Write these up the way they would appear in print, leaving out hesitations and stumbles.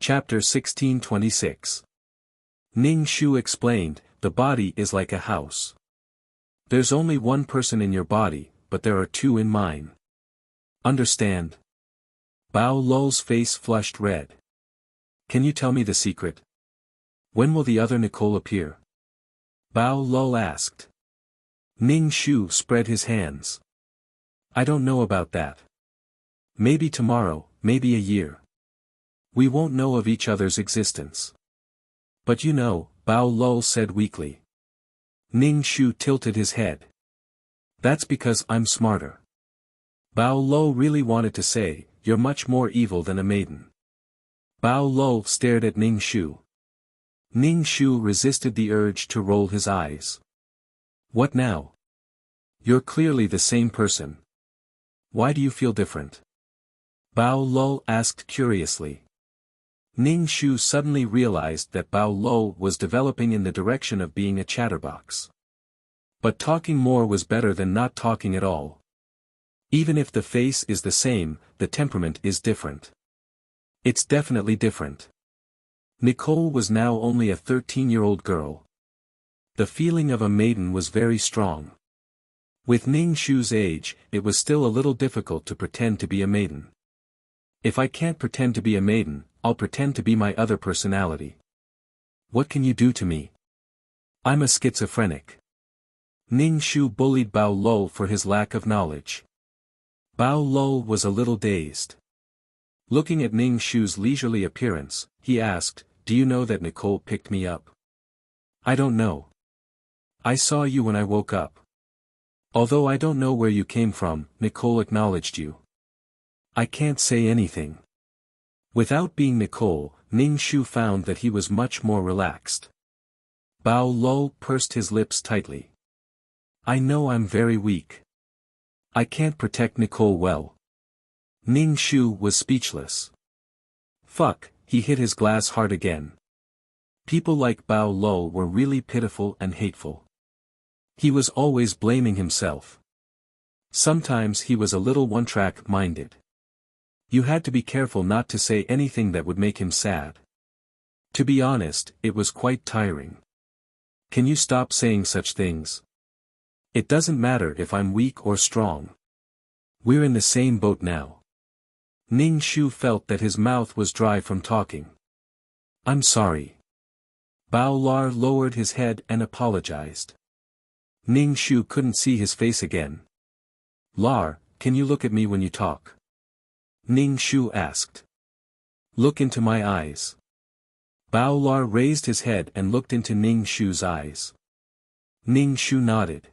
Chapter 1626. Ning Shu explained, the body is like a house. There's only one person in your body, but there are two in mine. Understand? Bao Luo's face flushed red. Can you tell me the secret? When will the other Nicole appear? Bao Luo asked. Ning Shu spread his hands. I don't know about that. Maybe tomorrow, maybe a year. We won't know of each other's existence. But you know, Bao Luo said weakly. Ning Shu tilted his head. That's because I'm smarter. Bao Luo really wanted to say, you're much more evil than a maiden. Bao Luo stared at Ning Shu. Ning Shu resisted the urge to roll his eyes. What now? You're clearly the same person. Why do you feel different? Bao Luo asked curiously. Ning Shu suddenly realized that Bao Luo was developing in the direction of being a chatterbox. But talking more was better than not talking at all. Even if the face is the same, the temperament is different. It's definitely different. Nicole was now only a 13-year-old girl. The feeling of a maiden was very strong. With Ning Shu's age, it was still a little difficult to pretend to be a maiden. If I can't pretend to be a maiden, I'll pretend to be my other personality. What can you do to me? I'm a schizophrenic. Ning Shu bullied Bao Luo for his lack of knowledge. Bao Luo was a little dazed. Looking at Ning Shu's leisurely appearance, he asked, do you know that Nicole picked me up? I don't know. I saw you when I woke up. Although I don't know where you came from, Nicole acknowledged you. I can't say anything. Without being Nicole, Ning Shu found that he was much more relaxed. Bao Luo pursed his lips tightly. I know I'm very weak. I can't protect Nicole well. Ning Shu was speechless. Fuck, he hit his glass hard again. People like Bao Luo were really pitiful and hateful. He was always blaming himself. Sometimes he was a little one-track minded. You had to be careful not to say anything that would make him sad. To be honest, it was quite tiring. Can you stop saying such things? It doesn't matter if I'm weak or strong. We're in the same boat now. Ning Shu felt that his mouth was dry from talking. I'm sorry. Bao Luo lowered his head and apologized. Ning Shu couldn't see his face again. Lar, can you look at me when you talk? Ning Shu asked. Look into my eyes. Bao Luo raised his head and looked into Ning Shu's eyes. Ning Shu nodded.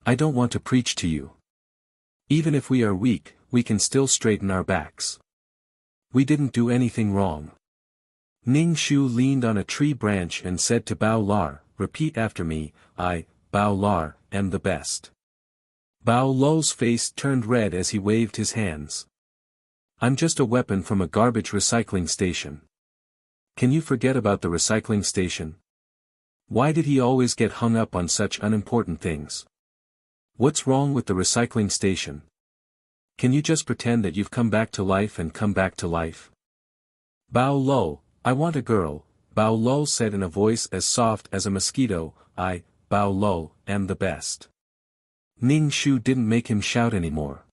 I don't want to preach to you. Even if we are weak, we can still straighten our backs. We didn't do anything wrong. Ning Shu leaned on a tree branch and said to Bao Luo, repeat after me, I, Bao Luo, am the best. Bao Luo's face turned red as he waved his hands. I'm just a weapon from a garbage recycling station. Can you forget about the recycling station? Why did he always get hung up on such unimportant things? What's wrong with the recycling station? Can you just pretend that you've come back to life and come back to life? Bao Luo, I want a girl, Bao Luo said in a voice as soft as a mosquito, I, Bao Luo, am the best. Ning Shu didn't make him shout anymore.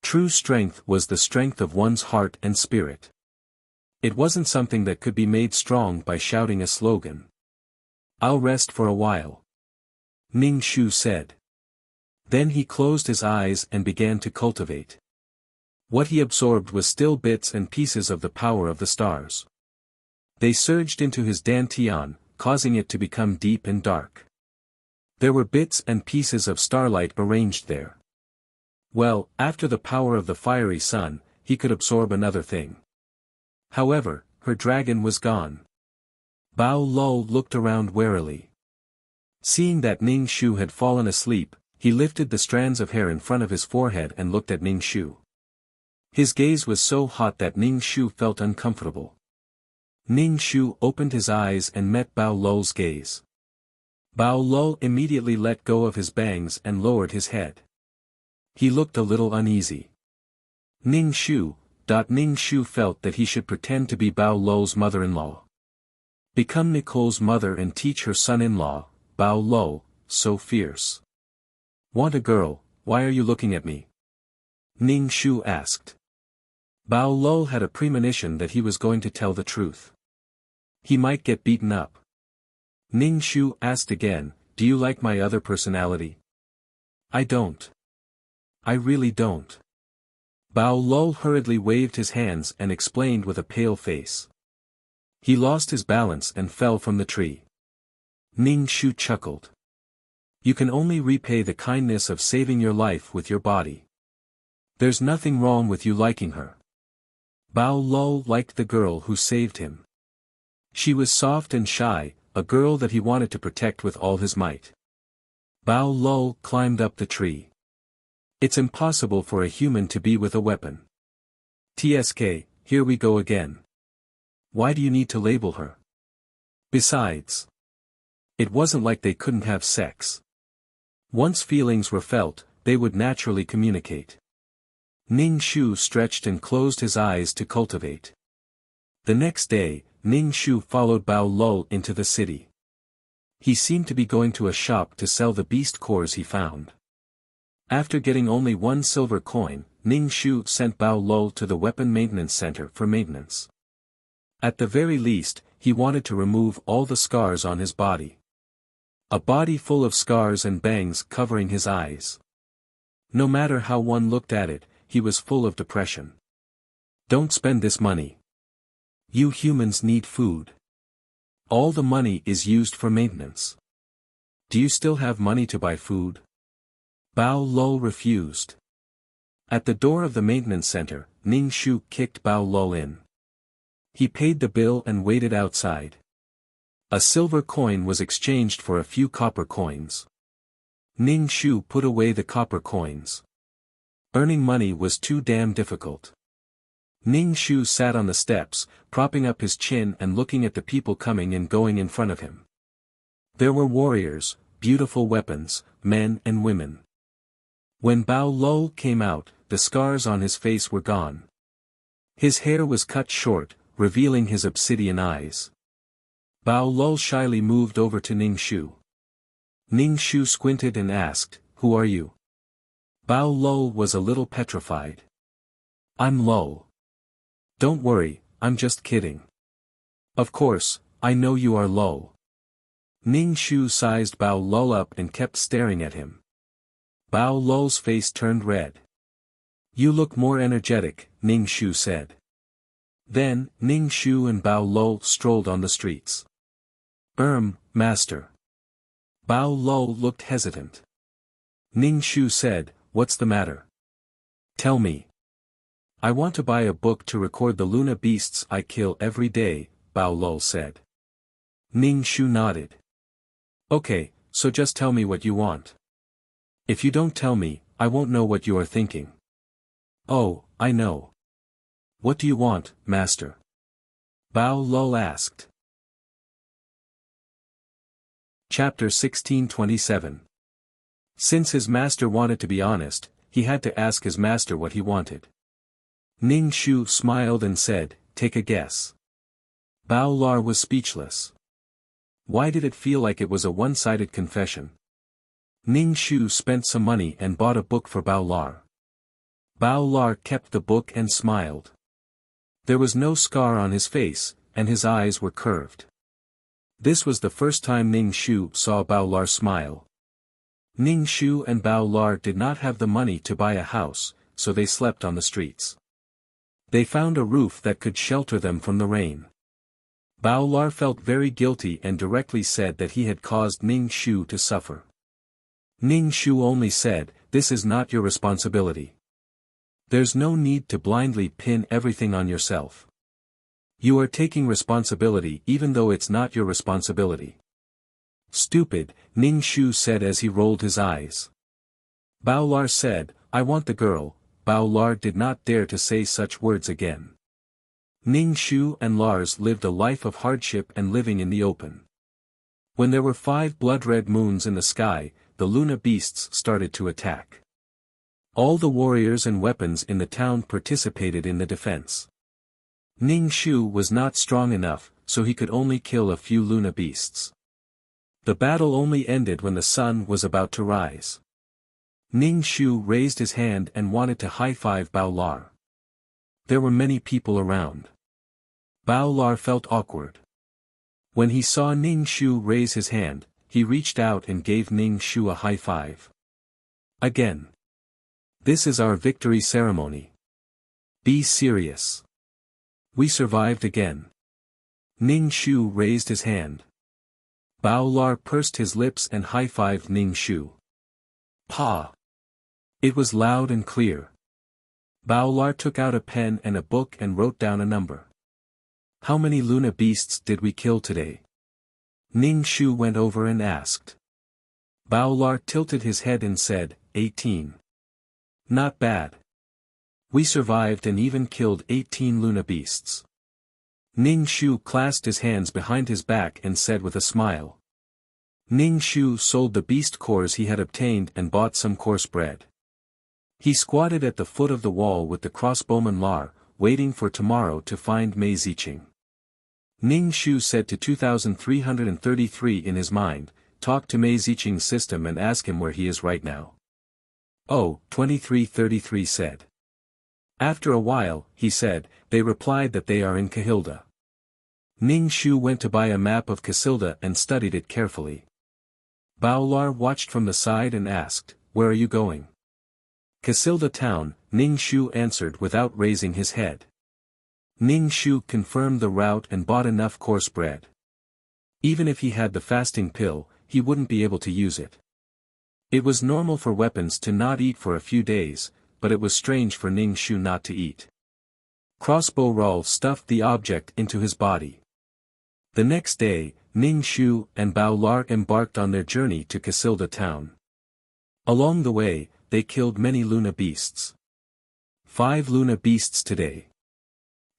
True strength was the strength of one's heart and spirit. It wasn't something that could be made strong by shouting a slogan. I'll rest for a while. Ning Shu said. Then he closed his eyes and began to cultivate. What he absorbed was still bits and pieces of the power of the stars. They surged into his dantian, causing it to become deep and dark. There were bits and pieces of starlight arranged there. Well, after the power of the fiery sun, he could absorb another thing. However, her dragon was gone. Bao Luo looked around warily. Seeing that Ning Shu had fallen asleep, he lifted the strands of hair in front of his forehead and looked at Ning Shu. His gaze was so hot that Ning Shu felt uncomfortable. Ning Shu opened his eyes and met Bao Luo's gaze. Bao Luo immediately let go of his bangs and lowered his head. He looked a little uneasy. Ning Shu, Ning Shu felt that he should pretend to be Bao Luo's mother-in-law. Become Nicole's mother and teach her son-in-law, Bao Luo, so fierce. Want a girl, why are you looking at me? Ning Shu asked. Bao Luo had a premonition that he was going to tell the truth. He might get beaten up. Ning Shu asked again, do you like my other personality? I don't. I really don't. Bao Luo hurriedly waved his hands and explained with a pale face. He lost his balance and fell from the tree. Ning Shu chuckled. You can only repay the kindness of saving your life with your body. There's nothing wrong with you liking her. Bao Luo liked the girl who saved him. She was soft and shy, a girl that he wanted to protect with all his might. Bao Luo climbed up the tree. It's impossible for a human to be with a weapon. TSK, here we go again. Why do you need to label her? Besides, it wasn't like they couldn't have sex. Once feelings were felt, they would naturally communicate. Ning Shu stretched and closed his eyes to cultivate. The next day, Ning Shu followed Bao Luo into the city. He seemed to be going to a shop to sell the beast cores he found. After getting only 1 silver coin, Ning Shu sent Bao Luo to the weapon maintenance center for maintenance. At the very least, he wanted to remove all the scars on his body. A body full of scars and bangs covering his eyes. No matter how one looked at it, he was full of depression. Don't spend this money. You humans need food. All the money is used for maintenance. Do you still have money to buy food? Bao Luo refused. At the door of the maintenance center, Ning Shu kicked Bao Luo in. He paid the bill and waited outside. A silver coin was exchanged for a few copper coins. Ning Shu put away the copper coins. Earning money was too damn difficult. Ning Shu sat on the steps, propping up his chin and looking at the people coming and going in front of him. There were warriors, beautiful weapons, men and women. When Bao Luo came out, the scars on his face were gone. His hair was cut short, revealing his obsidian eyes. Bao Luo shyly moved over to Ning Shu. Ning Shu squinted and asked, "Who are you?" Bao Luo was a little petrified. "I'm Luo." "Don't worry, I'm just kidding." "Of course, I know you are Luo." Ning Shu sized Bao Luo up and kept staring at him. Bao Luo's face turned red. "You look more energetic," Ning Shu said. Then, Ning Shu and Bao Luo strolled on the streets. Master." Bao Luo looked hesitant. Ning Shu said, "What's the matter? Tell me." "I want to buy a book to record the Luna beasts I kill every day," Bao Luo said. Ning Shu nodded. "Okay, so just tell me what you want. If you don't tell me, I won't know what you are thinking." "Oh, I know. What do you want, Master?" Bao Luo asked. Chapter 1627. Since his master wanted to be honest, he had to ask his master what he wanted. Ning Shu smiled and said, "Take a guess." Bao Luo was speechless. Why did it feel like it was a one-sided confession? Ning Shu spent some money and bought a book for Bao Luo. Bao Luo kept the book and smiled. There was no scar on his face, and his eyes were curved. This was the first time Ning Shu saw Bao Luo smile. Ning Shu and Bao Luo did not have the money to buy a house, so they slept on the streets. They found a roof that could shelter them from the rain. Bao Luo felt very guilty and directly said that he had caused Ning Shu to suffer. Ning Shu only said, "This is not your responsibility. There's no need to blindly pin everything on yourself. You are taking responsibility even though it's not your responsibility." "Stupid," Ning Shu said as he rolled his eyes. Bao Luo said, "I want the girl." Bao Luo did not dare to say such words again. Ning Shu and Lars lived a life of hardship and living in the open. When there were 5 blood-red moons in the sky, the Luna beasts started to attack. All the warriors and weapons in the town participated in the defense. Ning Shu was not strong enough, so he could only kill a few Luna beasts. The battle only ended when the sun was about to rise. Ning Shu raised his hand and wanted to high-five Bao Lar. There were many people around. Bao Lar felt awkward. When he saw Ning Shu raise his hand, he reached out and gave Ning Shu a high five. Again. This is our victory ceremony. Be serious. We survived again. Ning Shu raised his hand. Bao Lar pursed his lips and high-fived Ning Shu. Pa! It was loud and clear. Bao Lar took out a pen and a book and wrote down a number. How many Luna beasts did we kill today? Ning Shu went over and asked. Bao Lar tilted his head and said, 18. Not bad. We survived and even killed 18 Luna beasts. Ning Shu clasped his hands behind his back and said with a smile. Ning Shu sold the beast cores he had obtained and bought some coarse bread. He squatted at the foot of the wall with the crossbowman Lar, waiting for tomorrow to find Mei Ziqing. Ning Shu said to 2333 in his mind, talk to Mei Ziqing's system and ask him where he is right now. Oh, 2333 said. After a while, he said, they replied that they are in Kahilda. Ning Shu went to buy a map of Casilda and studied it carefully. Bao Lar watched from the side and asked, where are you going? Casilda town, Ning Shu answered without raising his head. Ning Shu confirmed the route and bought enough coarse bread. Even if he had the fasting pill, he wouldn't be able to use it. It was normal for weapons to not eat for a few days, but it was strange for Ning Shu not to eat. Crossbow Raul stuffed the object into his body. The next day, Ning Shu and Bao Lar embarked on their journey to Casilda town. Along the way, they killed many Luna beasts. 5 Luna beasts today.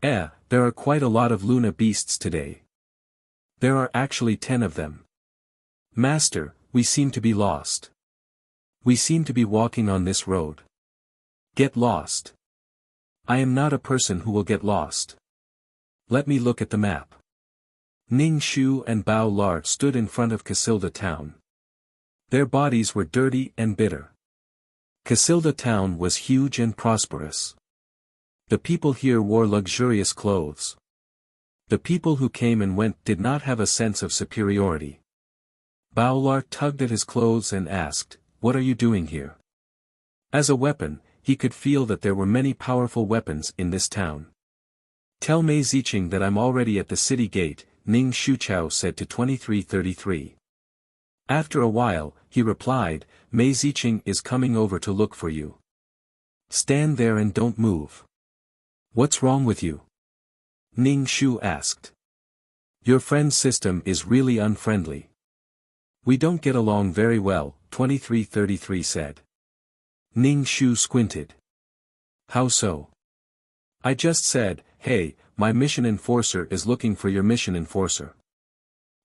There are quite a lot of Luna beasts today. There are actually 10 of them. Master, we seem to be lost. We seem to be walking on this road. Get lost. I am not a person who will get lost. Let me look at the map. Ning Shu and Bao Lar stood in front of Casilda town. Their bodies were dirty and bitter. Casilda town was huge and prosperous. The people here wore luxurious clothes. The people who came and went did not have a sense of superiority. Bao Lar tugged at his clothes and asked, what are you doing here? As a weapon, he could feel that there were many powerful weapons in this town. Tell Mei Ziqing that I'm already at the city gate, Ning Shuchao said to 2333. After a while, he replied, Mei Ziqing is coming over to look for you. Stand there and don't move. What's wrong with you? Ning Shu asked. Your friend's system is really unfriendly. We don't get along very well, 2333 said. Ning Shu squinted. How so? I just said, hey, my mission enforcer is looking for your mission enforcer.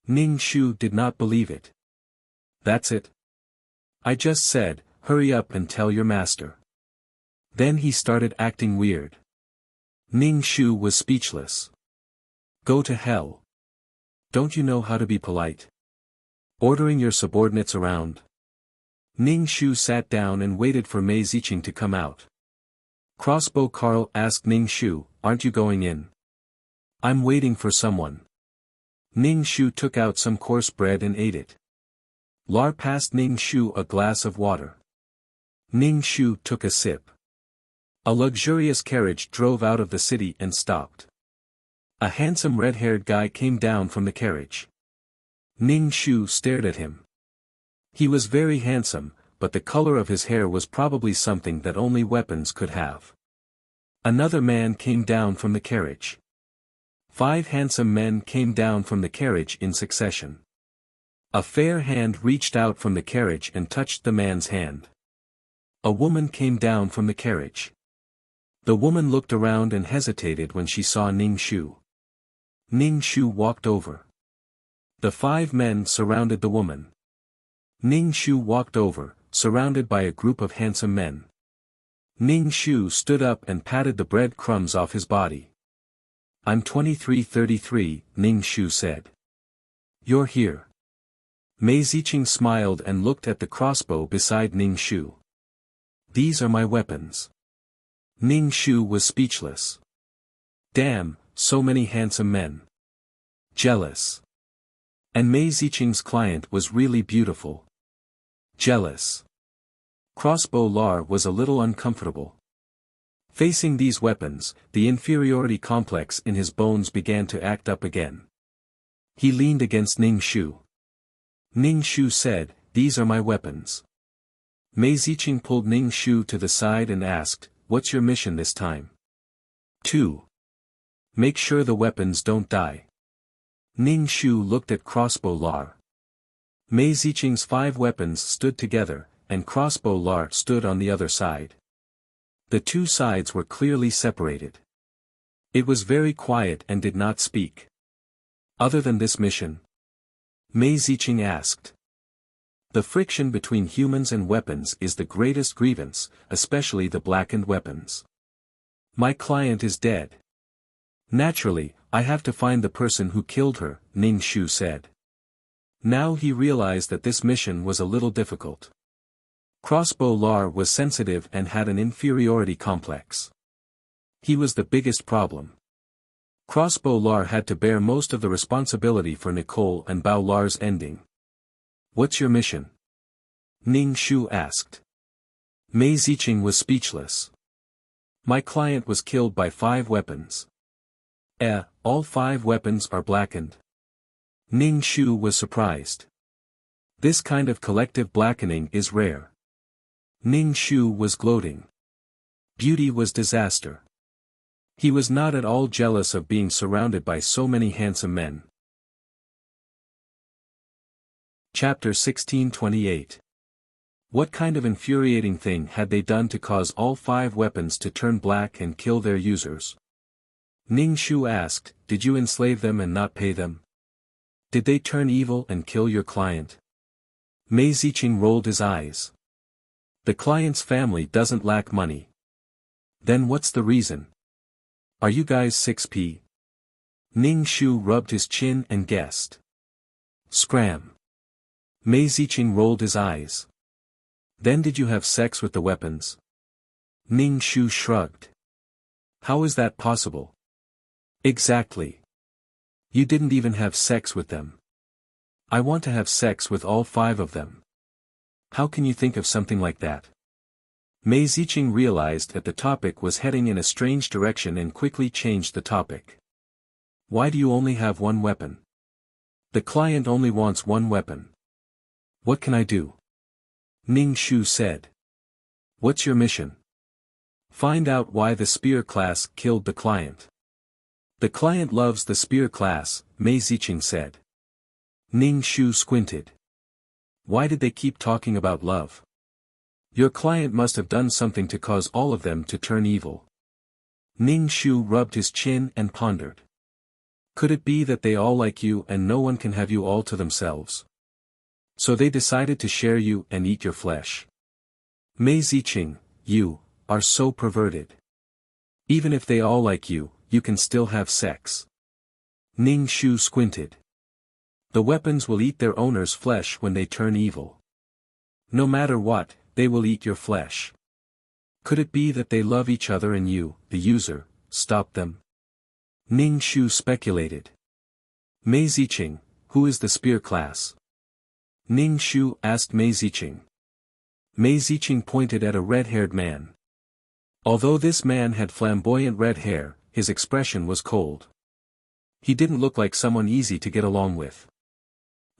Ning Shu did not believe it. That's it? I just said, hurry up and tell your master. Then he started acting weird. Ning Shu was speechless. Go to hell. Don't you know how to be polite? Ordering your subordinates around. Ning Shu sat down and waited for Mei Ziqing to come out. Crossbow Carl asked Ning Shu, aren't you going in? I'm waiting for someone. Ning Shu took out some coarse bread and ate it. Lar passed Ning Shu a glass of water. Ning Shu took a sip. A luxurious carriage drove out of the city and stopped. A handsome red-haired guy came down from the carriage. Ning Shu stared at him. He was very handsome, but the color of his hair was probably something that only weapons could have. Another man came down from the carriage. 5 handsome men came down from the carriage in succession. A fair hand reached out from the carriage and touched the man's hand. A woman came down from the carriage. The woman looked around and hesitated when she saw Ning Shu. Ning Shu walked over. The 5 men surrounded the woman. Ning Shu walked over, surrounded by a group of handsome men. Ning Shu stood up and patted the bread crumbs off his body. I'm 2333, Ning Shu said. You're here. Mei Ziqing smiled and looked at the crossbow beside Ning Shu. These are my weapons. Ning Shu was speechless. Damn, so many handsome men. Jealous. And Mei Ziqing's client was really beautiful. Jealous. Crossbow Lar was a little uncomfortable. Facing these weapons, the inferiority complex in his bones began to act up again. He leaned against Ning Shu. Ning Shu said, "These are my weapons." Mei Ziqing pulled Ning Shu to the side and asked, "What's your mission this time?" 2. Make sure the weapons don't die. Ning Shu looked at Crossbow Lar. Mei Ziqing's 5 weapons stood together, and Crossbow Lar stood on the other side. The two sides were clearly separated. It was very quiet and did not speak. Other than this mission? Mei Ziqing asked. The friction between humans and weapons is the greatest grievance, especially the blackened weapons. My client is dead. Naturally, I have to find the person who killed her, Ning Shu said. Now he realized that this mission was a little difficult. Crossbow Lar was sensitive and had an inferiority complex. He was the biggest problem. Crossbow Lar had to bear most of the responsibility for Nicole and Bao Lar's ending. What's your mission? Ning Shu asked. Mei Ziqing was speechless. My client was killed by 5 weapons. All 5 weapons are blackened. Ning Shu was surprised. This kind of collective blackening is rare. Ning Shu was gloating. Beauty was disaster. He was not at all jealous of being surrounded by so many handsome men. Chapter 1628. What kind of infuriating thing had they done to cause all 5 weapons to turn black and kill their users? Ning Shu asked, did you enslave them and not pay them? Did they turn evil and kill your client? Mei Ziqing rolled his eyes. The client's family doesn't lack money. Then what's the reason? Are you guys 6p? Ning Shu rubbed his chin and guessed. Scram. Mei Ziqing rolled his eyes. Then did you have sex with the weapons? Ning Shu shrugged. How is that possible? Exactly. You didn't even have sex with them. I want to have sex with all 5 of them. How can you think of something like that? Mei Ziqing realized that the topic was heading in a strange direction and quickly changed the topic. Why do you only have 1 weapon? The client only wants 1 weapon. What can I do? Ning Shu said. What's your mission? Find out why the spear class killed the client. The client loves the spear class, Mei Ziqing said. Ning Shu squinted. Why did they keep talking about love? Your client must have done something to cause all of them to turn evil. Ning Shu rubbed his chin and pondered. Could it be that they all like you and no one can have you all to themselves? So they decided to share you and eat your flesh. Mei Ziqing, you are so perverted. Even if they all like you, you can still have sex. Ning Shu squinted. The weapons will eat their owner's flesh when they turn evil. No matter what, they will eat your flesh. Could it be that they love each other and you, the user, stop them? Ning Shu speculated. Mei Ziqing, who is the spear class? Ning Shu asked Mei Ziqing. Mei Ziqing pointed at a red-haired man. Although this man had flamboyant red hair, his expression was cold. He didn't look like someone easy to get along with.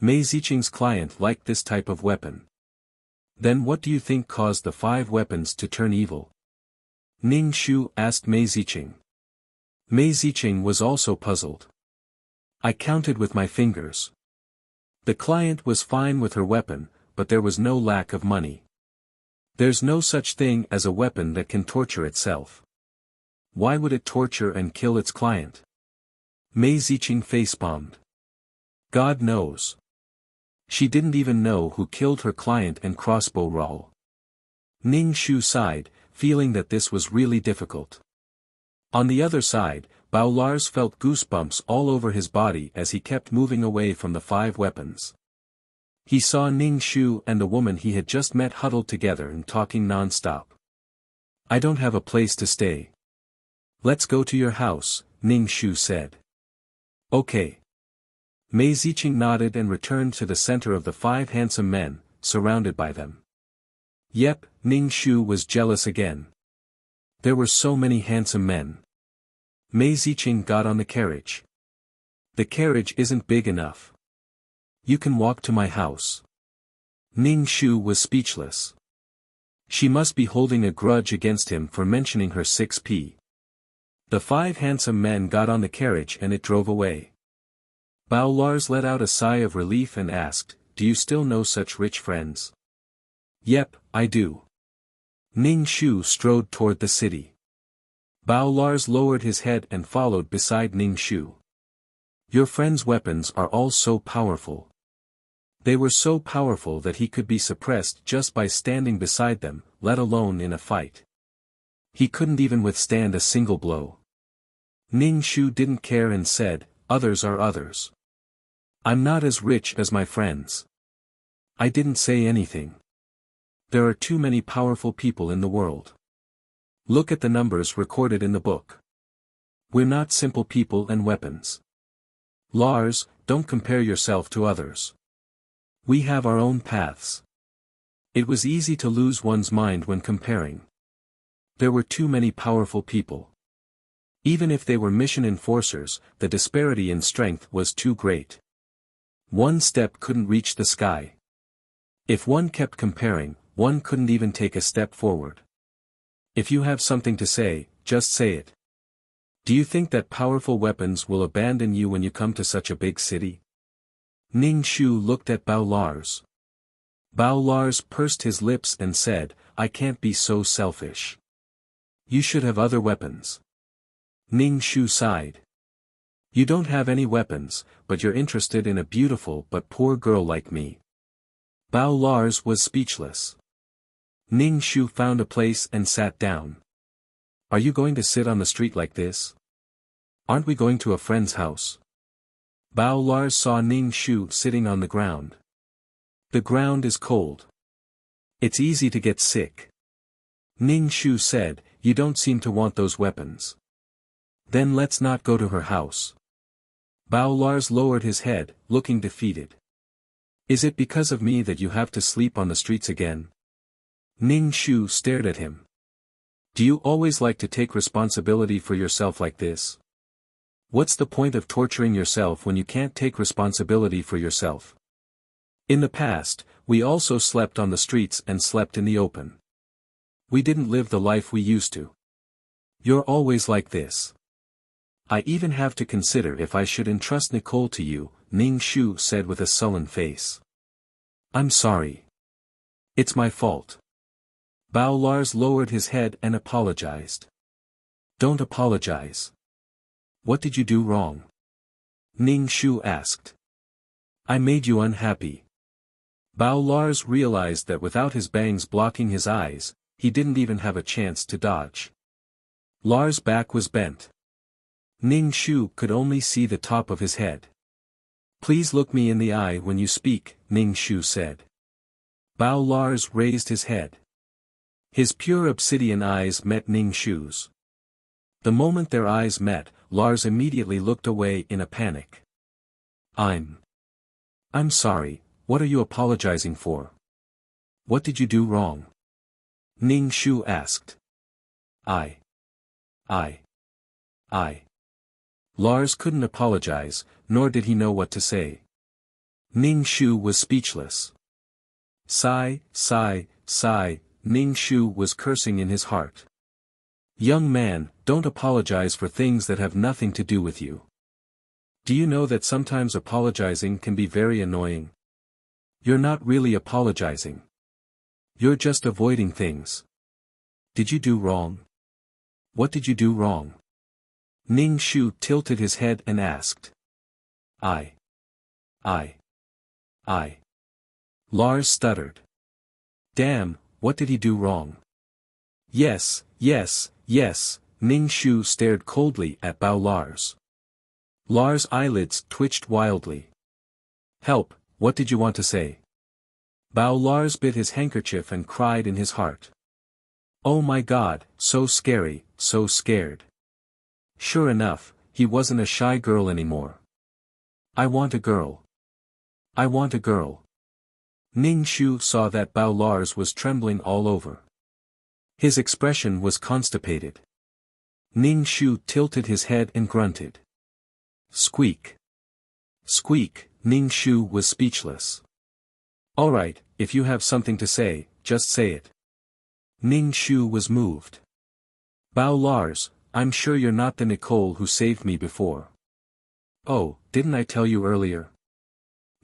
Mei Ziqing's client liked this type of weapon. Then what do you think caused the 5 weapons to turn evil? Ning Shu asked Mei Ziqing. Mei Ziqing was also puzzled. I counted with my fingers. The client was fine with her weapon, but there was no lack of money. There's no such thing as a weapon that can torture itself. Why would it torture and kill its client? Mei Ziqing facepalmed. God knows. She didn't even know who killed her client and crossbow Raoul. Ning Shu sighed, feeling that this was really difficult. On the other side, Bao Lars felt goosebumps all over his body as he kept moving away from the 5 weapons. He saw Ning Shu and the woman he had just met huddled together and talking non-stop. "I don't have a place to stay. Let's go to your house," Ning Shu said. "Okay." Mei Ziqing nodded and returned to the center of the 5 handsome men, surrounded by them. Yep, Ning Shu was jealous again. There were so many handsome men. Mei Ziqing got on the carriage. "The carriage isn't big enough. You can walk to my house." Ning Shu was speechless. She must be holding a grudge against him for mentioning her 6p. The 5 handsome men got on the carriage and it drove away. Bao Lars let out a sigh of relief and asked, "Do you still know such rich friends?" "Yep, I do." Ning Shu strode toward the city. Bao Lars lowered his head and followed beside Ning Shu. "Your friend's weapons are all so powerful." They were so powerful that he could be suppressed just by standing beside them, let alone in a fight. He couldn't even withstand a single blow. Ning Shu didn't care and said, "Others are others. I'm not as rich as my friends." "I didn't say anything. There are too many powerful people in the world. Look at the numbers recorded in the book. We're not simple people and weapons. Lars, don't compare yourself to others. We have our own paths." It was easy to lose one's mind when comparing. There were too many powerful people. Even if they were mission enforcers, the disparity in strength was too great. One step couldn't reach the sky. If one kept comparing, one couldn't even take a step forward. If you have something to say, just say it. Do you think that powerful weapons will abandon you when you come to such a big city? Ning Shu looked at Bao Lars. Bao Lars pursed his lips and said, "I can't be so selfish. You should have other weapons." Ning Shu sighed. "You don't have any weapons, but you're interested in a beautiful but poor girl like me." Bao Lars was speechless. Ning Shu found a place and sat down. "Are you going to sit on the street like this? Aren't we going to a friend's house?" Bao Lars saw Ning Shu sitting on the ground. "The ground is cold. It's easy to get sick." Ning Shu said, "You don't seem to want those weapons. Then let's not go to her house." Bao Lars lowered his head, looking defeated. "Is it because of me that you have to sleep on the streets again?" Ning Shu stared at him. "Do you always like to take responsibility for yourself like this? What's the point of torturing yourself when you can't take responsibility for yourself? In the past, we also slept on the streets and slept in the open. We didn't live the life we used to. You're always like this. I even have to consider if I should entrust Nicole to you," Ning Shu said with a sullen face. "I'm sorry. It's my fault." Bao Lars lowered his head and apologized. "Don't apologize. What did you do wrong?" Ning Shu asked. "I made you unhappy." Bao Lars realized that without his bangs blocking his eyes, he didn't even have a chance to dodge. Lars' back was bent. Ning Shu could only see the top of his head. "Please look me in the eye when you speak," Ning Shu said. Bao Lars raised his head. His pure obsidian eyes met Ning Shu's. The moment their eyes met, Lars immediately looked away in a panic. I'm sorry, what are you apologizing for? What did you do wrong?" Ning Shu asked. I. Lars couldn't apologize, nor did he know what to say. Ning Shu was speechless. Sigh, sigh, sigh, Ning Shu was cursing in his heart. "Young man, don't apologize for things that have nothing to do with you. Do you know that sometimes apologizing can be very annoying? You're not really apologizing. You're just avoiding things. Did you do wrong? What did you do wrong?" Ning Shu tilted his head and asked. I. Lars stuttered. "Damn, what did he do wrong? Yes, yes, yes, Ning Shu stared coldly at Bao Lars. Lars' eyelids twitched wildly. Help, what did you want to say? Bao Lars bit his handkerchief and cried in his heart. Oh my God, so scary, so scared. Sure enough, he wasn't a shy girl anymore. I want a girl. I want a girl. Ning Shu saw that Bao Lars was trembling all over. His expression was constipated. Ning Shu tilted his head and grunted. Squeak. Squeak, Ning Shu was speechless. Alright, if you have something to say, just say it. Ning Shu was moved. Bao Lars, I'm sure you're not the Nicole who saved me before. Oh, didn't I tell you earlier?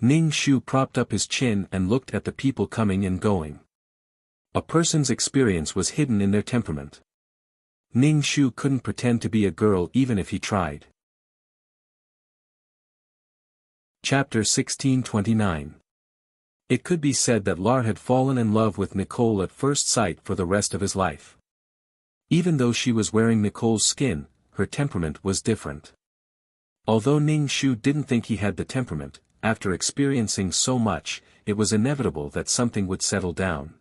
Ning Shu propped up his chin and looked at the people coming and going. A person's experience was hidden in their temperament. Ning Shu couldn't pretend to be a girl even if he tried. Chapter 1629. It could be said that Lar had fallen in love with Nicole at first sight for the rest of his life. Even though she was wearing Nicole's skin, her temperament was different. Although Ning Shu didn't think he had the temperament, after experiencing so much, it was inevitable that something would settle down.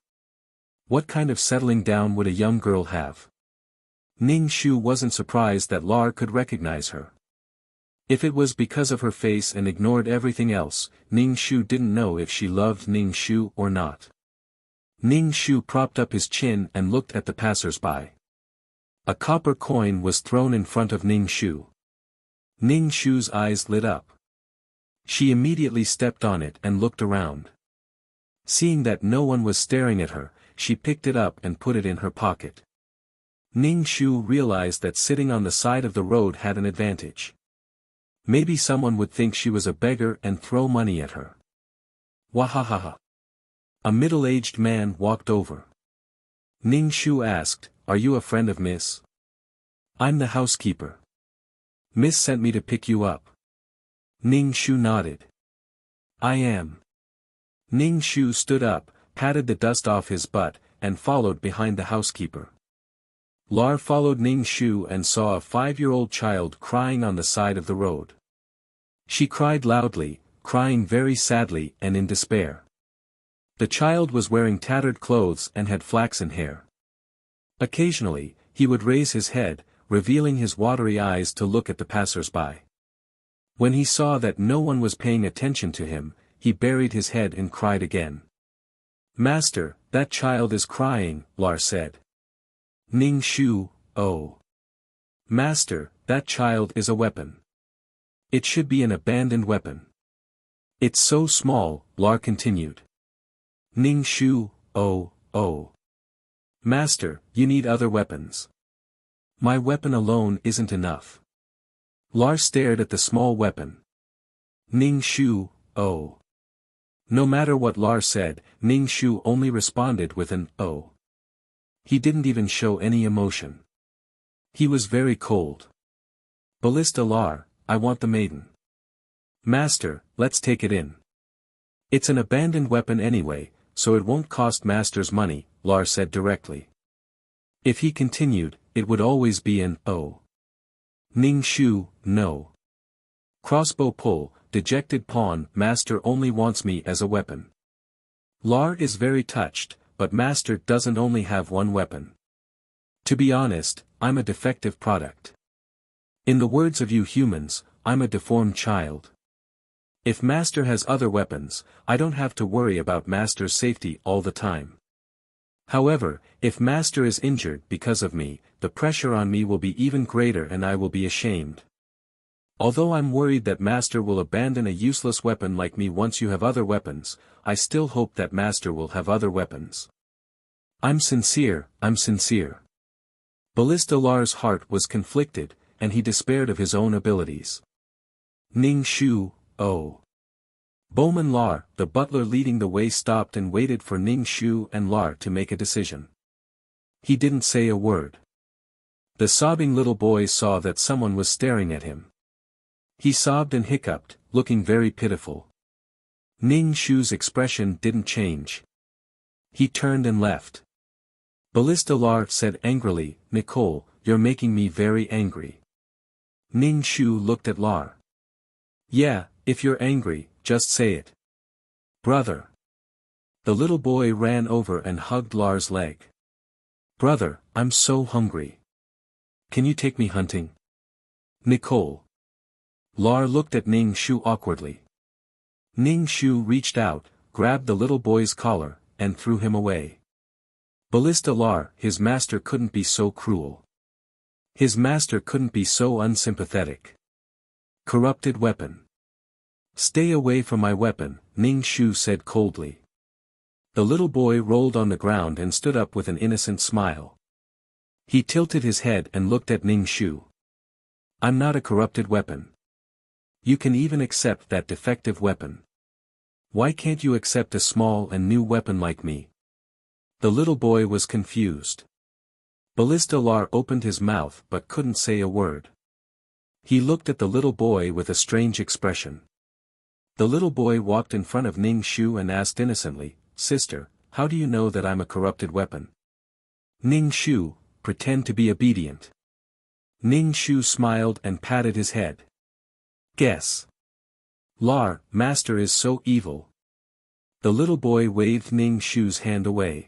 What kind of settling down would a young girl have? Ning Shu wasn't surprised that Lar could recognize her. If it was because of her face and ignored everything else, Ning Shu didn't know if she loved Ning Shu or not. Ning Shu propped up his chin and looked at the passers-by. A copper coin was thrown in front of Ning Shu. Ning Shu's eyes lit up. She immediately stepped on it and looked around. Seeing that no one was staring at her, she picked it up and put it in her pocket. Ning Shu realized that sitting on the side of the road had an advantage. Maybe someone would think she was a beggar and throw money at her. Wahahaha. A middle-aged man walked over. Ning Shu asked, "Are you a friend of Miss?" "I'm the housekeeper. Miss sent me to pick you up." Ning Shu nodded. "I am." Ning Shu stood up, patted the dust off his butt, and followed behind the housekeeper. Lar followed Ning Shu and saw a 5-year-old child crying on the side of the road. She cried loudly, crying very sadly and in despair. The child was wearing tattered clothes and had flaxen hair. Occasionally, he would raise his head, revealing his watery eyes to look at the passers-by. When he saw that no one was paying attention to him, he buried his head and cried again. "Master, that child is crying," Lar said. Ning Shu, "Oh. Master, that child is a weapon. It should be an abandoned weapon. It's so small," Lar continued. Ning Shu, "Oh. Master, you need other weapons. My weapon alone isn't enough." Lar stared at the small weapon. Ning Shu, "Oh." No matter what Lar said, Ning Shu only responded with an "oh." He didn't even show any emotion. He was very cold. "Ballista Lar, I want the maiden." "Master, let's take it in." "It's an abandoned weapon anyway, so it won't cost Master's money," Lar said directly. If he continued, it would always be an "oh." Ning Shu, "No. Crossbow pull, dejected pawn, Master only wants me as a weapon." Lar is very touched, but Master doesn't only have one weapon. To be honest, I'm a defective product. In the words of you humans, I'm a deformed child. If Master has other weapons, I don't have to worry about Master's safety all the time. However, if Master is injured because of me, the pressure on me will be even greater and I will be ashamed. Although I'm worried that Master will abandon a useless weapon like me once you have other weapons, I still hope that Master will have other weapons. I'm sincere. Ballista Lar's heart was conflicted, and he despaired of his own abilities. Ning Shu, "Oh." Bowman Lar, the butler leading the way, stopped and waited for Ning Shu and Lar to make a decision. He didn't say a word. The sobbing little boy saw that someone was staring at him. He sobbed and hiccuped, looking very pitiful. Ning Shu's expression didn't change. He turned and left. Ballista Lar said angrily, Nicole, you're making me very angry. Ning Shu looked at Lar. Yeah, if you're angry, just say it. Brother. The little boy ran over and hugged Lar's leg. Brother, I'm so hungry. Can you take me hunting? Nicole. Lar looked at Ning Shu awkwardly. Ning Shu reached out, grabbed the little boy's collar, and threw him away. Ballista Lar, his master couldn't be so cruel. His master couldn't be so unsympathetic. Corrupted weapon. Stay away from my weapon, Ning Shu said coldly. The little boy rolled on the ground and stood up with an innocent smile. He tilted his head and looked at Ning Shu. I'm not a corrupted weapon. You can even accept that defective weapon. Why can't you accept a small and new weapon like me? The little boy was confused. Ballista Lar opened his mouth but couldn't say a word. He looked at the little boy with a strange expression. The little boy walked in front of Ning Shu and asked innocently, Sister, how do you know that I'm a corrupted weapon? Ning Shu, pretend to be obedient. Ning Shu smiled and patted his head. Guess. Lar, master is so evil. The little boy waved Ning Shu's hand away.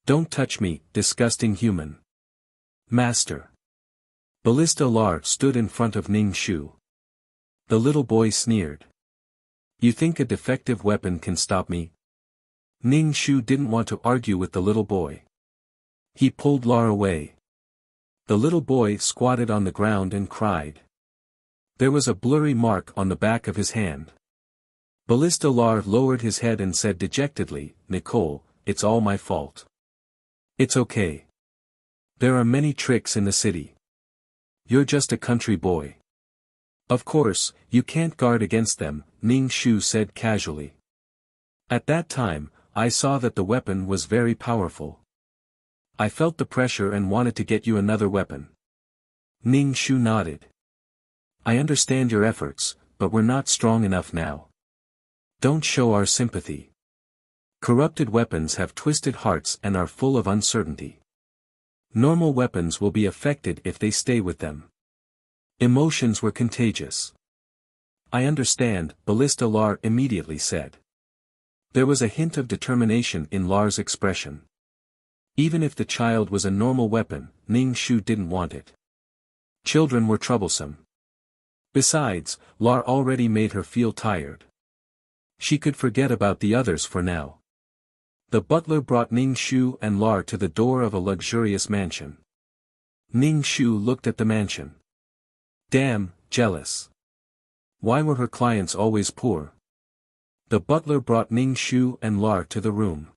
Don't touch me, disgusting human. Master. Ballista Lar stood in front of Ning Shu. The little boy sneered. You think a defective weapon can stop me? Ning Shu didn't want to argue with the little boy. He pulled Lar away. The little boy squatted on the ground and cried. There was a blurry mark on the back of his hand. Ballista Lar lowered his head and said dejectedly, Nicole, it's all my fault. It's okay. There are many tricks in the city. You're just a country boy. Of course, you can't guard against them, Ning Shu said casually. At that time, I saw that the weapon was very powerful. I felt the pressure and wanted to get you another weapon. Ning Shu nodded. I understand your efforts, but we're not strong enough now. Don't show our sympathy. Corrupted weapons have twisted hearts and are full of uncertainty. Normal weapons will be affected if they stay with them. Emotions were contagious. I understand, Ballista Lar immediately said. There was a hint of determination in Lar's expression. Even if the child was a normal weapon, Ning Shu didn't want it. Children were troublesome. Besides, Lar already made her feel tired. She could forget about the others for now. The butler brought Ning Shu and Lar to the door of a luxurious mansion. Ning Shu looked at the mansion. Damn, jealous. Why were her clients always poor? The butler brought Ning Shu and Lar to the room.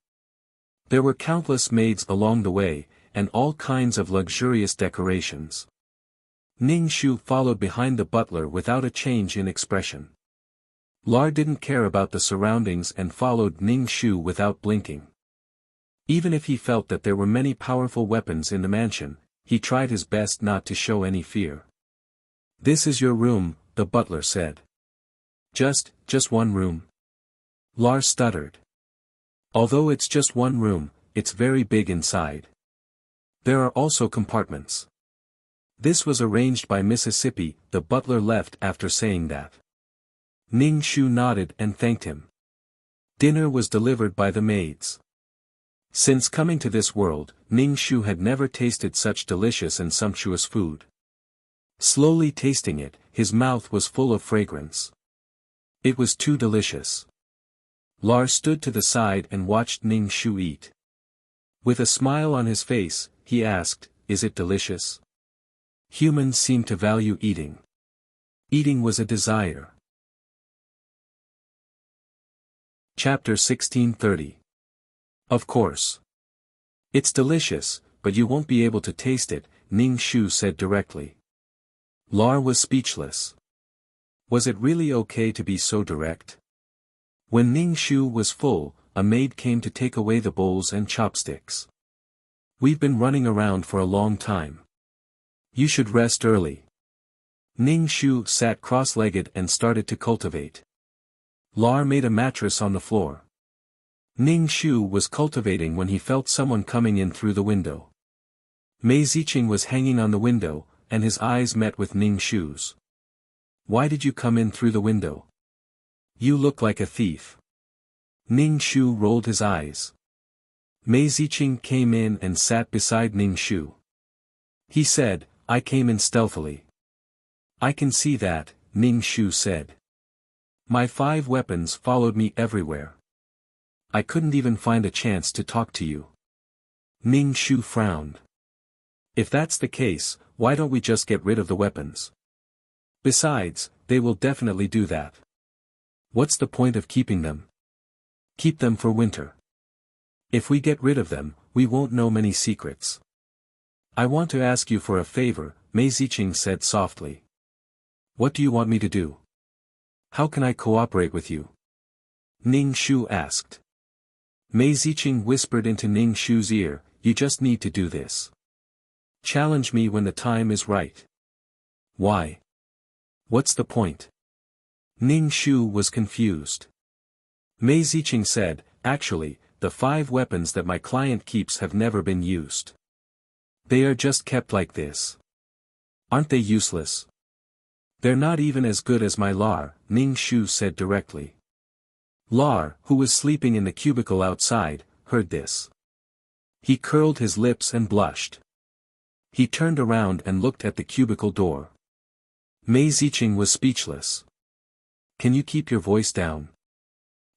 There were countless maids along the way, and all kinds of luxurious decorations. Ning Shu followed behind the butler without a change in expression. Lar didn't care about the surroundings and followed Ning Shu without blinking. Even if he felt that there were many powerful weapons in the mansion, he tried his best not to show any fear. This is your room, the butler said. Just one room? Lar stuttered. Although it's just one room, it's very big inside. There are also compartments. This was arranged by Mississippi. The butler left after saying that. Ning Shu nodded and thanked him. Dinner was delivered by the maids. Since coming to this world, Ning Shu had never tasted such delicious and sumptuous food. Slowly tasting it, his mouth was full of fragrance. It was too delicious. Lar stood to the side and watched Ning Shu eat. With a smile on his face, he asked, "Is it delicious?" Humans seem to value eating. Eating was a desire. Chapter 1630. Of course. It's delicious, but you won't be able to taste it, Ning Shu said directly. Lar was speechless. Was it really okay to be so direct? When Ning Shu was full, a maid came to take away the bowls and chopsticks. We've been running around for a long time. You should rest early. Ning Shu sat cross-legged and started to cultivate. Lar made a mattress on the floor. Ning Shu was cultivating when he felt someone coming in through the window. Mei Ziqing was hanging on the window, and his eyes met with Ning Shu's. "Why did you come in through the window? You look like a thief." Ning Shu rolled his eyes. Mei Ziqing came in and sat beside Ning Shu. He said, "I came in stealthily." "I can see that," Ning Shu said. "My 5 weapons followed me everywhere. I couldn't even find a chance to talk to you." Ning Shu frowned. "If that's the case, why don't we just get rid of the weapons? Besides, they will definitely do that. What's the point of keeping them? Keep them for winter. If we get rid of them, we won't know many secrets." "I want to ask you for a favor," Mei Ziqing said softly. "What do you want me to do? How can I cooperate with you?" Ning Shu asked. Mei Ziqing whispered into Ning Shu's ear, "You just need to do this. Challenge me when the time is right." "Why? What's the point?" Ning Shu was confused. Mei Ziqing said, "Actually, the 5 weapons that my client keeps have never been used. They are just kept like this. Aren't they useless?" "They're not even as good as my Lar," Ning Shu said directly. Lar, who was sleeping in the cubicle outside, heard this. He curled his lips and blushed. He turned around and looked at the cubicle door. Mei Ziqing was speechless. "Can you keep your voice down?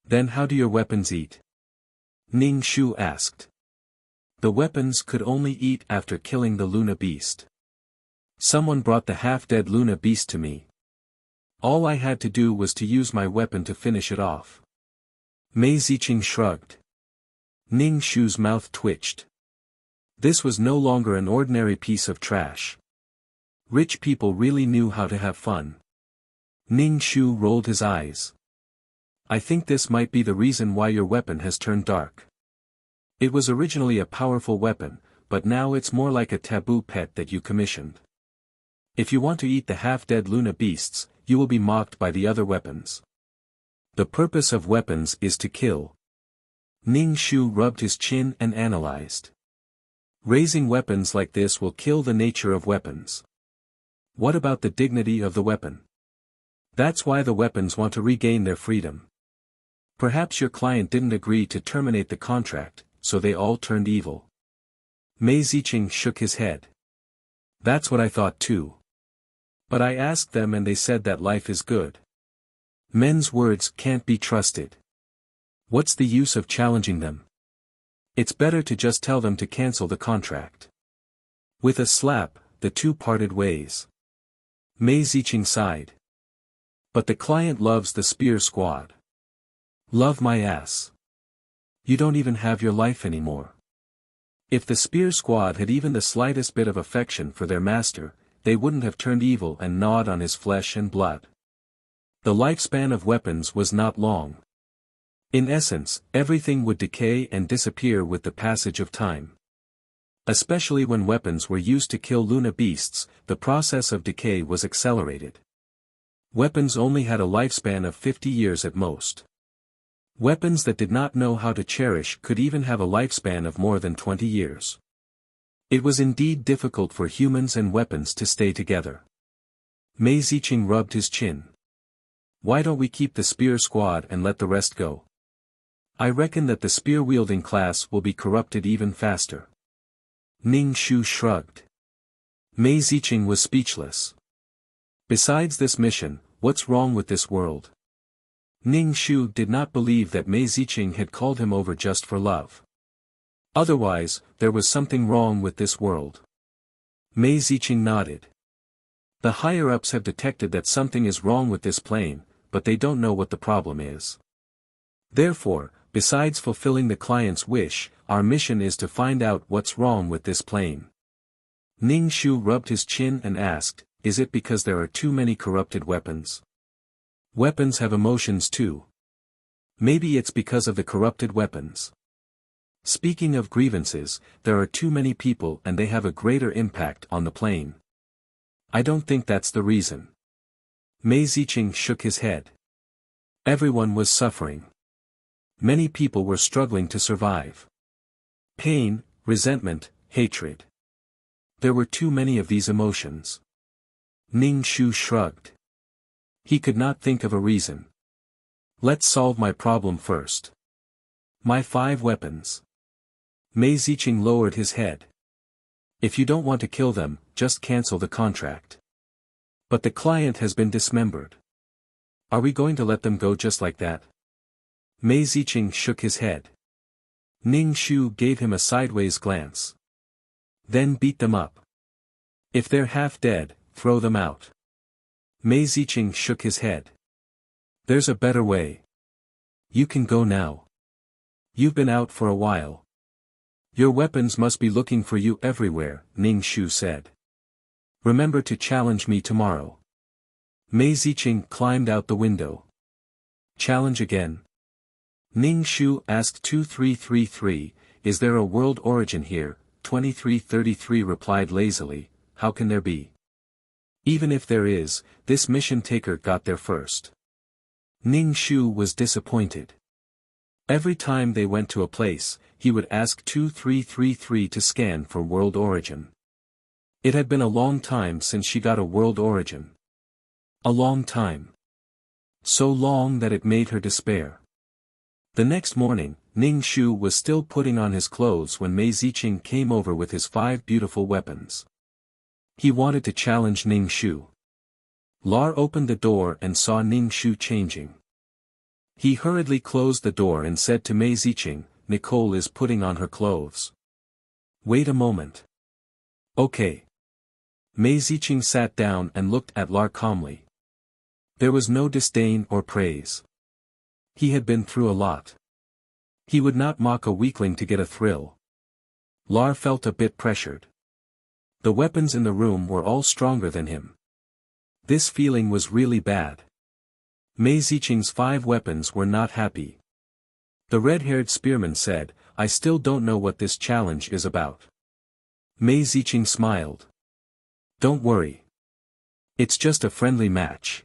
Then how do your weapons eat?" Ning Shu asked. "The weapons could only eat after killing the Luna Beast. Someone brought the half-dead Luna Beast to me. All I had to do was to use my weapon to finish it off." Mei Ziqing shrugged. Ning Shu's mouth twitched. This was no longer an ordinary piece of trash. Rich people really knew how to have fun. Ning Shu rolled his eyes. "I think this might be the reason why your weapon has turned dark. It was originally a powerful weapon, but now it's more like a taboo pet that you commissioned. If you want to eat the half-dead Luna Beasts, you will be mocked by the other weapons. The purpose of weapons is to kill." Ning Shu rubbed his chin and analyzed. "Raising weapons like this will kill the nature of weapons. What about the dignity of the weapon? That's why the weapons want to regain their freedom. Perhaps your client didn't agree to terminate the contract, so they all turned evil." Mei Ziqing shook his head. "That's what I thought too. But I asked them and they said that life is good. Men's words can't be trusted. What's the use of challenging them? It's better to just tell them to cancel the contract." With a slap, the two parted ways. Mei Ziqing sighed. "But the client loves the Spear Squad." "Love my ass. You don't even have your life anymore." If the Spear Squad had even the slightest bit of affection for their master, they wouldn't have turned evil and gnawed on his flesh and blood. The lifespan of weapons was not long. In essence, everything would decay and disappear with the passage of time. Especially when weapons were used to kill Luna Beasts, the process of decay was accelerated. Weapons only had a lifespan of 50 years at most. Weapons that did not know how to cherish could even have a lifespan of more than 20 years. It was indeed difficult for humans and weapons to stay together. Mei Ziqing rubbed his chin. "Why don't we keep the Spear Squad and let the rest go? I reckon that the spear-wielding class will be corrupted even faster." Ning Shu shrugged. Mei Ziqing was speechless. Besides this mission, what's wrong with this world? Ning Shu did not believe that Mei Ziqing had called him over just for love. Otherwise, there was something wrong with this world. Mei Ziqing nodded. "The higher-ups have detected that something is wrong with this plane, but they don't know what the problem is. Therefore, besides fulfilling the client's wish, our mission is to find out what's wrong with this plane." Ning Shu rubbed his chin and asked, "Is it because there are too many corrupted weapons?" "Weapons have emotions too. Maybe it's because of the corrupted weapons. Speaking of grievances, there are too many people and they have a greater impact on the plane. I don't think that's the reason." Mei Ziqing shook his head. Everyone was suffering. Many people were struggling to survive. Pain, resentment, hatred. There were too many of these emotions. Ning Shu shrugged. He could not think of a reason. Let's solve my problem first. My 5 weapons. Mei Ziqing lowered his head. If you don't want to kill them, just cancel the contract. But the client has been dismembered. Are we going to let them go just like that? Mei Ziqing shook his head. Ning Shu gave him a sideways glance. Then beat them up. If they're half dead, throw them out. Mei Ziqing shook his head. There's a better way. You can go now. You've been out for a while. Your weapons must be looking for you everywhere, Ning Shu said. Remember to challenge me tomorrow. Mei Ziqing climbed out the window. Challenge again? Ning Shu asked 2333, is there a world origin here? 2333 replied lazily, how can there be? Even if there is, this mission taker got there first. Ning Shu was disappointed. Every time they went to a place, he would ask 2333 to scan for world origin. It had been a long time since she got a world origin. A long time. So long that it made her despair. The next morning, Ning Shu was still putting on his clothes when Mei Ziqing came over with his 5 beautiful weapons. He wanted to challenge Ning Shu. Lar opened the door and saw Ning Shu changing. He hurriedly closed the door and said to Mei Ziqing, Nicole is putting on her clothes. Wait a moment. Okay. Mei Ziqing sat down and looked at Lar calmly. There was no disdain or praise. He had been through a lot. He would not mock a weakling to get a thrill. Lar felt a bit pressured. The weapons in the room were all stronger than him. This feeling was really bad. Mei Ziqing's 5 weapons were not happy. The red-haired spearman said, I still don't know what this challenge is about. Mei Ziqing smiled. Don't worry. It's just a friendly match.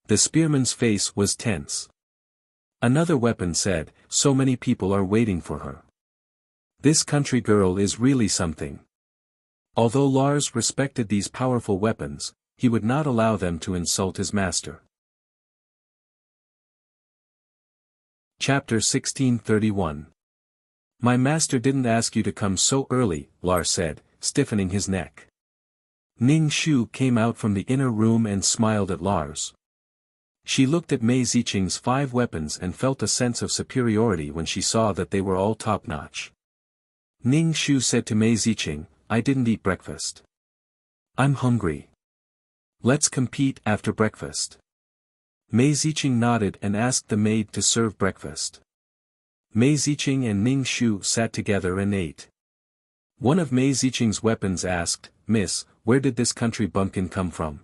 The spearman's face was tense. Another weapon said, so many people are waiting for her. This country girl is really something. Although Lars respected these powerful weapons, he would not allow them to insult his master. Chapter 1631. My master didn't ask you to come so early, Lars said, stiffening his neck. Ning Shu came out from the inner room and smiled at Lars. She looked at Mei Ziqing's 5 weapons and felt a sense of superiority when she saw that they were all top-notch. Ning Shu said to Mei Ziqing, I didn't eat breakfast. I'm hungry. Let's compete after breakfast. Mei Ziqing nodded and asked the maid to serve breakfast. Mei Ziqing and Ning Shu sat together and ate. One of Mei Ziqing's weapons asked, Miss, where did this country bumpkin come from?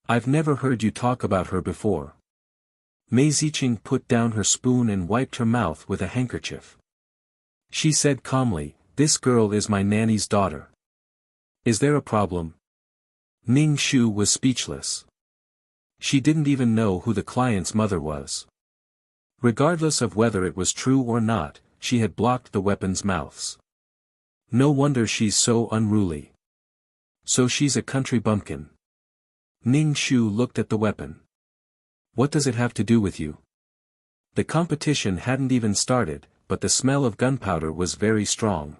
I've never heard you talk about her before. Mei Ziqing put down her spoon and wiped her mouth with a handkerchief. She said calmly, this girl is my nanny's daughter. Is there a problem? Ning Shu was speechless. She didn't even know who the client's mother was. Regardless of whether it was true or not, she had blocked the weapons' mouths. No wonder she's so unruly. So she's a country bumpkin. Ning Shu looked at the weapon. What does it have to do with you? The competition hadn't even started, but the smell of gunpowder was very strong.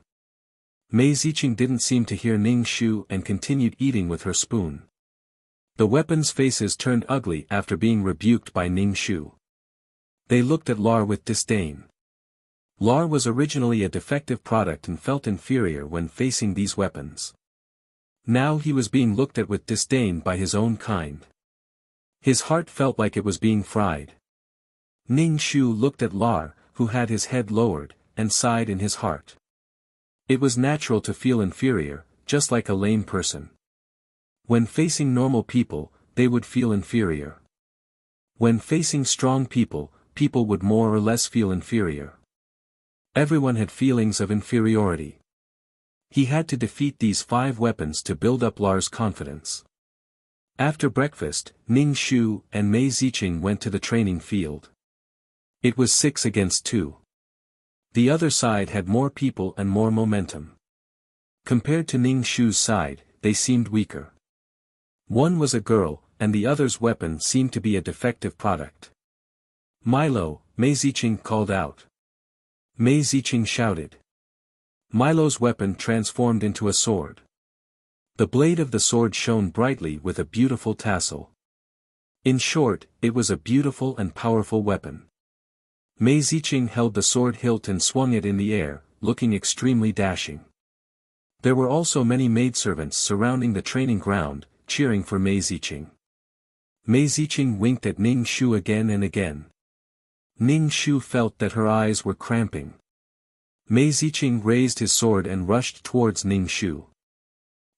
Mei Ziqing didn't seem to hear Ning Shu and continued eating with her spoon. The weapons' faces turned ugly after being rebuked by Ning Shu. They looked at Lar with disdain. Lar was originally a defective product and felt inferior when facing these weapons. Now he was being looked at with disdain by his own kind. His heart felt like it was being fried. Ning Shu looked at Lar, who had his head lowered, and sighed in his heart. It was natural to feel inferior, just like a lame person. When facing normal people, they would feel inferior. When facing strong people, people would more or less feel inferior. Everyone had feelings of inferiority. He had to defeat these 5 weapons to build up Lar's confidence. After breakfast, Ning Shu and Mei Ziqing went to the training field. It was 6 against 2. The other side had more people and more momentum. Compared to Ning Shu's side, they seemed weaker. One was a girl, and the other's weapon seemed to be a defective product. Milo, Mei Ziqing called out. Mei Ziqing shouted. Milo's weapon transformed into a sword. The blade of the sword shone brightly with a beautiful tassel. In short, it was a beautiful and powerful weapon. Mei Ziqing held the sword hilt and swung it in the air, looking extremely dashing. There were also many maidservants surrounding the training ground, cheering for Mei Ziqing. Mei Ziqing winked at Ning Shu again and again. Ning Shu felt that her eyes were cramping. Mei Ziqing raised his sword and rushed towards Ning Shu.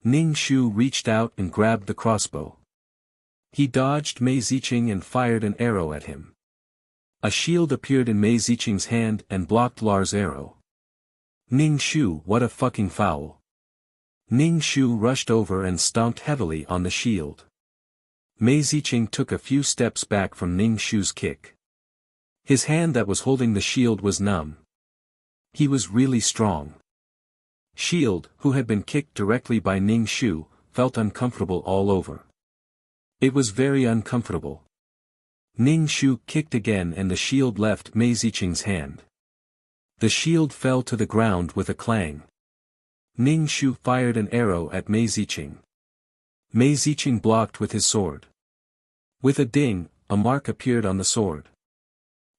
Ning Shu reached out and grabbed the crossbow. He dodged Mei Ziqing and fired an arrow at him. A shield appeared in Mei Ziqing's hand and blocked Lar's arrow. Ning Shu, what a fucking foul. Ning Shu rushed over and stomped heavily on the shield. Mei Ziqing took a few steps back from Ning Shu's kick. His hand that was holding the shield was numb. He was really strong. Shield, who had been kicked directly by Ning Shu, felt uncomfortable all over. It was very uncomfortable. Ning Shu kicked again and the shield left Mei Ziqing's hand. The shield fell to the ground with a clang. Ning Shu fired an arrow at Mei Ziqing. Mei Ziqing blocked with his sword. With a ding, a mark appeared on the sword.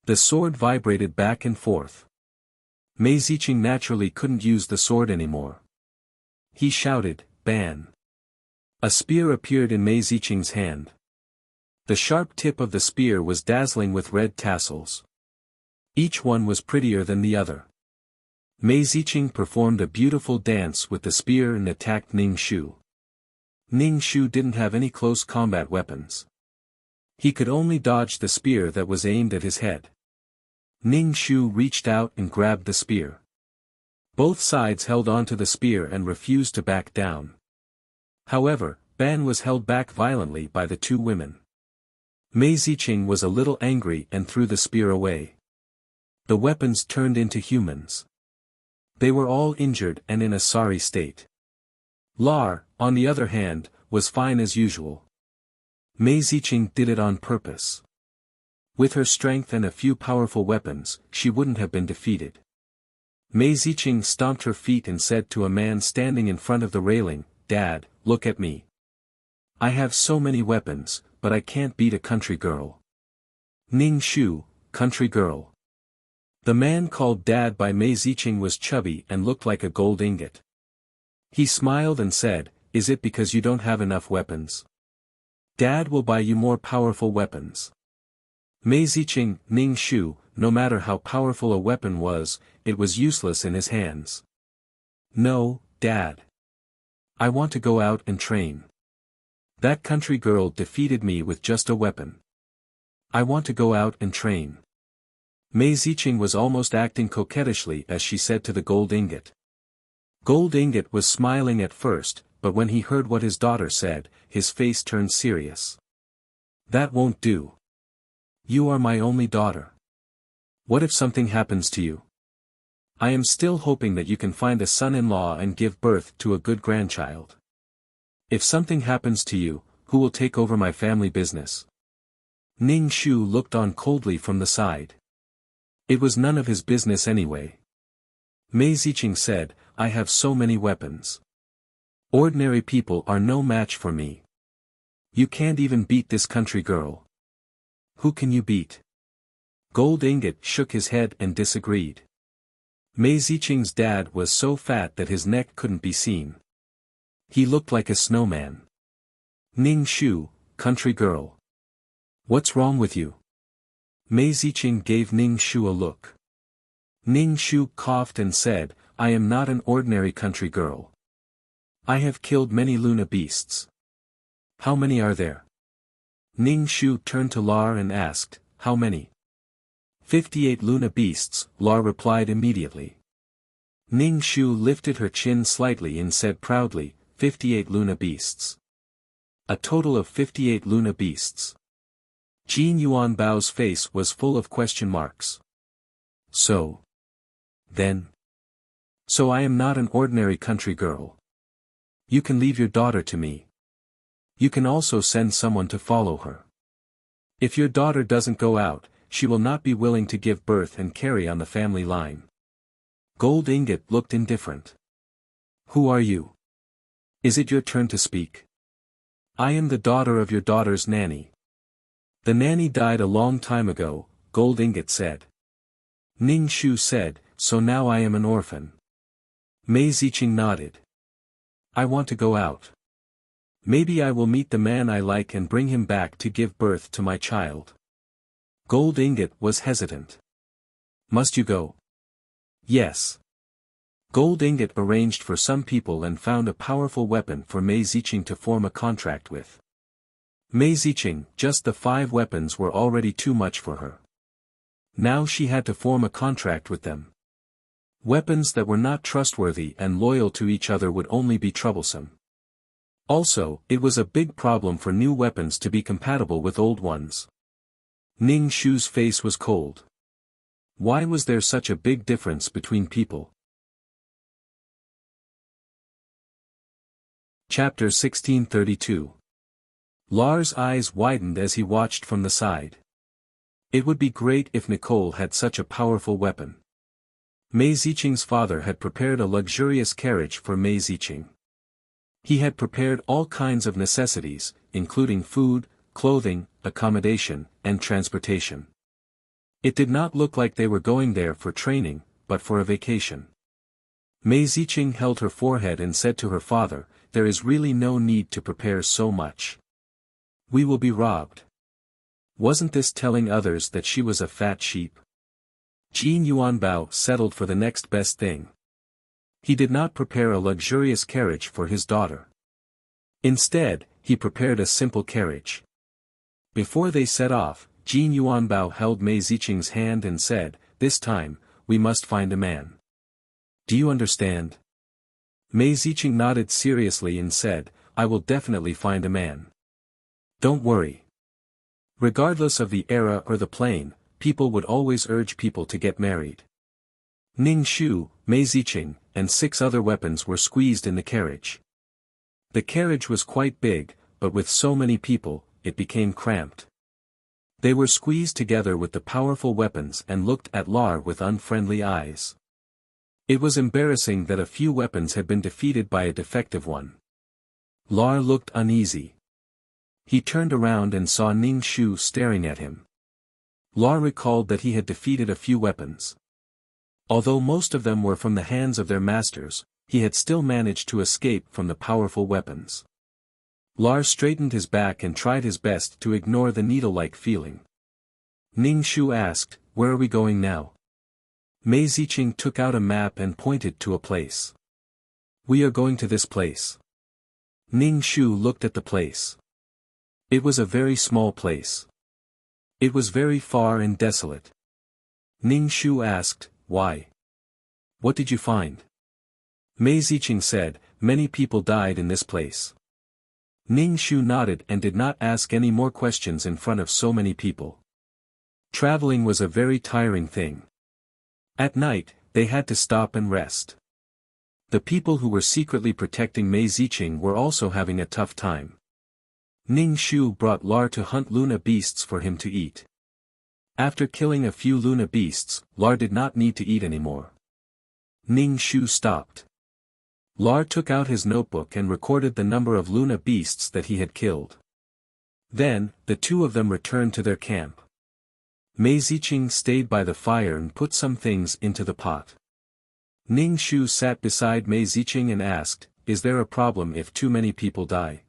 The sword vibrated back and forth. Mei Ziqing naturally couldn't use the sword anymore. He shouted, "Ban!" A spear appeared in Mei Ziqing's hand. The sharp tip of the spear was dazzling with red tassels. Each one was prettier than the other. Mei Ziqing performed a beautiful dance with the spear and attacked Ning Shu. Ning Shu didn't have any close combat weapons. He could only dodge the spear that was aimed at his head. Ning Shu reached out and grabbed the spear. Both sides held onto the spear and refused to back down. However, Ban was held back violently by the two women. Mei Ziqing was a little angry and threw the spear away. The weapons turned into humans. They were all injured and in a sorry state. Lar, on the other hand, was fine as usual. Mei Ziqing did it on purpose. With her strength and a few powerful weapons, she wouldn't have been defeated. Mei Ziqing stomped her feet and said to a man standing in front of the railing, "Dad, look at me. I have so many weapons, but I can't beat a country girl." Ning Shu, country girl. The man called Dad by Mei Ziqing was chubby and looked like a gold ingot. He smiled and said, "Is it because you don't have enough weapons? Dad will buy you more powerful weapons." Mei Ziqing, Ning Shu, no matter how powerful a weapon was, it was useless in his hands. "No, Dad. I want to go out and train. That country girl defeated me with just a weapon. I want to go out and train." Mei Ziqing was almost acting coquettishly as she said to the gold ingot. Gold ingot was smiling at first, but when he heard what his daughter said, his face turned serious. "That won't do. You are my only daughter. What if something happens to you? I am still hoping that you can find a son-in-law and give birth to a good grandchild. If something happens to you, who will take over my family business?" Ning Shu looked on coldly from the side. It was none of his business anyway. Mei Ziqing said, "I have so many weapons. Ordinary people are no match for me. You can't even beat this country girl. Who can you beat?" Gold ingot shook his head and disagreed. Mei Ziqing's dad was so fat that his neck couldn't be seen. He looked like a snowman. "Ning Shu, country girl. What's wrong with you?" Mei Ziqing gave Ning Shu a look. Ning Shu coughed and said, "I am not an ordinary country girl. I have killed many Luna beasts." "How many are there?" Ning Shu turned to Lar and asked, "How many?" 58 Luna beasts, Lar replied immediately. Ning Shu lifted her chin slightly and said proudly, 58 Luna beasts. A total of 58 Luna beasts. Jin Yuanbao's face was full of question marks. So I am not an ordinary country girl. You can leave your daughter to me. You can also send someone to follow her. If your daughter doesn't go out, she will not be willing to give birth and carry on the family line. Gold Ingot looked indifferent. Who are you? Is it your turn to speak? I am the daughter of your daughter's nanny. The nanny died a long time ago, Gold Ingot said. Ning Shu said, so now I am an orphan. Mei Ziqing nodded. I want to go out. Maybe I will meet the man I like and bring him back to give birth to my child. Gold Ingot was hesitant. Must you go? Yes. Gold Ingot arranged for some people and found a powerful weapon for Mei Ziqing to form a contract with. Mei Ziqing, just the 5 weapons were already too much for her. Now she had to form a contract with them. Weapons that were not trustworthy and loyal to each other would only be troublesome. Also, it was a big problem for new weapons to be compatible with old ones. Ning Shu's face was cold. Why was there such a big difference between people? Chapter 1632. Lars' eyes widened as he watched from the side. It would be great if Nicole had such a powerful weapon. Mei Ziqing's father had prepared a luxurious carriage for Mei Ziqing. He had prepared all kinds of necessities, including food, clothing, accommodation, and transportation. It did not look like they were going there for training, but for a vacation. Mei Ziqing held her forehead and said to her father, there is really no need to prepare so much. We will be robbed. Wasn't this telling others that she was a fat sheep? Jin Yuanbao settled for the next best thing. He did not prepare a luxurious carriage for his daughter. Instead, he prepared a simple carriage. Before they set off, Jin Yuanbao held Mei Ziqing's hand and said, this time, we must find a man. Do you understand? Mei Ziqing nodded seriously and said, I will definitely find a man. Don't worry. Regardless of the era or the plane, people would always urge people to get married. Ning Shu, Mei Ziqing, and 6 other weapons were squeezed in the carriage. The carriage was quite big, but with so many people, it became cramped. They were squeezed together with the powerful weapons and looked at Lar with unfriendly eyes. It was embarrassing that a few weapons had been defeated by a defective one. Lar looked uneasy. He turned around and saw Ning Shu staring at him. Lar recalled that he had defeated a few weapons. Although most of them were from the hands of their masters, he had still managed to escape from the powerful weapons. Lar straightened his back and tried his best to ignore the needle-like feeling. Ning Shu asked, where are we going now? Mei Ziqing took out a map and pointed to a place. We are going to this place. Ning Shu looked at the place. It was a very small place. It was very far and desolate. Ning Shu asked, why? What did you find? Mei Ziqing said, many people died in this place. Ning Shu nodded and did not ask any more questions in front of so many people. Traveling was a very tiring thing. At night, they had to stop and rest. The people who were secretly protecting Mei Ziqing were also having a tough time. Ning Shu brought Lar to hunt Luna beasts for him to eat. After killing a few Luna beasts, Lar did not need to eat anymore. Ning Shu stopped. Lar took out his notebook and recorded the number of Luna beasts that he had killed. Then, the 2 of them returned to their camp. Mei Ziqing stayed by the fire and put some things into the pot. Ning Shu sat beside Mei Ziqing and asked, is there a problem if too many people die?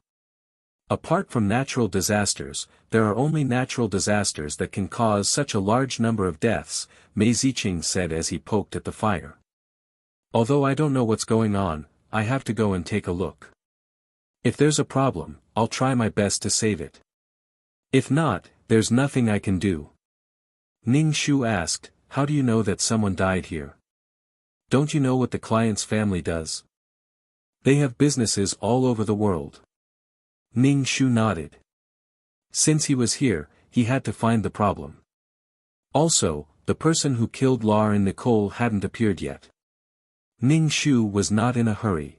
Apart from natural disasters, there are only natural disasters that can cause such a large number of deaths, Mei Ziqing said as he poked at the fire. Although I don't know what's going on, I have to go and take a look. If there's a problem, I'll try my best to save it. If not, there's nothing I can do. Ning Shu asked, how do you know that someone died here? Don't you know what the client's family does? They have businesses all over the world. Ning Shu nodded. Since he was here, he had to find the problem. Also, the person who killed Lar and Nicole hadn't appeared yet. Ning Shu was not in a hurry.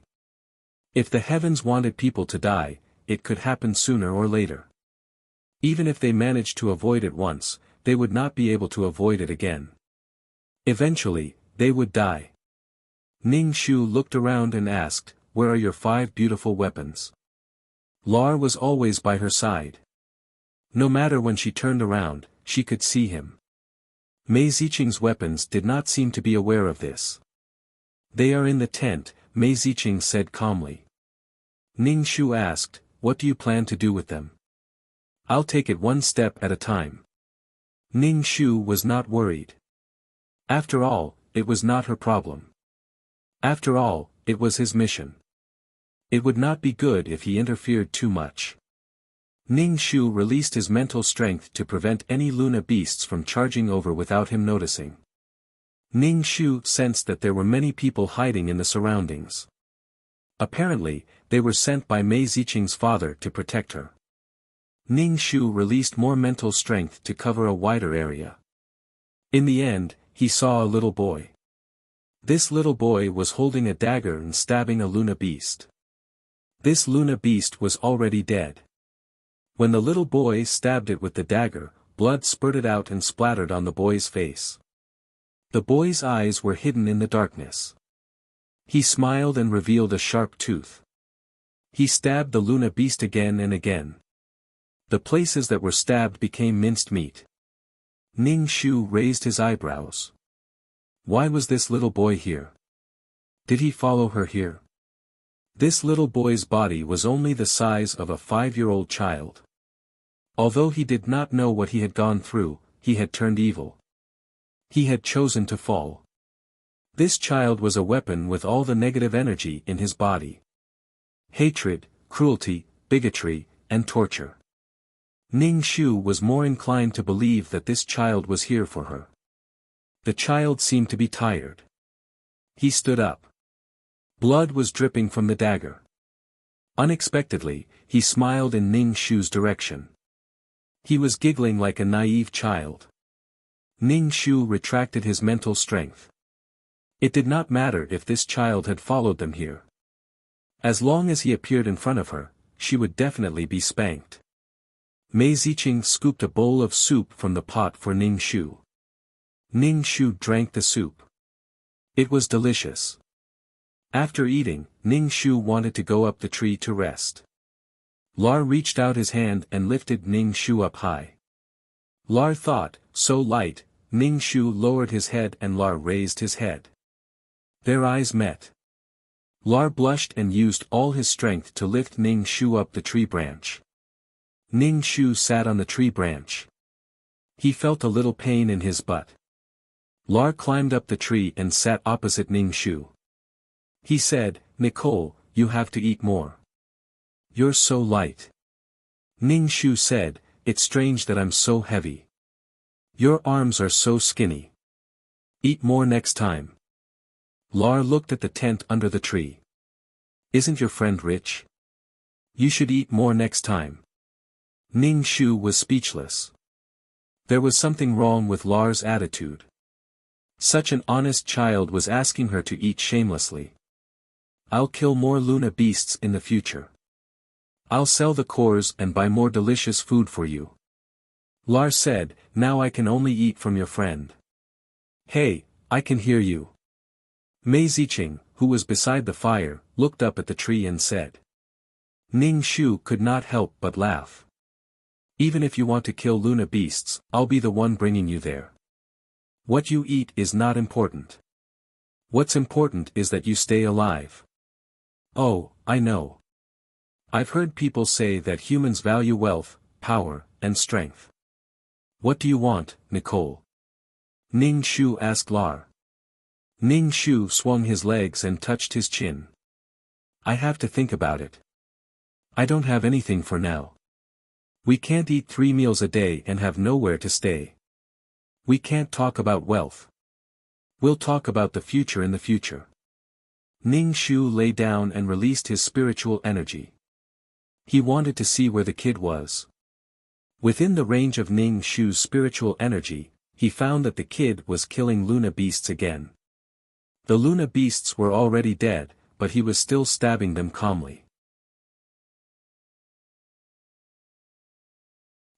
If the heavens wanted people to die, it could happen sooner or later. Even if they managed to avoid it once, they would not be able to avoid it again. Eventually, they would die. Ning Shu looked around and asked, "Where are your 5 beautiful weapons?" Lar was always by her side. No matter when she turned around, she could see him. Mei Ziqing's weapons did not seem to be aware of this. "They are in the tent," Mei Ziqing said calmly. Ning Shu asked, "What do you plan to do with them?" "I'll take it one step at a time." Ning Shu was not worried. After all, it was not her problem. After all, it was his mission. It would not be good if he interfered too much. Ning Shu released his mental strength to prevent any Luna beasts from charging over without him noticing. Ning Shu sensed that there were many people hiding in the surroundings. Apparently, they were sent by Mei Ziqing's father to protect her. Ning Shu released more mental strength to cover a wider area. In the end, he saw a little boy. This little boy was holding a dagger and stabbing a Luna beast. This Luna beast was already dead. When the little boy stabbed it with the dagger, blood spurted out and splattered on the boy's face. The boy's eyes were hidden in the darkness. He smiled and revealed a sharp tooth. He stabbed the Luna beast again and again. The places that were stabbed became minced meat. Ning Shu raised his eyebrows. Why was this little boy here? Did he follow her here? This little boy's body was only the size of a 5-year-old child. Although he did not know what he had gone through, he had turned evil. He had chosen to fall. This child was a weapon with all the negative energy in his body. Hatred, cruelty, bigotry, and torture. Ning Shu was more inclined to believe that this child was here for her. The child seemed to be tired. He stood up. Blood was dripping from the dagger. Unexpectedly, he smiled in Ning Shu's direction. He was giggling like a naive child. Ning Shu retracted his mental strength. It did not matter if this child had followed them here. As long as he appeared in front of her, she would definitely be spanked. Mei Ziqing scooped a bowl of soup from the pot for Ning Shu. Ning Shu drank the soup. It was delicious. After eating, Ning Shu wanted to go up the tree to rest. Lar reached out his hand and lifted Ning Shu up high. Lar thought, so light. Ning Shu lowered his head and Lar raised his head. Their eyes met. Lar blushed and used all his strength to lift Ning Shu up the tree branch. Ning Shu sat on the tree branch. He felt a little pain in his butt. Lar climbed up the tree and sat opposite Ning Shu. He said, "Nicole, you have to eat more. You're so light." Ning Shu said, "It's strange that I'm so heavy. Your arms are so skinny. Eat more next time." Lar looked at the tent under the tree. "Isn't your friend rich? You should eat more next time." Ning Shu was speechless. There was something wrong with Lar's attitude. Such an honest child was asking her to eat shamelessly. "I'll kill more Luna beasts in the future. I'll sell the cores and buy more delicious food for you." Lar said, "Now I can only eat from your friend." "Hey, I can hear you." Mei Ziqing, who was beside the fire, looked up at the tree and said. Ning Shu could not help but laugh. "Even if you want to kill Luna beasts, I'll be the one bringing you there. What you eat is not important. What's important is that you stay alive." "Oh, I know. I've heard people say that humans value wealth, power, and strength. What do you want, Nicole?" Ning Shu asked Lar. Ning Shu swung his legs and touched his chin. "I have to think about it. I don't have anything for now. We can't eat 3 meals a day and have nowhere to stay. We can't talk about wealth. We'll talk about the future in the future." Ning Shu lay down and released his spiritual energy. He wanted to see where the kid was. Within the range of Ning Shu's spiritual energy, he found that the kid was killing Luna beasts again. The Luna beasts were already dead, but he was still stabbing them calmly.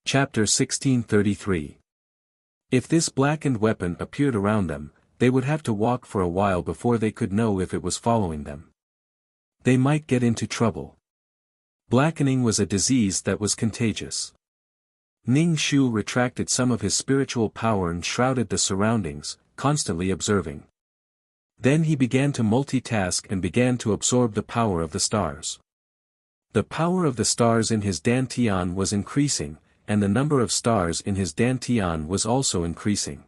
Chapter 1633. If this blackened weapon appeared around them, they would have to walk for a while before they could know if it was following them. They might get into trouble. Blackening was a disease that was contagious. Ning Shu retracted some of his spiritual power and shrouded the surroundings, constantly observing. Then he began to multitask and began to absorb the power of the stars. The power of the stars in his dantian was increasing, and the number of stars in his dantian was also increasing.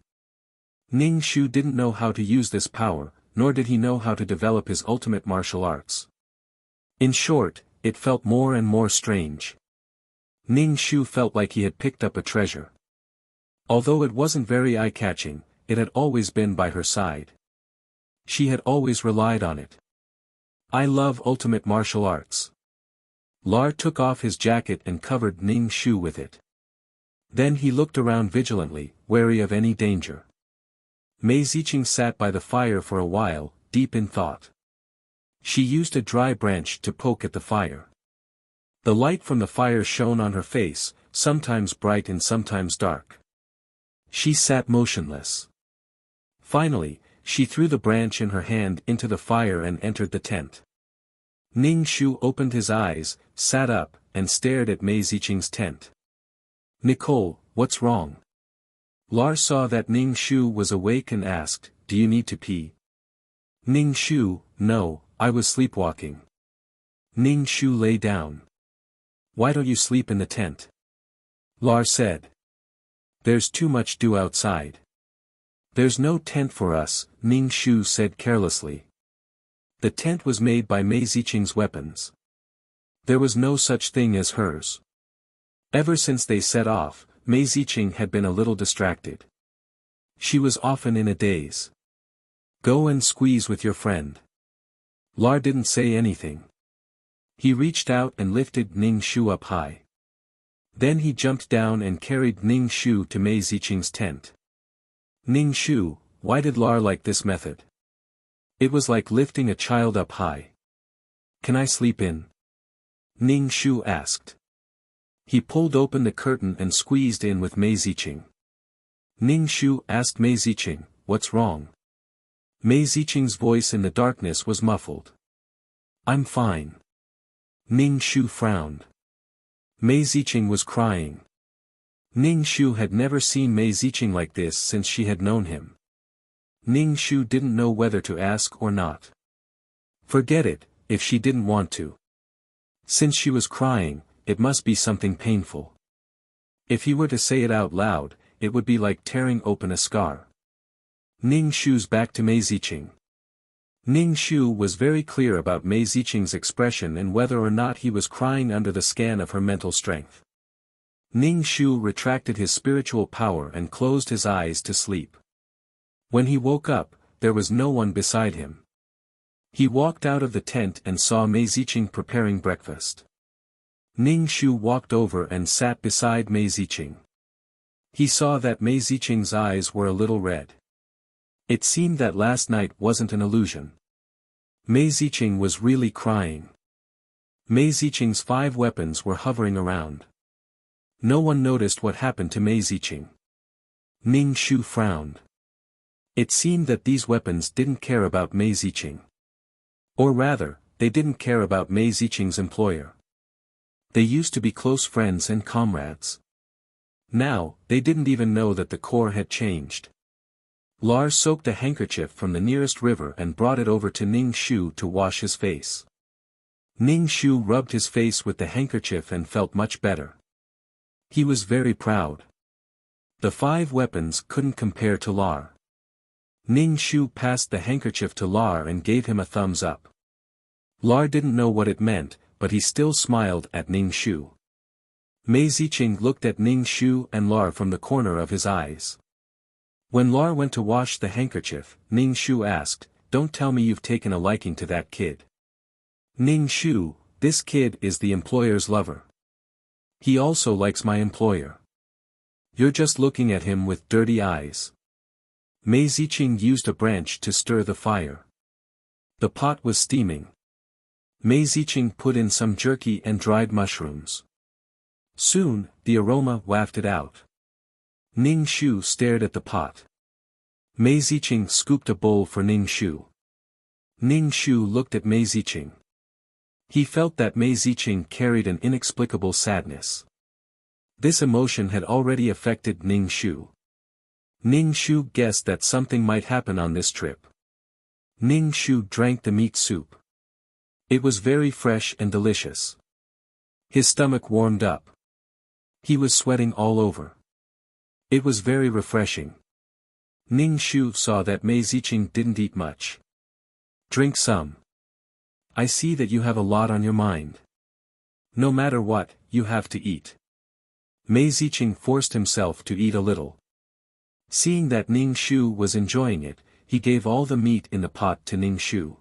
Ning Shu didn't know how to use this power, nor did he know how to develop his ultimate martial arts. In short, it felt more and more strange. Ning Shu felt like he had picked up a treasure. Although it wasn't very eye-catching, it had always been by her side. She had always relied on it. I love ultimate martial arts. Lar took off his jacket and covered Ning Shu with it. Then he looked around vigilantly, wary of any danger. Mei Ziqing sat by the fire for a while, deep in thought. She used a dry branch to poke at the fire. The light from the fire shone on her face, sometimes bright and sometimes dark. She sat motionless. Finally, she threw the branch in her hand into the fire and entered the tent. Ning Shu opened his eyes, sat up, and stared at Mei Ziqing's tent. "Nicole, what's wrong?" Lar saw that Ning Shu was awake and asked, "Do you need to pee?" Ning Shu, "No, I was sleepwalking." Ning Shu lay down. "Why don't you sleep in the tent?" Lar said. "There's too much dew outside." "There's no tent for us," Ning Shu said carelessly. The tent was made by Mei Ziqing's weapons. There was no such thing as hers. Ever since they set off, Mei Ziqing had been a little distracted. She was often in a daze. "Go and squeeze with your friend." Lar didn't say anything. He reached out and lifted Ning Shu up high. Then he jumped down and carried Ning Shu to Mei Ziqing's tent. "Ning Shu, why did Lar like this method?" "It was like lifting a child up high." "Can I sleep in?" Ning Shu asked. He pulled open the curtain and squeezed in with Mei Ziqing. Ning Shu asked Mei Ziqing, "What's wrong?" Mei Ziqing's voice in the darkness was muffled. "I'm fine." Ning Shu frowned. Mei Ziqing was crying. Ning Shu had never seen Mei Ziqing like this since she had known him. Ning Shu didn't know whether to ask or not. Forget it, if she didn't want to. Since she was crying, it must be something painful. If he were to say it out loud, it would be like tearing open a scar. Ning Shu's back to Mei Ziqing. Ning Shu was very clear about Mei Ziqing's expression and whether or not he was crying under the scan of her mental strength. Ning Shu retracted his spiritual power and closed his eyes to sleep. When he woke up, there was no one beside him. He walked out of the tent and saw Mei Ziqing preparing breakfast. Ning Shu walked over and sat beside Mei Ziqing. He saw that Mei Ziqing's eyes were a little red. It seemed that last night wasn't an illusion. Mei Ziqing was really crying. Mei Ziqing's 5 weapons were hovering around. No one noticed what happened to Mei Ziqing. Ning Shu frowned. It seemed that these weapons didn't care about Mei Ziqing. Or rather, they didn't care about Mei Ziqing's employer. They used to be close friends and comrades. Now, they didn't even know that the core had changed. Lar soaked a handkerchief from the nearest river and brought it over to Ning Shu to wash his face. Ning Shu rubbed his face with the handkerchief and felt much better. He was very proud. The 5 weapons couldn't compare to Lar. Ning Shu passed the handkerchief to Lar and gave him a thumbs up. Lar didn't know what it meant, but he still smiled at Ning Shu. Mei Ziqing looked at Ning Shu and Lar from the corner of his eyes. When Lar went to wash the handkerchief, Ning Shu asked, "Don't tell me you've taken a liking to that kid." "Ning Shu, this kid is the employer's lover. He also likes my employer." You're just looking at him with dirty eyes. Mei Ziqing used a branch to stir the fire. The pot was steaming. Mei Ziqing put in some jerky and dried mushrooms. Soon, the aroma wafted out. Ning Shu stared at the pot. Mei Ziqing scooped a bowl for Ning Shu. Ning Shu looked at Mei Ziqing. He felt that Mei Ziqing carried an inexplicable sadness. This emotion had already affected Ning Shu. Ning Shu guessed that something might happen on this trip. Ning Shu drank the meat soup. It was very fresh and delicious. His stomach warmed up. He was sweating all over. It was very refreshing. Ning Shu saw that Mei Ziqing didn't eat much. Drink some. I see that you have a lot on your mind. No matter what, you have to eat. Mei Ziqing forced himself to eat a little. Seeing that Ning Shu was enjoying it, he gave all the meat in the pot to Ning Shu.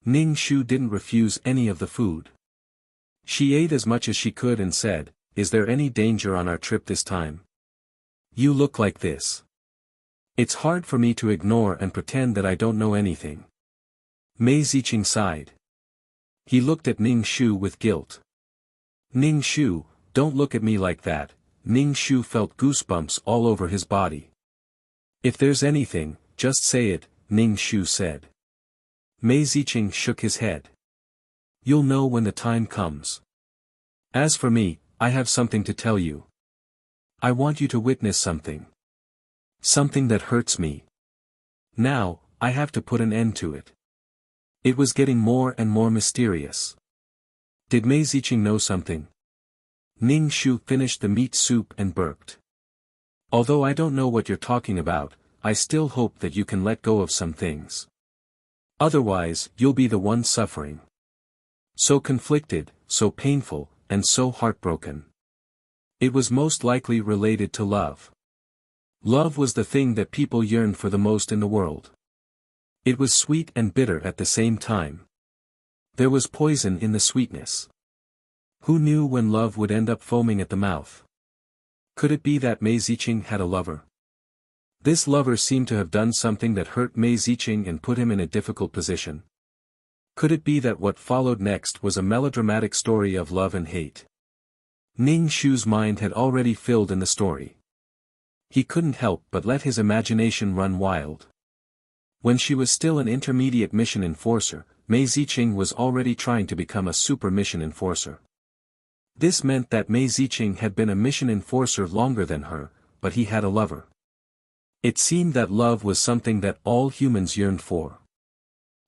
Ning Shu didn't refuse any of the food. She ate as much as she could and said, "Is there any danger on our trip this time? You look like this. It's hard for me to ignore and pretend that I don't know anything." Mei Ziqing sighed. He looked at Ning Shu with guilt. "Ning Shu, don't look at me like that." Ning Shu felt goosebumps all over his body. "If there's anything, just say it," Ning Shu said. Mei Ziqing shook his head. "You'll know when the time comes. As for me, I have something to tell you. I want you to witness something. Something that hurts me. Now, I have to put an end to it." It was getting more and more mysterious. Did Mei Ziqing know something? Ning Shu finished the meat soup and burped. "Although I don't know what you're talking about, I still hope that you can let go of some things. Otherwise, you'll be the one suffering. So conflicted, so painful, and so heartbroken." It was most likely related to love. Love was the thing that people yearned for the most in the world. It was sweet and bitter at the same time. There was poison in the sweetness. Who knew when love would end up foaming at the mouth? Could it be that Mei Ziqing had a lover? This lover seemed to have done something that hurt Mei Ziqing and put him in a difficult position. Could it be that what followed next was a melodramatic story of love and hate? Ning Shu's mind had already filled in the story. He couldn't help but let his imagination run wild. When she was still an intermediate mission enforcer, Mei Ziqing was already trying to become a super mission enforcer. This meant that Mei Ziqing had been a mission enforcer longer than her, but he had a lover. It seemed that love was something that all humans yearned for.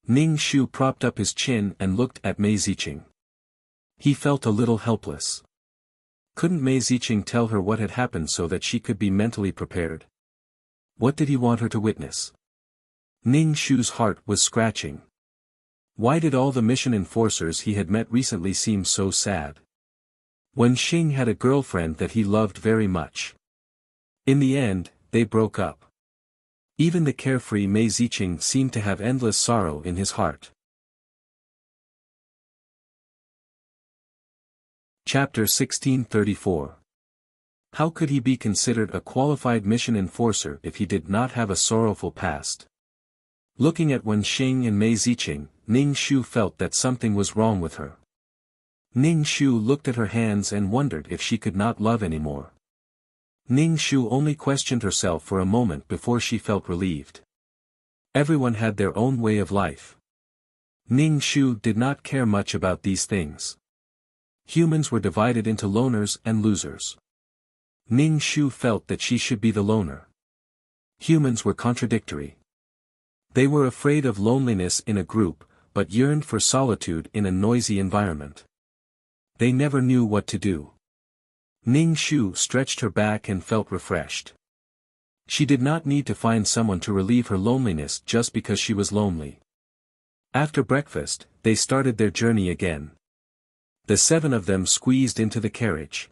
Ning Shu propped up his chin and looked at Mei Ziqing. He felt a little helpless. Couldn't Mei Ziqing tell her what had happened so that she could be mentally prepared? What did he want her to witness? Ning Shu's heart was scratching. Why did all the mission enforcers he had met recently seem so sad? Wen Xing had a girlfriend that he loved very much. In the end, they broke up. Even the carefree Mei Ziqing seemed to have endless sorrow in his heart. Chapter 1634. How could he be considered a qualified mission enforcer if he did not have a sorrowful past? Looking at Wen Xing and Mei Ziqing, Ning Shu felt that something was wrong with her. Ning Shu looked at her hands and wondered if she could not love anymore. Ning Shu only questioned herself for a moment before she felt relieved. Everyone had their own way of life. Ning Shu did not care much about these things. Humans were divided into loners and losers. Ning Shu felt that she should be the loner. Humans were contradictory. They were afraid of loneliness in a group, but yearned for solitude in a noisy environment. They never knew what to do. Ning Shu stretched her back and felt refreshed. She did not need to find someone to relieve her loneliness just because she was lonely. After breakfast, they started their journey again. The 7 of them squeezed into the carriage.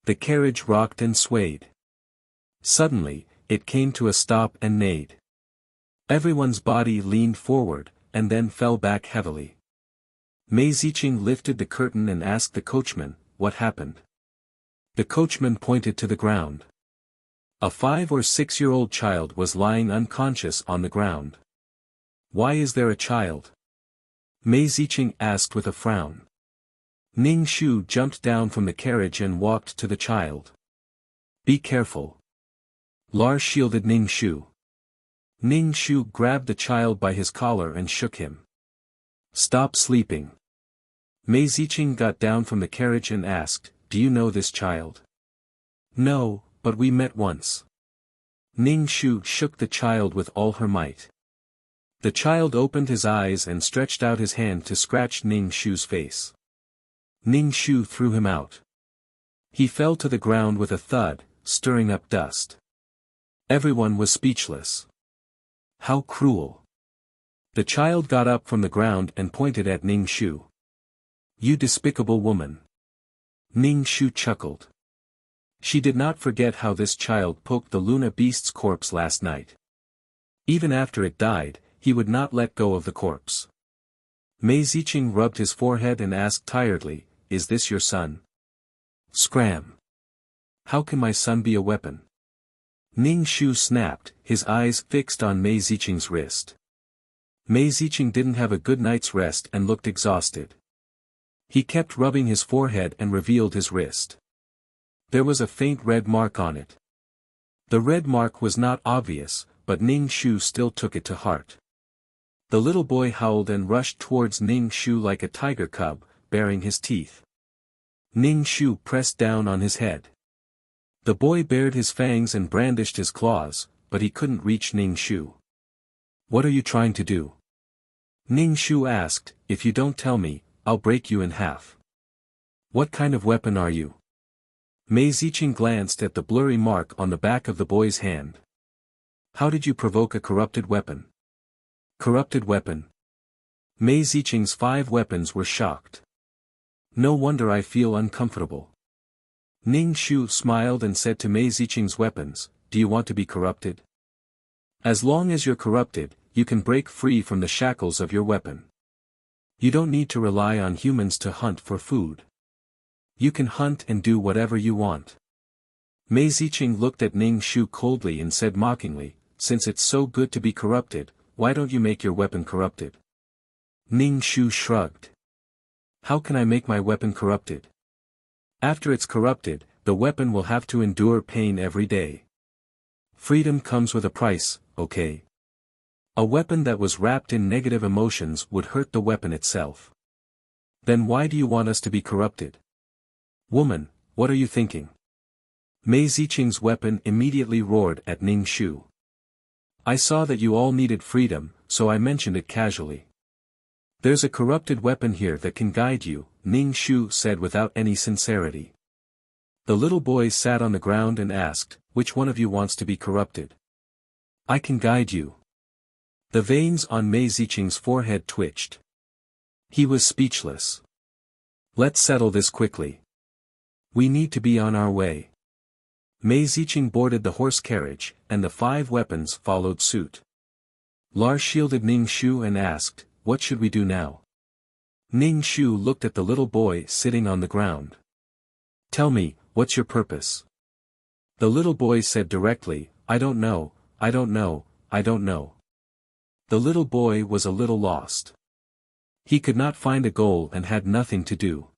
The carriage rocked and swayed. Suddenly, it came to a stop and neighed. Everyone's body leaned forward, and then fell back heavily. Mei Ziqing lifted the curtain and asked the coachman, "What happened?" The coachman pointed to the ground. A 5 or 6-year-old child was lying unconscious on the ground. Why is there a child? Mei Ziqing asked with a frown. Ning Shu jumped down from the carriage and walked to the child. Be careful. Lars shielded Ning Shu. Ning Shu grabbed the child by his collar and shook him. Stop sleeping. Mei Ziqing got down from the carriage and asked, Do you know this child? No, but we met once. Ning Shu shook the child with all her might. The child opened his eyes and stretched out his hand to scratch Ning Shu's face. Ning Shu threw him out. He fell to the ground with a thud, stirring up dust. Everyone was speechless. How cruel. The child got up from the ground and pointed at Ning Shu. You despicable woman. Ning Shu chuckled. She did not forget how this child poked the Luna beast's corpse last night. Even after it died, he would not let go of the corpse. Mei Ziqing rubbed his forehead and asked tiredly, Is this your son? Scram. How can my son be a weapon? Ning Shu snapped, his eyes fixed on Mei Ziqing's wrist. Mei Ziqing didn't have a good night's rest and looked exhausted. He kept rubbing his forehead and revealed his wrist. There was a faint red mark on it. The red mark was not obvious, but Ning Shu still took it to heart. The little boy howled and rushed towards Ning Shu like a tiger cub, baring his teeth. Ning Shu pressed down on his head. The boy bared his fangs and brandished his claws, but he couldn't reach Ning Shu. What are you trying to do? Ning Shu asked, If you don't tell me, I'll break you in half. What kind of weapon are you? Mei Ziqing glanced at the blurry mark on the back of the boy's hand. How did you provoke a corrupted weapon? Corrupted weapon? Mei Ziqing's 5 weapons were shocked. No wonder I feel uncomfortable. Ning Shu smiled and said to Mei Ziqing's weapons, Do you want to be corrupted? As long as you're corrupted, you can break free from the shackles of your weapon. You don't need to rely on humans to hunt for food. You can hunt and do whatever you want. Mei Ziqing looked at Ning Shu coldly and said mockingly, Since it's so good to be corrupted, why don't you make your weapon corrupted? Ning Shu shrugged. How can I make my weapon corrupted? After it's corrupted, the weapon will have to endure pain every day. Freedom comes with a price, okay? A weapon that was wrapped in negative emotions would hurt the weapon itself. Then why do you want us to be corrupted? Woman, what are you thinking? Mei Ziqing's weapon immediately roared at Ning Shu. I saw that you all needed freedom, so I mentioned it casually. There's a corrupted weapon here that can guide you, Ning Shu said without any sincerity. The little boy sat on the ground and asked, Which one of you wants to be corrupted? I can guide you. The veins on Mei Ziqing's forehead twitched. He was speechless. Let's settle this quickly. We need to be on our way. Mei Ziqing boarded the horse carriage, and the 5 weapons followed suit. Lars shielded Ning Shu and asked, What should we do now? Ning Shu looked at the little boy sitting on the ground. Tell me, what's your purpose? The little boy said directly, I don't know, I don't know, I don't know. The little boy was a little lost. He could not find a goal and had nothing to do.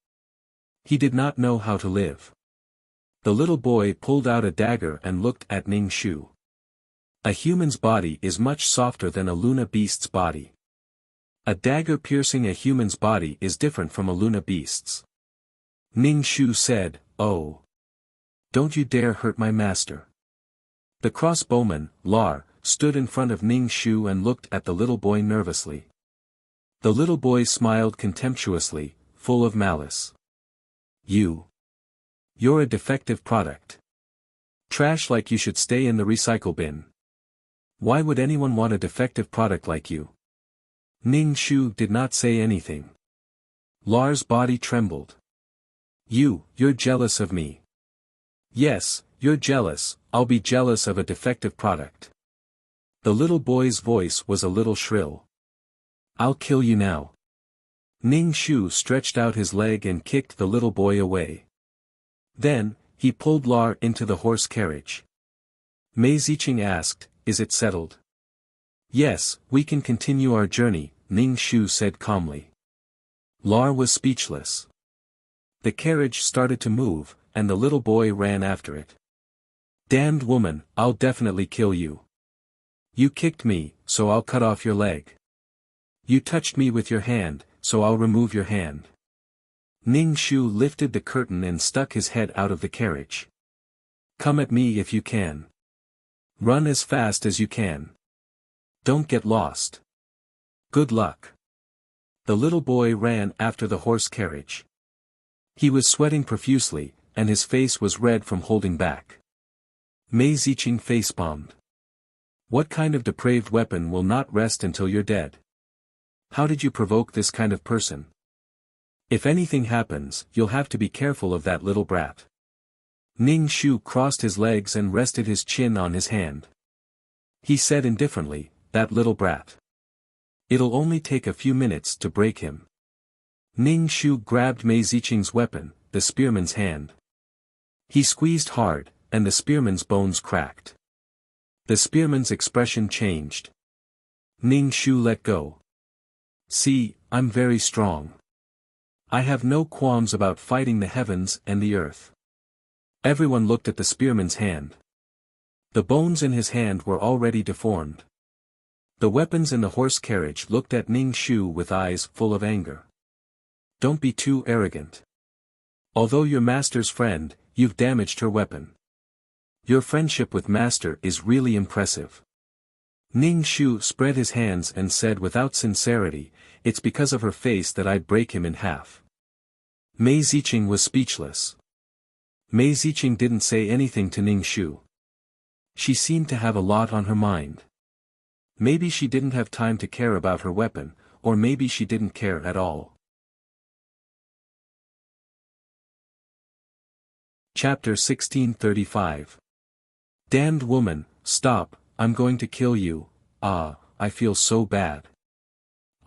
He did not know how to live. The little boy pulled out a dagger and looked at Ning Shu. A human's body is much softer than a Luna beast's body. A dagger piercing a human's body is different from a Luna beast's. Ning Shu said, Oh. Don't you dare hurt my master. The crossbowman, Lar, stood in front of Ning Shu and looked at the little boy nervously. The little boy smiled contemptuously, full of malice. You're a defective product. Trash like you should stay in the recycle bin. Why would anyone want a defective product like you? Ning Shu did not say anything. Lar's body trembled. You're jealous of me. Yes, you're jealous, I'll be jealous of a defective product. The little boy's voice was a little shrill. I'll kill you now. Ning Shu stretched out his leg and kicked the little boy away. Then, He pulled Lar into the horse carriage. Mei Ziqing asked, "Is it settled?" "Yes, we can continue our journey," Ning Shu said calmly. Lar was speechless. The carriage started to move, and the little boy ran after it. "Damned woman, I'll definitely kill you. You kicked me, so I'll cut off your leg. You touched me with your hand, so I'll remove your hand." Ning Shu lifted the curtain and stuck his head out of the carriage. "Come at me if you can. Run as fast as you can. Don't get lost. Good luck." The little boy ran after the horse carriage. He was sweating profusely, and his face was red from holding back. Mei Ziqing facepalmed. "What kind of depraved weapon will not rest until you're dead? How did you provoke this kind of person? If anything happens, you'll have to be careful of that little brat." Ning Shu crossed his legs and rested his chin on his hand. He said indifferently, "That little brat. It'll only take a few minutes to break him." Ning Shu grabbed Mei Ziqing's weapon, the spearman's hand. He squeezed hard, and the spearman's bones cracked. The spearman's expression changed. Ning Shu let go. "See, I'm very strong. I have no qualms about fighting the heavens and the earth." Everyone looked at the spearman's hand. The bones in his hand were already deformed. The weapons in the horse carriage looked at Ning Shu with eyes full of anger. "Don't be too arrogant. Although you're Master's friend, you've damaged her weapon. Your friendship with Master is really impressive." Ning Shu spread his hands and said without sincerity, "It's because of her face that I'd break him in half." Mei Ziqing was speechless. Mei Ziqing didn't say anything to Ning Shu. She seemed to have a lot on her mind. Maybe she didn't have time to care about her weapon, or maybe she didn't care at all. Chapter 1635. "Damned woman, stop, I'm going to kill you. Ah, I feel so bad.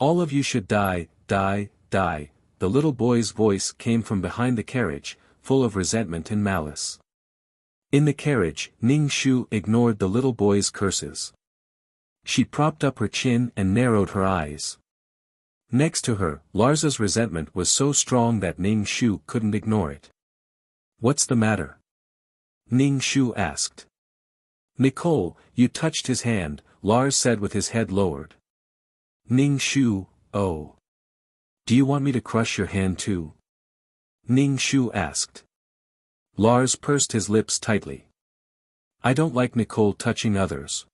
All of you should die, die, die." The little boy's voice came from behind the carriage, full of resentment and malice. In the carriage, Ning Shu ignored the little boy's curses. She propped up her chin and narrowed her eyes. Next to her, Larza's resentment was so strong that Ning Shu couldn't ignore it. "What's the matter?" Ning Shu asked. "Nicole, you touched his hand," Lars said with his head lowered. Ning Shu, "Oh. Do you want me to crush your hand too?" Ning Shu asked. Lars pursed his lips tightly. "I don't like Nicole touching others.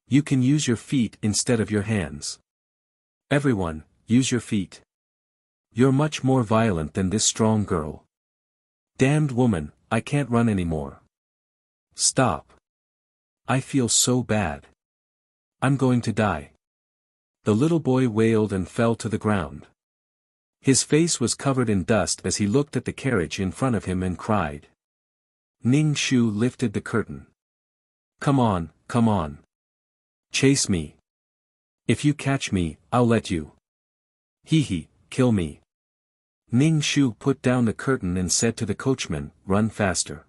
You can use your feet instead of your hands. Everyone, use your feet. You're much more violent than this strong girl. Damned woman, I can't run anymore. Stop. I feel so bad. I'm going to die." The little boy wailed and fell to the ground. His face was covered in dust as he looked at the carriage in front of him and cried. Ning Shu lifted the curtain. Come on, come on. Chase me. If you catch me, I'll let you. Hee, kill me." Ning Shu put down the curtain and said to the coachman, "Run faster.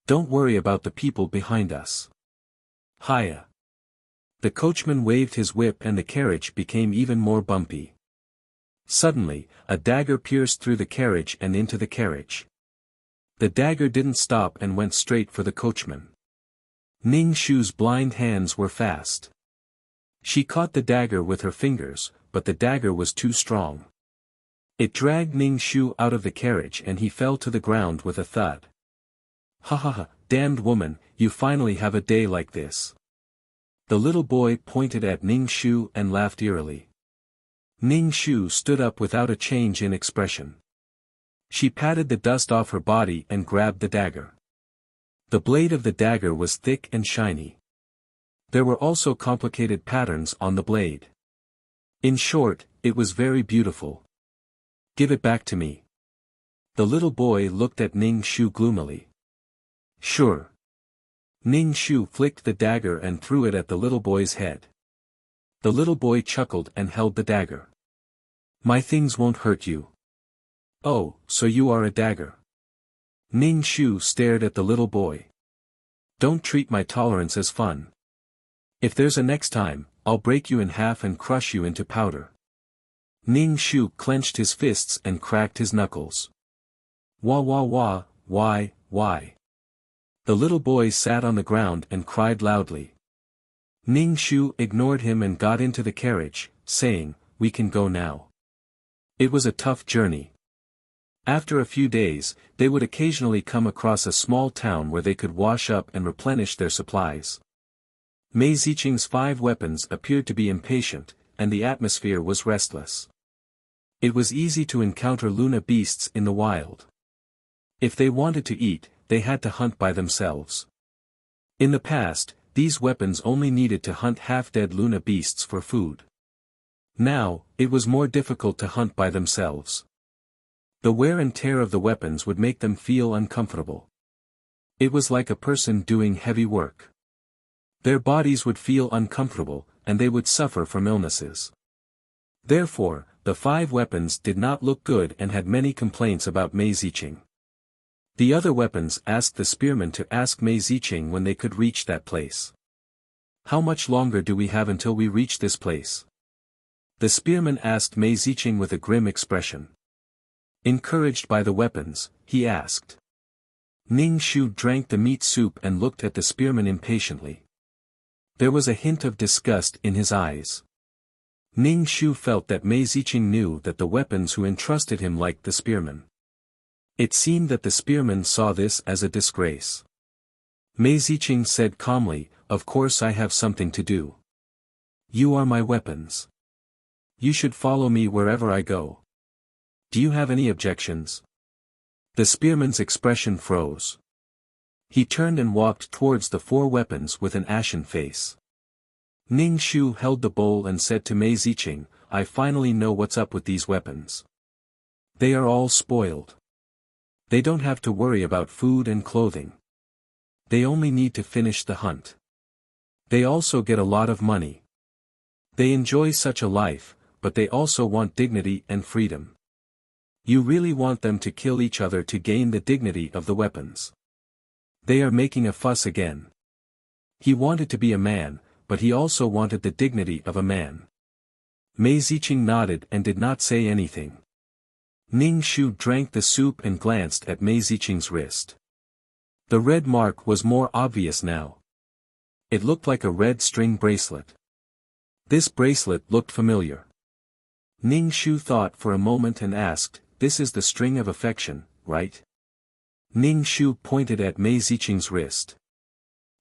Don't worry about the people behind us. Hiya." The coachman waved his whip and the carriage became even more bumpy. Suddenly, a dagger pierced through the carriage and into the carriage. The dagger didn't stop and went straight for the coachman. Ning Shu's blind hands were fast. She caught the dagger with her fingers, but the dagger was too strong. It dragged Ning Shu out of the carriage and he fell to the ground with a thud. "Ha ha ha, damned woman, you finally have a day like this." The little boy pointed at Ning Shu and laughed eerily. Ning Shu stood up without a change in expression. She patted the dust off her body and grabbed the dagger. The blade of the dagger was thick and shiny. There were also complicated patterns on the blade. In short, it was very beautiful. "Give it back to me." The little boy looked at Ning Shu gloomily. "Sure." Ning Shu flicked the dagger and threw it at the little boy's head. The little boy chuckled and held the dagger. "My things won't hurt you." "Oh, so you are a dagger." Ning Shu stared at the little boy. Don't treat my tolerance as fun. If there's a next time, I'll break you in half and crush you into powder. Ning Shu clenched his fists and cracked his knuckles. Wah wah wah, why? The little boy sat on the ground and cried loudly. Ning Shu ignored him and got into the carriage, saying, "We can go now." It was a tough journey. After a few days, they would occasionally come across a small town where they could wash up and replenish their supplies. Mei Ziqing's 5 weapons appeared to be impatient, and the atmosphere was restless. It was easy to encounter Luna beasts in the wild. If they wanted to eat, they had to hunt by themselves. In the past, these weapons only needed to hunt half-dead Luna beasts for food. Now, it was more difficult to hunt by themselves. The wear and tear of the weapons would make them feel uncomfortable. It was like a person doing heavy work. Their bodies would feel uncomfortable, and they would suffer from illnesses. Therefore, the 5 weapons did not look good and had many complaints about Mei Ziqing. The other weapons asked the spearmen to ask Mei Ziqing when they could reach that place. How much longer do we have until we reach this place? The spearman asked Mei Ziqing with a grim expression. Encouraged by the weapons, he asked. Ning Shu drank the meat soup and looked at the spearman impatiently. There was a hint of disgust in his eyes. Ning Shu felt that Mei Ziqing knew that the weapons who entrusted him liked the spearman. It seemed that the spearman saw this as a disgrace. Mei Ziqing said calmly, "Of course I have something to do. You are my weapons. You should follow me wherever I go. Do you have any objections?" The spearman's expression froze. He turned and walked towards the 4 weapons with an ashen face. Ning Shu held the bowl and said to Mei Ziqing, "I finally know what's up with these weapons. They are all spoiled. They don't have to worry about food and clothing. They only need to finish the hunt. They also get a lot of money. They enjoy such a life, but they also want dignity and freedom. You really want them to kill each other to gain the dignity of the weapons. They are making a fuss again." He wanted to be a man, but he also wanted the dignity of a man. Mei Ziqing nodded and did not say anything. Ning Shu drank the soup and glanced at Mei Ziqing's wrist. The red mark was more obvious now. It looked like a red string bracelet. This bracelet looked familiar. Ning Shu thought for a moment and asked, "This is the string of affection, right?" Ning Shu pointed at Mei Ziqing's wrist.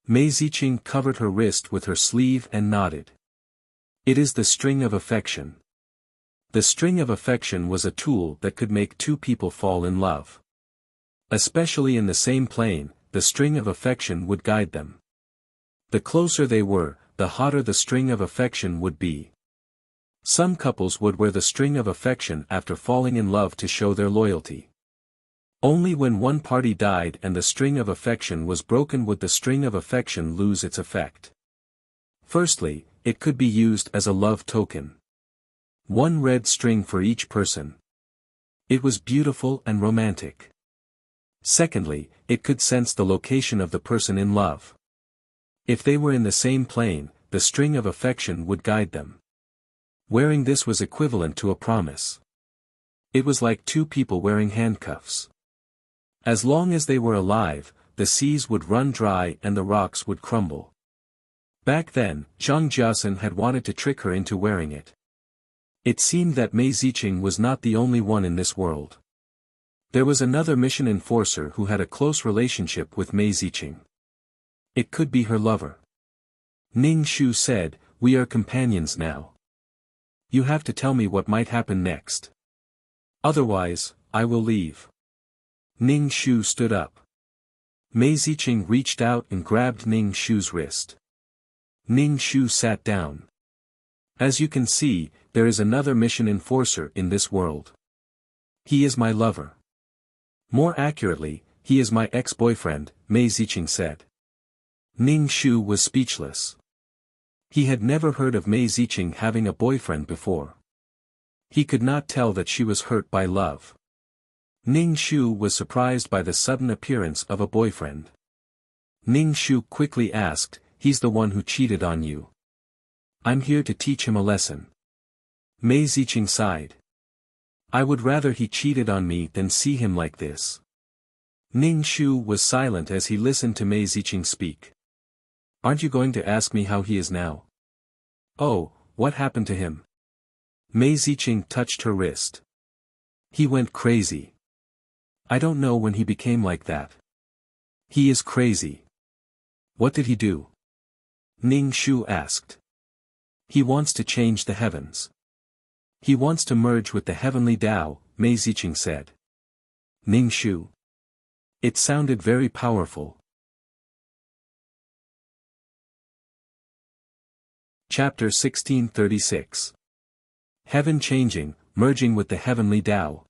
Mei Ziqing covered her wrist with her sleeve and nodded. It is the string of affection. The string of affection was a tool that could make 2 people fall in love. Especially in the same plane, the string of affection would guide them. The closer they were, the hotter the string of affection would be. Some couples would wear the string of affection after falling in love to show their loyalty. Only when one party died and the string of affection was broken would the string of affection lose its effect. Firstly, it could be used as a love token. 1 red string for each person. It was beautiful and romantic. Secondly, it could sense the location of the person in love. If they were in the same plane, the string of affection would guide them. Wearing this was equivalent to a promise. It was like 2 people wearing handcuffs. As long as they were alive, the seas would run dry and the rocks would crumble. Back then, Zhang Jiasen had wanted to trick her into wearing it. It seemed that Mei Ziqing was not the only one in this world. There was another mission enforcer who had a close relationship with Mei Ziqing. It could be her lover. Ning Shu said, "We are companions now. You have to tell me what might happen next. Otherwise, I will leave." Ning Shu stood up. Mei Ziqing reached out and grabbed Ning Shu's wrist. Ning Shu sat down. "As you can see, there is another mission enforcer in this world. He is my lover. More accurately, he is my ex-boyfriend," Mei Ziqing said. Ning Shu was speechless. He had never heard of Mei Ziqing having a boyfriend before. He could not tell that she was hurt by love. Ning Shu was surprised by the sudden appearance of a boyfriend. Ning Shu quickly asked, "He's the one who cheated on you. I'm here to teach him a lesson." Mei Ziqing sighed. "I would rather he cheated on me than see him like this." Ning Shu was silent as he listened to Mei Ziqing speak. "Aren't you going to ask me how he is now?" "Oh, what happened to him?" Mei Ziqing touched her wrist. "He went crazy. I don't know when he became like that. He is crazy." "What did he do?" Ning Shu asked. "He wants to change the heavens. He wants to merge with the heavenly Tao," Mei Ziqing said. Ning Shu. It sounded very powerful. Chapter 1636. Heaven changing, merging with the heavenly Tao.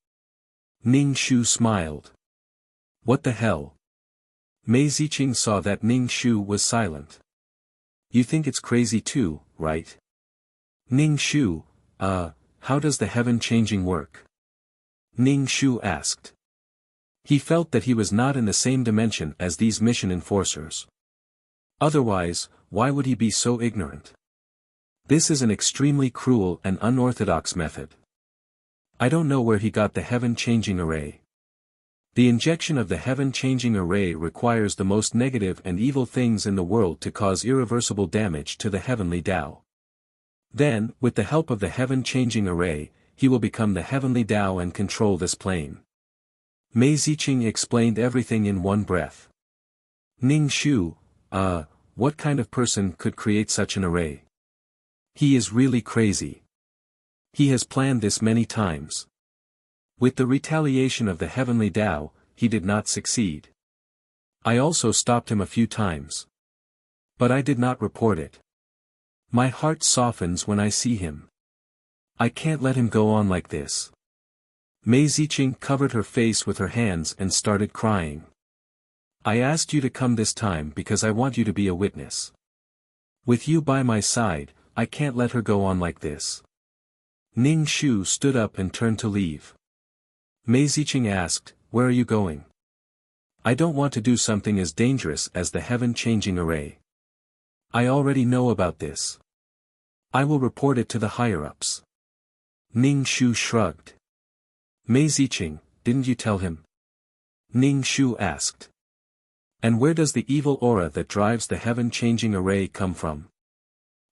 Ning Shu smiled. "What the hell?" Mei Ziqing saw that Ning Shu was silent. "You think it's crazy too, right?" Ning Shu, how does the heaven changing work?" Ning Shu asked. He felt that he was not in the same dimension as these mission enforcers. Otherwise, why would he be so ignorant? This is an extremely cruel and unorthodox method. I don't know where he got the heaven-changing array. The injection of the heaven-changing array requires the most negative and evil things in the world to cause irreversible damage to the heavenly Tao. Then, with the help of the heaven-changing array, he will become the heavenly Tao and control this plane. Mei Ziqing explained everything in one breath. Ning Shu, what kind of person could create such an array? He is really crazy. He has planned this many times. With the retaliation of the heavenly Tao, he did not succeed. I also stopped him a few times. But I did not report it. My heart softens when I see him. I can't let him go on like this. Mei Ziqing covered her face with her hands and started crying. I asked you to come this time because I want you to be a witness. With you by my side, I can't let her go on like this. Ning Shu stood up and turned to leave. Mei Ziqing asked, "Where are you going?" "I don't want to do something as dangerous as the heaven-changing array. I already know about this. I will report it to the higher-ups." Ning Shu shrugged. "Mei Ziqing, didn't you tell him?" Ning Shu asked. "And where does the evil aura that drives the heaven-changing array come from?"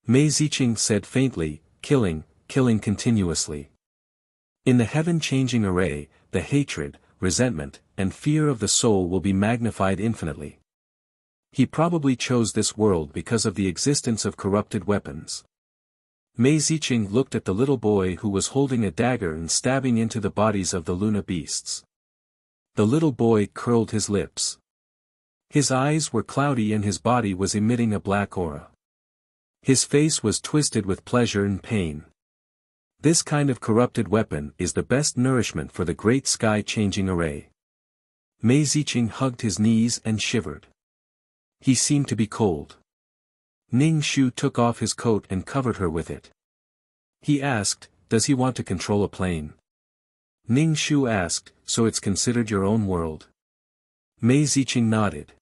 Mei Ziqing said faintly, killing continuously. In the heaven-changing array, the hatred, resentment, and fear of the soul will be magnified infinitely. He probably chose this world because of the existence of corrupted weapons. Mei Ziqing looked at the little boy who was holding a dagger and stabbing into the bodies of the Luna beasts. The little boy curled his lips. His eyes were cloudy and his body was emitting a black aura. His face was twisted with pleasure and pain. This kind of corrupted weapon is the best nourishment for the great sky-changing array. Mei Ziqing hugged his knees and shivered. He seemed to be cold. Ning Shu took off his coat and covered her with it. He asked, "Does he want to control a plane?" Ning Shu asked, "So it's considered your own world?" Mei Ziqing nodded.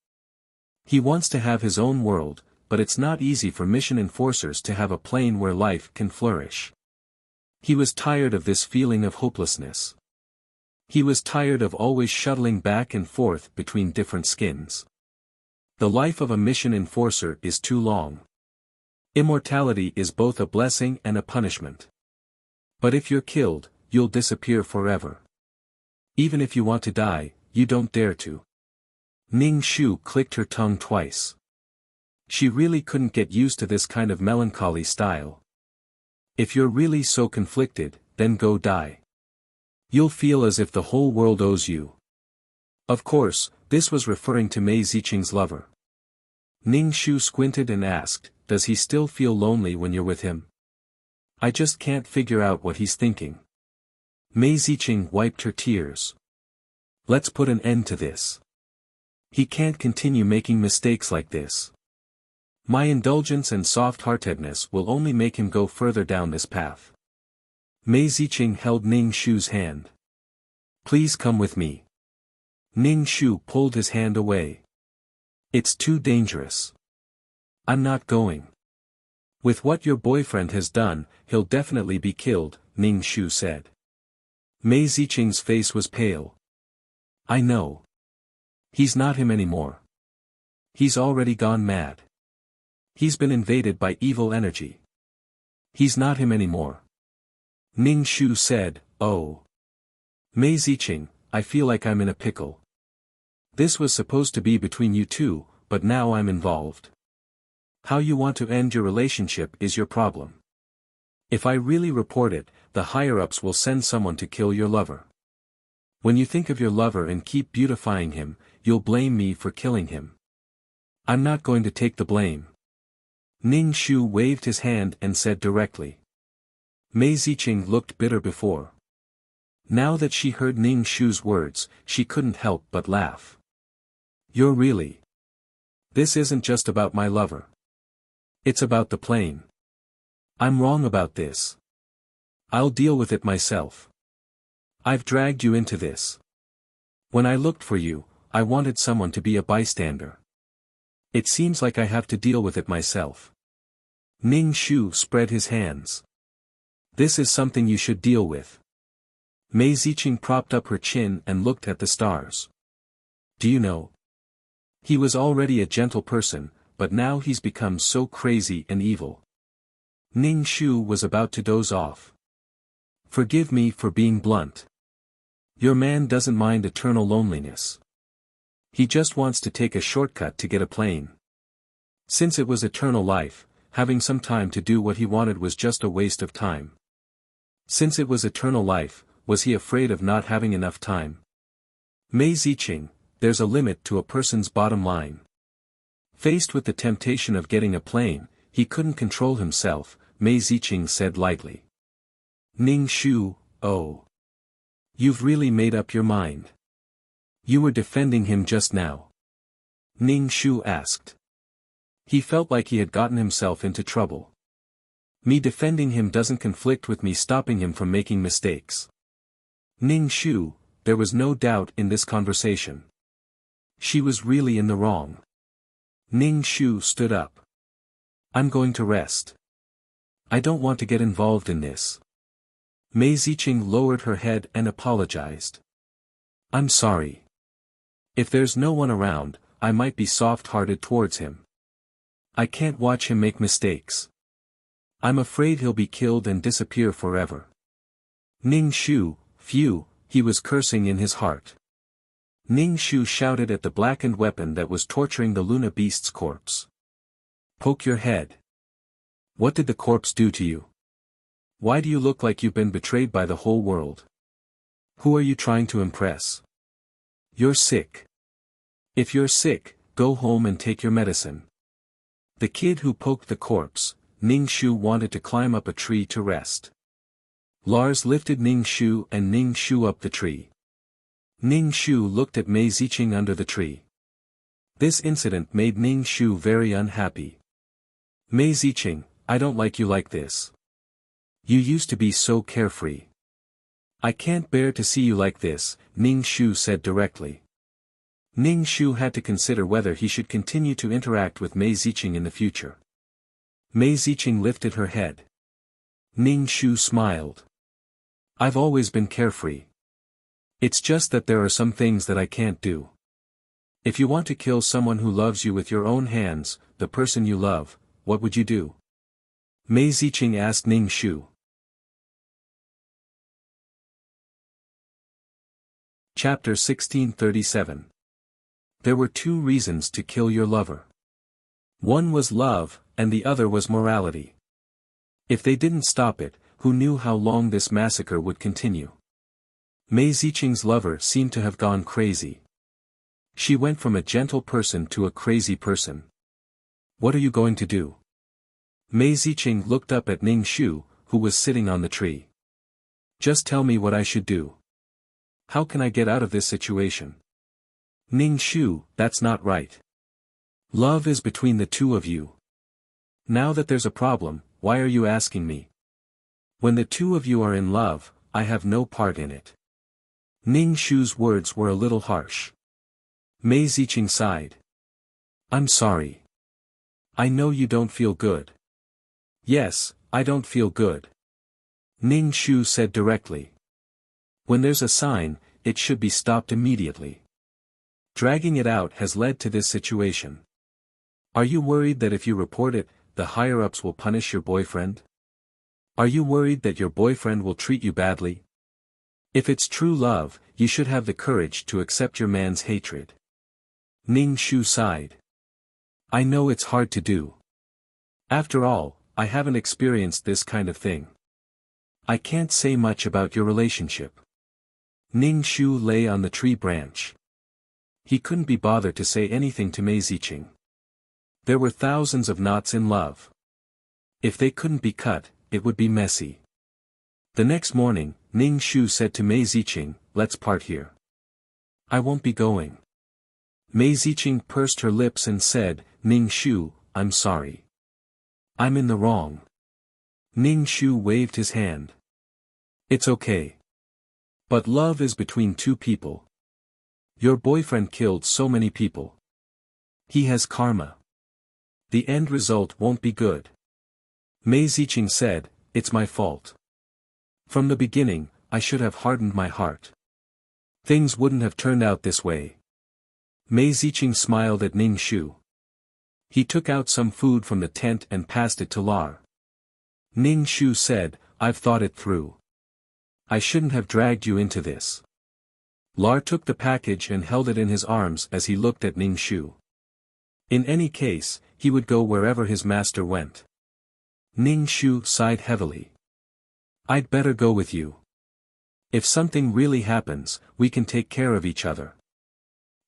He wants to have his own world, but it's not easy for mission enforcers to have a plane where life can flourish. He was tired of this feeling of hopelessness. He was tired of always shuttling back and forth between different skins. The life of a mission enforcer is too long. Immortality is both a blessing and a punishment. But if you're killed, you'll disappear forever. Even if you want to die, you don't dare to. Ning Shu clicked her tongue twice. She really couldn't get used to this kind of melancholy style. If you're really so conflicted, then go die. You'll feel as if the whole world owes you. Of course, this was referring to Mei Ziqing's lover. Ning Shu squinted and asked, "Does he still feel lonely when you're with him?" "I just can't figure out what he's thinking." Mei Ziqing wiped her tears. "Let's put an end to this. He can't continue making mistakes like this. My indulgence and soft-heartedness will only make him go further down this path." Mei Ziqing held Ning Shu's hand. Please come with me. Ning Shu pulled his hand away. It's too dangerous. I'm not going. With what your boyfriend has done, he'll definitely be killed, Ning Shu said. Mei Ziqing's face was pale. I know. He's not him anymore. He's already gone mad. He's been invaded by evil energy. He's not him anymore. Ning Shu said, oh. Mei Ziqing, I feel like I'm in a pickle. This was supposed to be between you two, but now I'm involved. How you want to end your relationship is your problem. If I really report it, the higher-ups will send someone to kill your lover. When you think of your lover and keep beautifying him, you'll blame me for killing him. I'm not going to take the blame. Ning Shu waved his hand and said directly. Mei Ziqing looked bitter before. Now that she heard Ning Shu's words, she couldn't help but laugh. You're really. This isn't just about my lover. It's about the plane. I'm wrong about this. I'll deal with it myself. I've dragged you into this. When I looked for you, I wanted someone to be a bystander. It seems like I have to deal with it myself. Ning Shu spread his hands. This is something you should deal with. Mei Ziqing propped up her chin and looked at the stars. Do you know? He was already a gentle person, but now he's become so crazy and evil. Ning Shu was about to doze off. Forgive me for being blunt. Your man doesn't mind eternal loneliness. He just wants to take a shortcut to get a plane. Since it was eternal life, having some time to do what he wanted was just a waste of time. Since it was eternal life, was he afraid of not having enough time? Mei Ziqing, there's a limit to a person's bottom line. Faced with the temptation of getting a plane, he couldn't control himself, Mei Ziqing said lightly. Ning Shu, oh. You've really made up your mind. You were defending him just now. Ning Shu asked. He felt like he had gotten himself into trouble. Me defending him doesn't conflict with me stopping him from making mistakes. Ning Shu, there was no doubt in this conversation. She was really in the wrong. Ning Shu stood up. I'm going to rest. I don't want to get involved in this. Mei Ziqing lowered her head and apologized. I'm sorry. If there's no one around, I might be soft-hearted towards him. I can't watch him make mistakes. I'm afraid he'll be killed and disappear forever. Ning Shu, phew, he was cursing in his heart. Ning Shu shouted at the blackened weapon that was torturing the Luna beast's corpse. Poke your head. What did the corpse do to you? Why do you look like you've been betrayed by the whole world? Who are you trying to impress? You're sick. If you're sick, go home and take your medicine. The kid who poked the corpse, Ning Shu wanted to climb up a tree to rest. Lars lifted Ning Shu and Ning Shu up the tree. Ning Shu looked at Mei Ziqing under the tree. This incident made Ning Shu very unhappy. Mei Ziqing, I don't like you like this. You used to be so carefree. I can't bear to see you like this, Ning Shu said directly. Ning Shu had to consider whether he should continue to interact with Mei Ziqing in the future. Mei Ziqing lifted her head. Ning Shu smiled. I've always been carefree. It's just that there are some things that I can't do. If you want to kill someone who loves you with your own hands, the person you love, what would you do? Mei Ziqing asked Ning Shu. Chapter 1637. There were two reasons to kill your lover. One was love, and the other was morality. If they didn't stop it, who knew how long this massacre would continue? Mei Ziqing's lover seemed to have gone crazy. She went from a gentle person to a crazy person. What are you going to do? Mei Ziqing looked up at Ning Shu, who was sitting on the tree. Just tell me what I should do. How can I get out of this situation? Ning Shu, that's not right. Love is between the two of you. Now that there's a problem, why are you asking me? When the two of you are in love, I have no part in it. Ning Shu's words were a little harsh. Mei Ziqing sighed. I'm sorry. I know you don't feel good. Yes, I don't feel good. Ning Shu said directly. When there's a sign, it should be stopped immediately. Dragging it out has led to this situation. Are you worried that if you report it, the higher-ups will punish your boyfriend? Are you worried that your boyfriend will treat you badly? If it's true love, you should have the courage to accept your man's hatred. Ning Shu sighed. I know it's hard to do. After all, I haven't experienced this kind of thing. I can't say much about your relationship. Ning Shu lay on the tree branch. He couldn't be bothered to say anything to Mei Ziqing. There were thousands of knots in love. If they couldn't be cut, it would be messy. The next morning, Ning Shu said to Mei Ziqing, let's part here. I won't be going. Mei Ziqing pursed her lips and said, Ning Shu, I'm sorry. I'm in the wrong. Ning Shu waved his hand. It's okay. But love is between two people. Your boyfriend killed so many people. He has karma. The end result won't be good. Mei Ziqing said, it's my fault. From the beginning, I should have hardened my heart. Things wouldn't have turned out this way. Mei Ziqing smiled at Ning Shu. He took out some food from the tent and passed it to Lar. Ning Shu said, I've thought it through. I shouldn't have dragged you into this. Lar took the package and held it in his arms as he looked at Ning Shu. In any case, he would go wherever his master went. Ning Shu sighed heavily. I'd better go with you. If something really happens, we can take care of each other.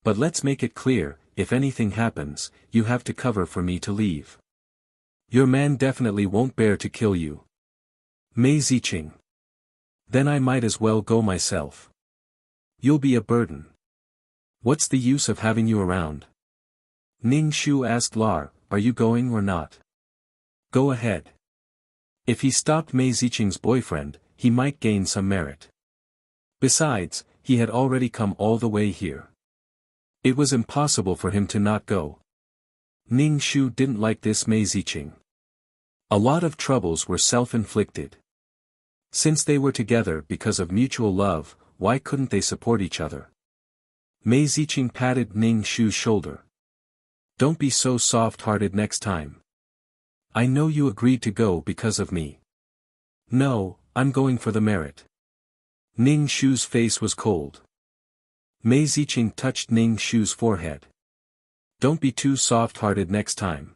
But let's make it clear, if anything happens, you have to cover for me to leave. Your man definitely won't bear to kill you. Mei Ziqing. Then I might as well go myself. You'll be a burden. What's the use of having you around? Ning Shu asked Lar, are you going or not? Go ahead. If he stopped Mei Ziqing's boyfriend, he might gain some merit. Besides, he had already come all the way here. It was impossible for him to not go. Ning Shu didn't like this Mei Ziqing. A lot of troubles were self-inflicted. Since they were together because of mutual love, why couldn't they support each other? Mei Ziqing patted Ning Shu's shoulder. Don't be so soft-hearted next time. I know you agreed to go because of me. No, I'm going for the merit. Ning Shu's face was cold. Mei Ziqing touched Ning Shu's forehead. Don't be too soft-hearted next time.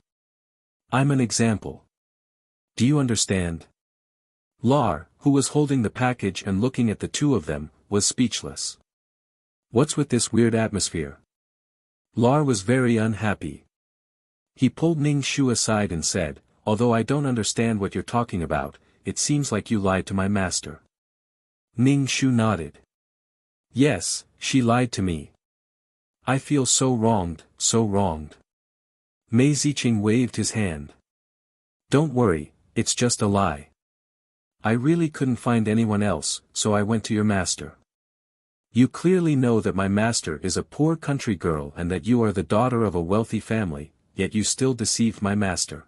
I'm an example. Do you understand? Lar, who was holding the package and looking at the two of them, was speechless. What's with this weird atmosphere? Lar was very unhappy. He pulled Ning Shu aside and said, although I don't understand what you're talking about, it seems like you lied to my master. Ning Shu nodded. Yes, she lied to me. I feel so wronged, so wronged. Mei Ziqing waved his hand. Don't worry, it's just a lie. I really couldn't find anyone else, so I went to your master. You clearly know that my master is a poor country girl and that you are the daughter of a wealthy family, yet you still deceived my master.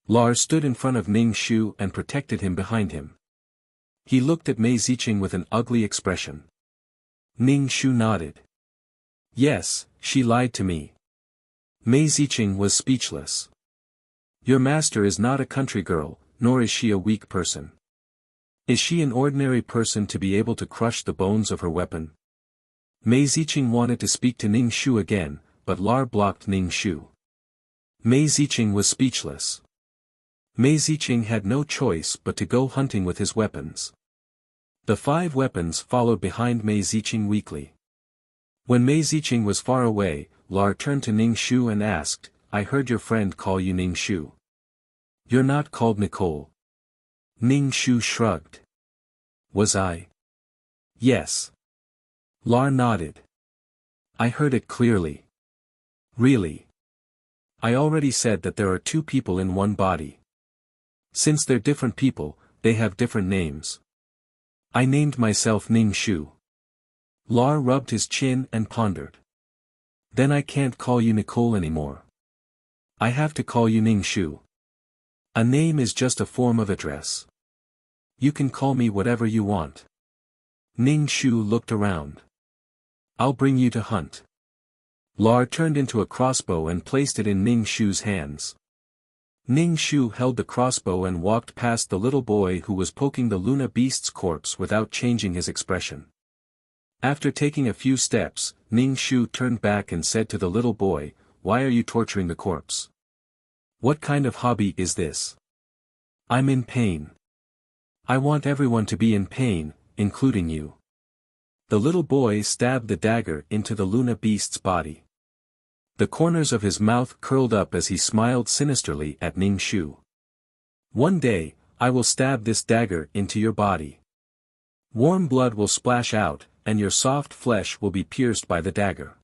Lar stood in front of Ning Shu and protected him behind him. He looked at Mei Ziqing with an ugly expression. Ning Shu nodded. Yes, she lied to me. Mei Ziqing was speechless. Your master is not a country girl, nor is she a weak person. Is she an ordinary person to be able to crush the bones of her weapon? Mei Ziqing wanted to speak to Ning Shu again, but Lar blocked Ning Shu. Mei Ziqing was speechless. Mei Ziqing had no choice but to go hunting with his weapons. The 5 weapons followed behind Mei Ziqing weakly. When Mei Ziqing was far away, Lar turned to Ning Shu and asked, I heard your friend call you Ning Shu. You're not called Nicole. Ning Shu shrugged. Was I? Yes. Lar nodded. I heard it clearly. Really? I already said that there are 2 people in one body. Since they're different people, they have different names. I named myself Ning Shu. Lar rubbed his chin and pondered. Then I can't call you Nicole anymore. I have to call you Ning Shu. A name is just a form of address. You can call me whatever you want. Ning Shu looked around. I'll bring you to hunt. Lar turned into a crossbow and placed it in Ning Shu's hands. Ning Shu held the crossbow and walked past the little boy who was poking the Luna beast's corpse without changing his expression. After taking a few steps, Ning Shu turned back and said to the little boy, "Why are you torturing the corpse? What kind of hobby is this? I'm in pain. I want everyone to be in pain, including you." The little boy stabbed the dagger into the Luna beast's body. The corners of his mouth curled up as he smiled sinisterly at Ning Shu. "One day, I will stab this dagger into your body. Warm blood will splash out, and your soft flesh will be pierced by the dagger."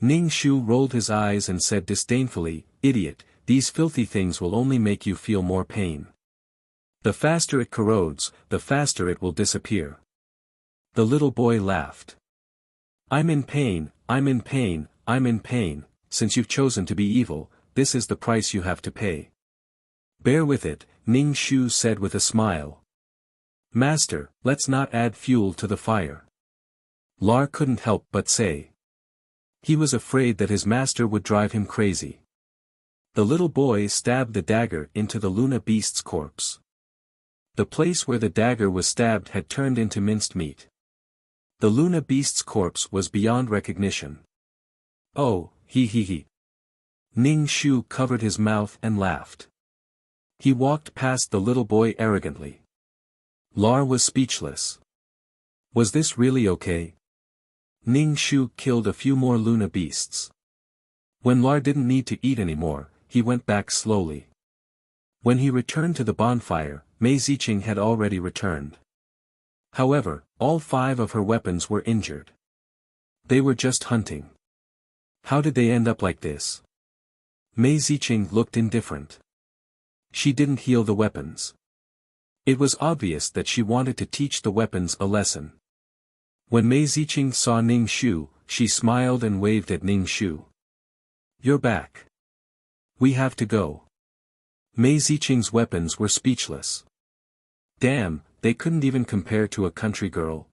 Ning Shu rolled his eyes and said disdainfully, "Idiot, these filthy things will only make you feel more pain. The faster it corrodes, the faster it will disappear." The little boy laughed. "I'm in pain, I'm in pain, I'm in pain. Since you've chosen to be evil, this is the price you have to pay. Bear with it," Ning Shu said with a smile. "Master, let's not add fuel to the fire." Lar couldn't help but say. He was afraid that his master would drive him crazy. The little boy stabbed the dagger into the Luna beast's corpse. The place where the dagger was stabbed had turned into minced meat. The Luna beast's corpse was beyond recognition. "Oh, he. Ning Shu covered his mouth and laughed. He walked past the little boy arrogantly. Lar was speechless. Was this really okay? Ning Shu killed a few more Luna beasts. When Lar didn't need to eat anymore, he went back slowly. When he returned to the bonfire, Mei Ziqing had already returned. However, all 5 of her weapons were injured. They were just hunting. How did they end up like this? Mei Ziqing looked indifferent. She didn't heal the weapons. It was obvious that she wanted to teach the weapons a lesson. When Mei Ziqing saw Ning Shu, she smiled and waved at Ning Shu. "You're back. We have to go." Mei Ziqing's weapons were speechless. Damn, they couldn't even compare to a country girl.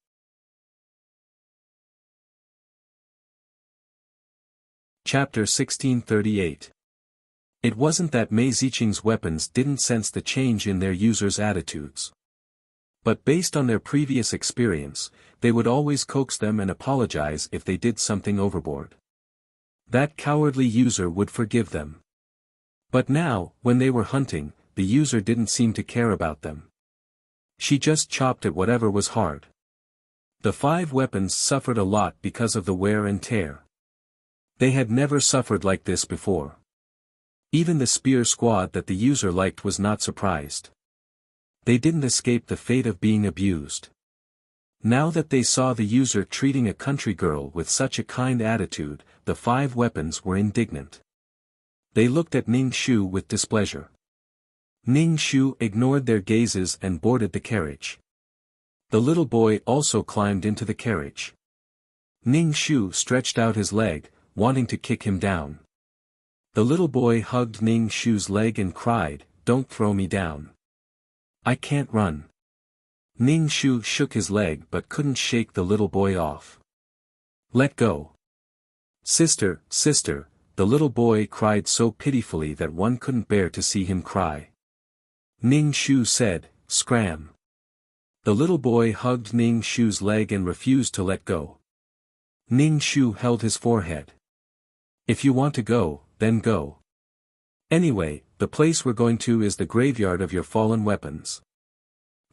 Chapter 1638. It wasn't that Mei Ziqing's weapons didn't sense the change in their users' attitudes. But based on their previous experience, they would always coax them and apologize if they did something overboard. That cowardly user would forgive them. But now, when they were hunting, the user didn't seem to care about them. She just chopped at whatever was hard. The 5 weapons suffered a lot because of the wear and tear. They had never suffered like this before. Even the spear squad that the user liked was not surprised. They didn't escape the fate of being abused. Now that they saw the user treating a country girl with such a kind attitude, the 5 weapons were indignant. They looked at Ning Shu with displeasure. Ning Shu ignored their gazes and boarded the carriage. The little boy also climbed into the carriage. Ning Shu stretched out his leg, wanting to kick him down. The little boy hugged Ning Shu's leg and cried, "Don't throw me down. I can't run." Ning Shu shook his leg but couldn't shake the little boy off. "Let go. Sister, sister," the little boy cried so pitifully that one couldn't bear to see him cry. Ning Shu said, "Scram." The little boy hugged Ning Shu's leg and refused to let go. Ning Shu held his forehead. "If you want to go, then go. Anyway, the place we're going to is the graveyard of your fallen weapons.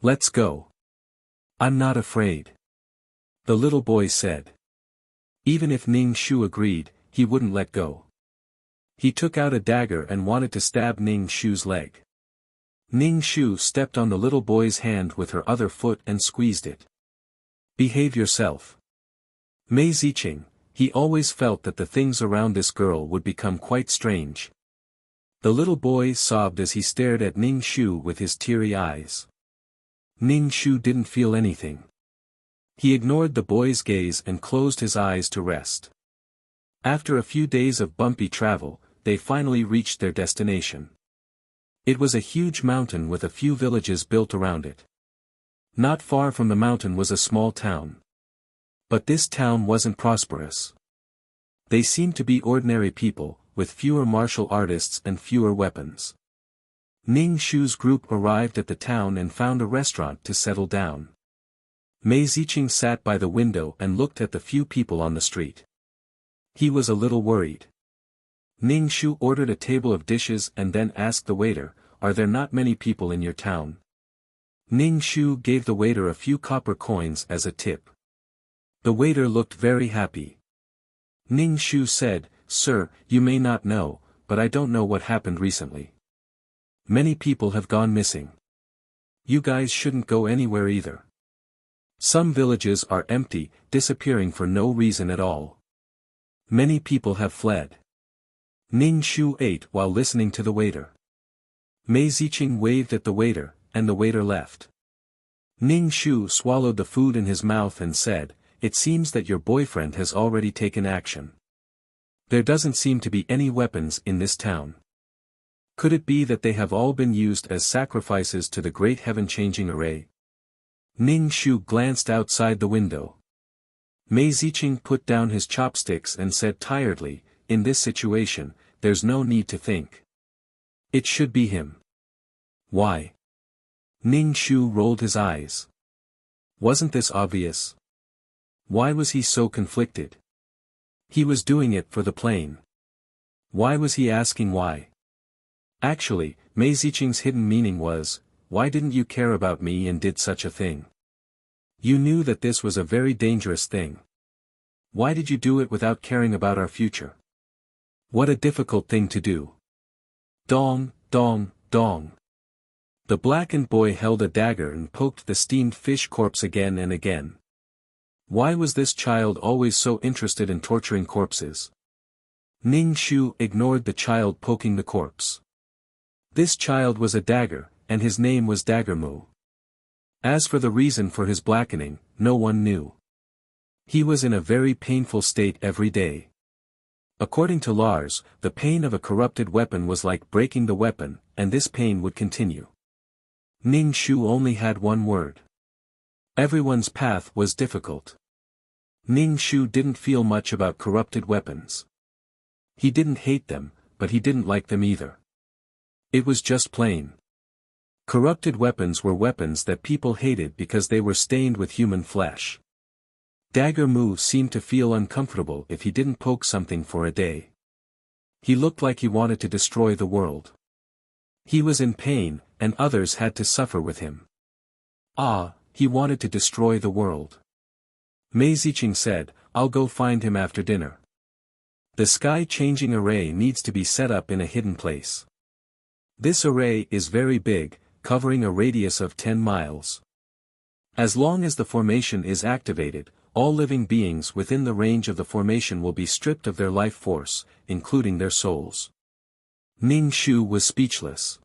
Let's go." "I'm not afraid," the little boy said. Even if Ning Shu agreed, he wouldn't let go. He took out a dagger and wanted to stab Ning Shu's leg. Ning Shu stepped on the little boy's hand with her other foot and squeezed it. "Behave yourself." Mei Ziqing, he always felt that the things around this girl would become quite strange. The little boy sobbed as he stared at Ning Shu with his teary eyes. Ning Shu didn't feel anything. He ignored the boy's gaze and closed his eyes to rest. After a few days of bumpy travel, they finally reached their destination. It was a huge mountain with a few villages built around it. Not far from the mountain was a small town. But this town wasn't prosperous. They seemed to be ordinary people, with fewer martial artists and fewer weapons. Ning Shu's group arrived at the town and found a restaurant to settle down. Mei Ziqing sat by the window and looked at the few people on the street. He was a little worried. Ning Shu ordered a table of dishes and then asked the waiter, "Are there not many people in your town?" Ning Shu gave the waiter a few copper coins as a tip. The waiter looked very happy. Ning Shu said, "Sir, you may not know, but I don't know what happened recently. Many people have gone missing. You guys shouldn't go anywhere either. Some villages are empty, disappearing for no reason at all. Many people have fled." Ning Shu ate while listening to the waiter. Mei Ziqing waved at the waiter, and the waiter left. Ning Shu swallowed the food in his mouth and said, "It seems that your boyfriend has already taken action. There doesn't seem to be any weapons in this town. Could it be that they have all been used as sacrifices to the great heaven-changing array?" Ning Shu glanced outside the window. Mei Ziqing put down his chopsticks and said tiredly, "In this situation, there's no need to think. It should be him." "Why?" Ning Shu rolled his eyes. Wasn't this obvious? Why was he so conflicted? He was doing it for the plane. Why was he asking why? Actually, Mei Ziqing's hidden meaning was, "Why didn't you care about me and did such a thing? You knew that this was a very dangerous thing. Why did you do it without caring about our future? What a difficult thing to do." Dong, dong, dong. The blackened boy held a dagger and poked the steamed fish corpse again and again. Why was this child always so interested in torturing corpses? Ning Shu ignored the child poking the corpse. This child was a dagger, and his name was Dagger Mu. As for the reason for his blackening, no one knew. He was in a very painful state every day. According to Lars, the pain of a corrupted weapon was like breaking the weapon, and this pain would continue. Ning Shu only had one word. Everyone's path was difficult. Ning Shu didn't feel much about corrupted weapons. He didn't hate them, but he didn't like them either. It was just plain. Corrupted weapons were weapons that people hated because they were stained with human flesh. Dagger Mu seemed to feel uncomfortable if he didn't poke something for a day. He looked like he wanted to destroy the world. He was in pain, and others had to suffer with him. He wanted to destroy the world. Mei Ziqing said, "I'll go find him after dinner. The sky-changing array needs to be set up in a hidden place. This array is very big, covering a radius of 10 miles. As long as the formation is activated, all living beings within the range of the formation will be stripped of their life force, including their souls." Ning Shu was speechless.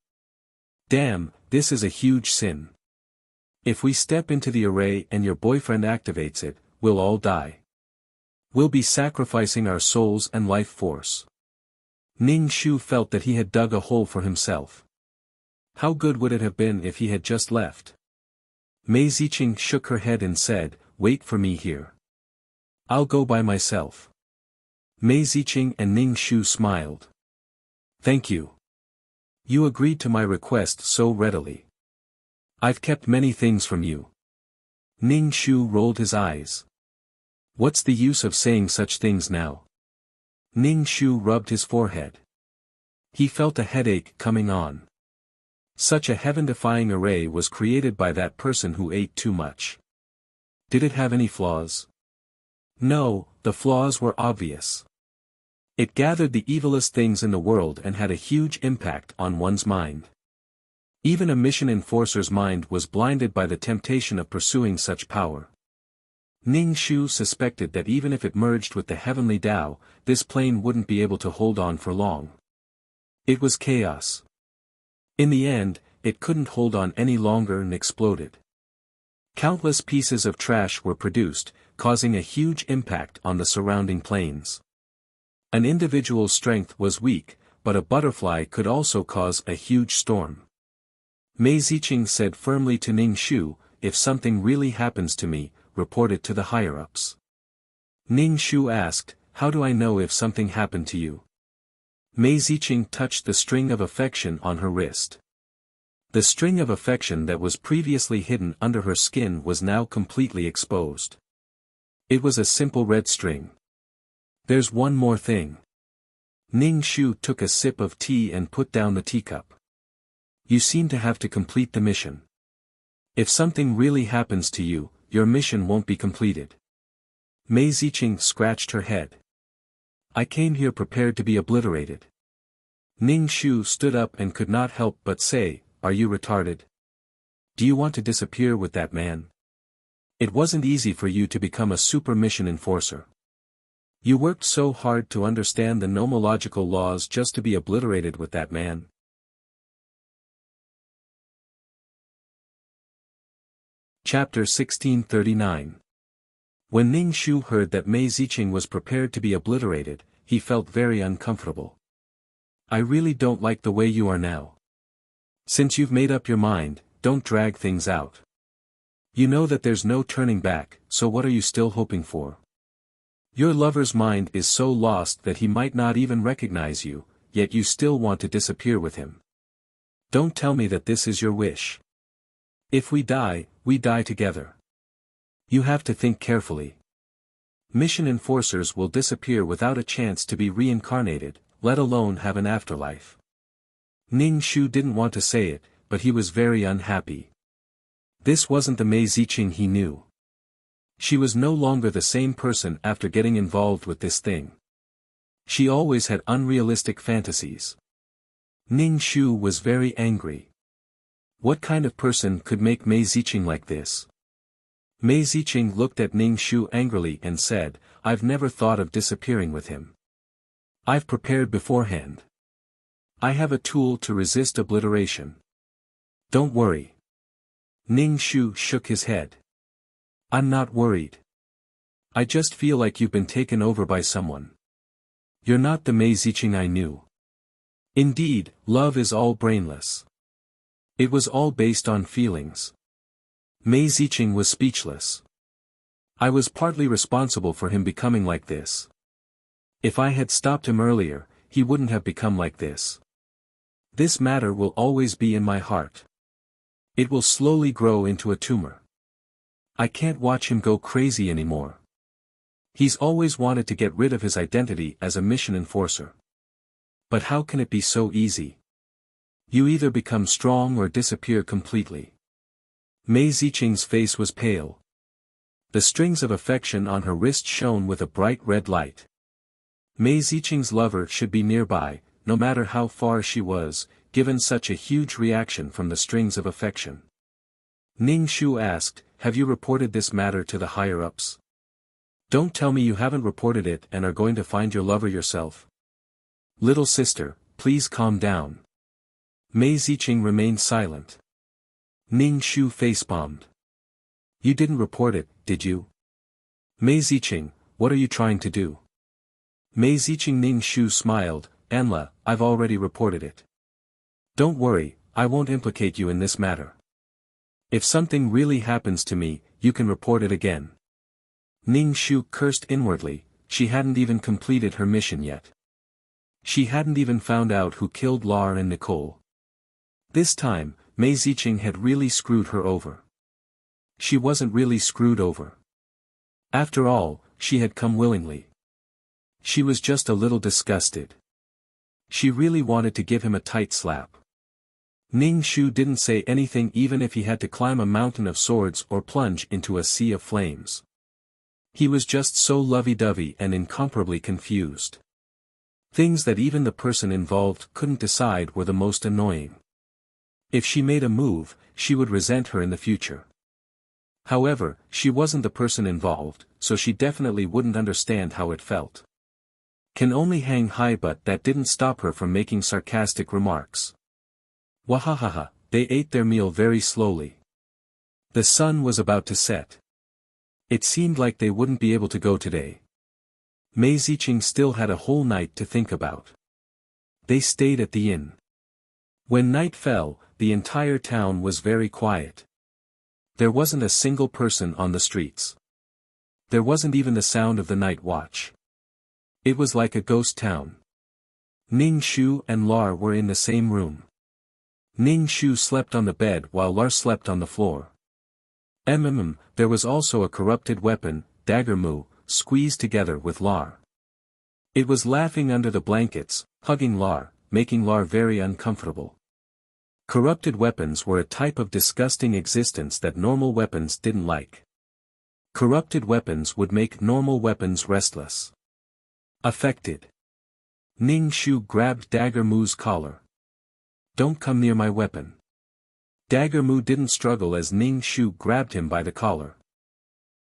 Damn, this is a huge sin. If we step into the array and your boyfriend activates it, we'll all die. We'll be sacrificing our souls and life force. Ning Shu felt that he had dug a hole for himself. How good would it have been if he had just left? Mei Ziqing shook her head and said, "Wait for me here. I'll go by myself." Mei Ziqing and Ning Shu smiled. "Thank you. You agreed to my request so readily. I've kept many things from you." Ning Shu rolled his eyes. "What's the use of saying such things now?" Ning Shu rubbed his forehead. He felt a headache coming on. Such a heaven-defying array was created by that person who ate too much. Did it have any flaws? No, the flaws were obvious. It gathered the evilest things in the world and had a huge impact on one's mind. Even a mission enforcer's mind was blinded by the temptation of pursuing such power. Ning Shu suspected that even if it merged with the heavenly Tao, this plane wouldn't be able to hold on for long. It was chaos. In the end, it couldn't hold on any longer and exploded. Countless pieces of trash were produced, causing a huge impact on the surrounding planes. An individual's strength was weak, but a butterfly could also cause a huge storm. Mei Ziqing said firmly to Ning Shu, "If something really happens to me, report it to the higher-ups." Ning Shu asked, "How do I know if something happened to you?" Mei Ziqing touched the string of affection on her wrist. The string of affection that was previously hidden under her skin was now completely exposed. It was a simple red string. "There's one more thing." Ning Shu took a sip of tea and put down the teacup. "You seem to have to complete the mission. If something really happens to you, your mission won't be completed." Mei Ziqing scratched her head. "I came here prepared to be obliterated." Ning Shu stood up and could not help but say, "Are you retarded? Do you want to disappear with that man? It wasn't easy for you to become a super mission enforcer. You worked so hard to understand the nomological laws just to be obliterated with that man." Chapter 1639. When Ning Shu heard that Mei Ziqing was prepared to be obliterated, he felt very uncomfortable. "I really don't like the way you are now. Since you've made up your mind, don't drag things out. You know that there's no turning back, so what are you still hoping for? Your lover's mind is so lost that he might not even recognize you, yet you still want to disappear with him. Don't tell me that this is your wish. If we die together. You have to think carefully. Mission enforcers will disappear without a chance to be reincarnated, let alone have an afterlife." Ning Shu didn't want to say it, but he was very unhappy. This wasn't the Mei Ziqing he knew. She was no longer the same person after getting involved with this thing. She always had unrealistic fantasies. Ning Shu was very angry. What kind of person could make Mei Ziqing like this? Mei Ziqing looked at Ning Shu angrily and said, "I've never thought of disappearing with him. I've prepared beforehand. I have a tool to resist obliteration. Don't worry." Ning Shu shook his head. "I'm not worried. I just feel like you've been taken over by someone. You're not the Mei Ziqing I knew. Indeed, love is all brainless. It was all based on feelings." Mei Ziqing was speechless. "I was partly responsible for him becoming like this. If I had stopped him earlier, he wouldn't have become like this. This matter will always be in my heart. It will slowly grow into a tumor. I can't watch him go crazy anymore. He's always wanted to get rid of his identity as a mission enforcer. But how can it be so easy? You either become strong or disappear completely." Mei Ziqing's face was pale. The strings of affection on her wrist shone with a bright red light. Mei Ziqing's lover should be nearby, no matter how far she was, given such a huge reaction from the strings of affection. Ning Shu asked, "Have you reported this matter to the higher-ups? Don't tell me you haven't reported it and are going to find your lover yourself. Little sister, please calm down." Mei Ziqing remained silent. Ning Shu facepalmed. "You didn't report it, did you? Mei Ziqing, what are you trying to do?" Mei Ziqing. Ning Shu smiled, "Anla, I've already reported it. Don't worry, I won't implicate you in this matter. If something really happens to me, you can report it again." Ning Shu cursed inwardly, she hadn't even completed her mission yet. She hadn't even found out who killed Lar and Nicole. This time, Mei Ziqing had really screwed her over. She wasn't really screwed over. After all, she had come willingly. She was just a little disgusted. She really wanted to give him a tight slap. Ning Shu didn't say anything even if he had to climb a mountain of swords or plunge into a sea of flames. He was just so lovey-dovey and incomparably confused. Things that even the person involved couldn't decide were the most annoying. If she made a move, she would resent her in the future. However, she wasn't the person involved, so she definitely wouldn't understand how it felt. Can only hang high, but that didn't stop her from making sarcastic remarks. Wahahaha, they ate their meal very slowly. The sun was about to set. It seemed like they wouldn't be able to go today. Mei Ziqing still had a whole night to think about. They stayed at the inn. When night fell, the entire town was very quiet. There wasn't a single person on the streets. There wasn't even the sound of the night watch. It was like a ghost town. Ning Shu and Lar were in the same room. Ning Shu slept on the bed while Lar slept on the floor. There was also a corrupted weapon, Dagger Mu, squeezed together with Lar. It was laughing under the blankets, hugging Lar, making Lar very uncomfortable. Corrupted weapons were a type of disgusting existence that normal weapons didn't like. Corrupted weapons would make normal weapons restless. Affected. Ning Shu grabbed Dagger Mu's collar. "Don't come near my weapon." Dagger Mu didn't struggle as Ning Shu grabbed him by the collar.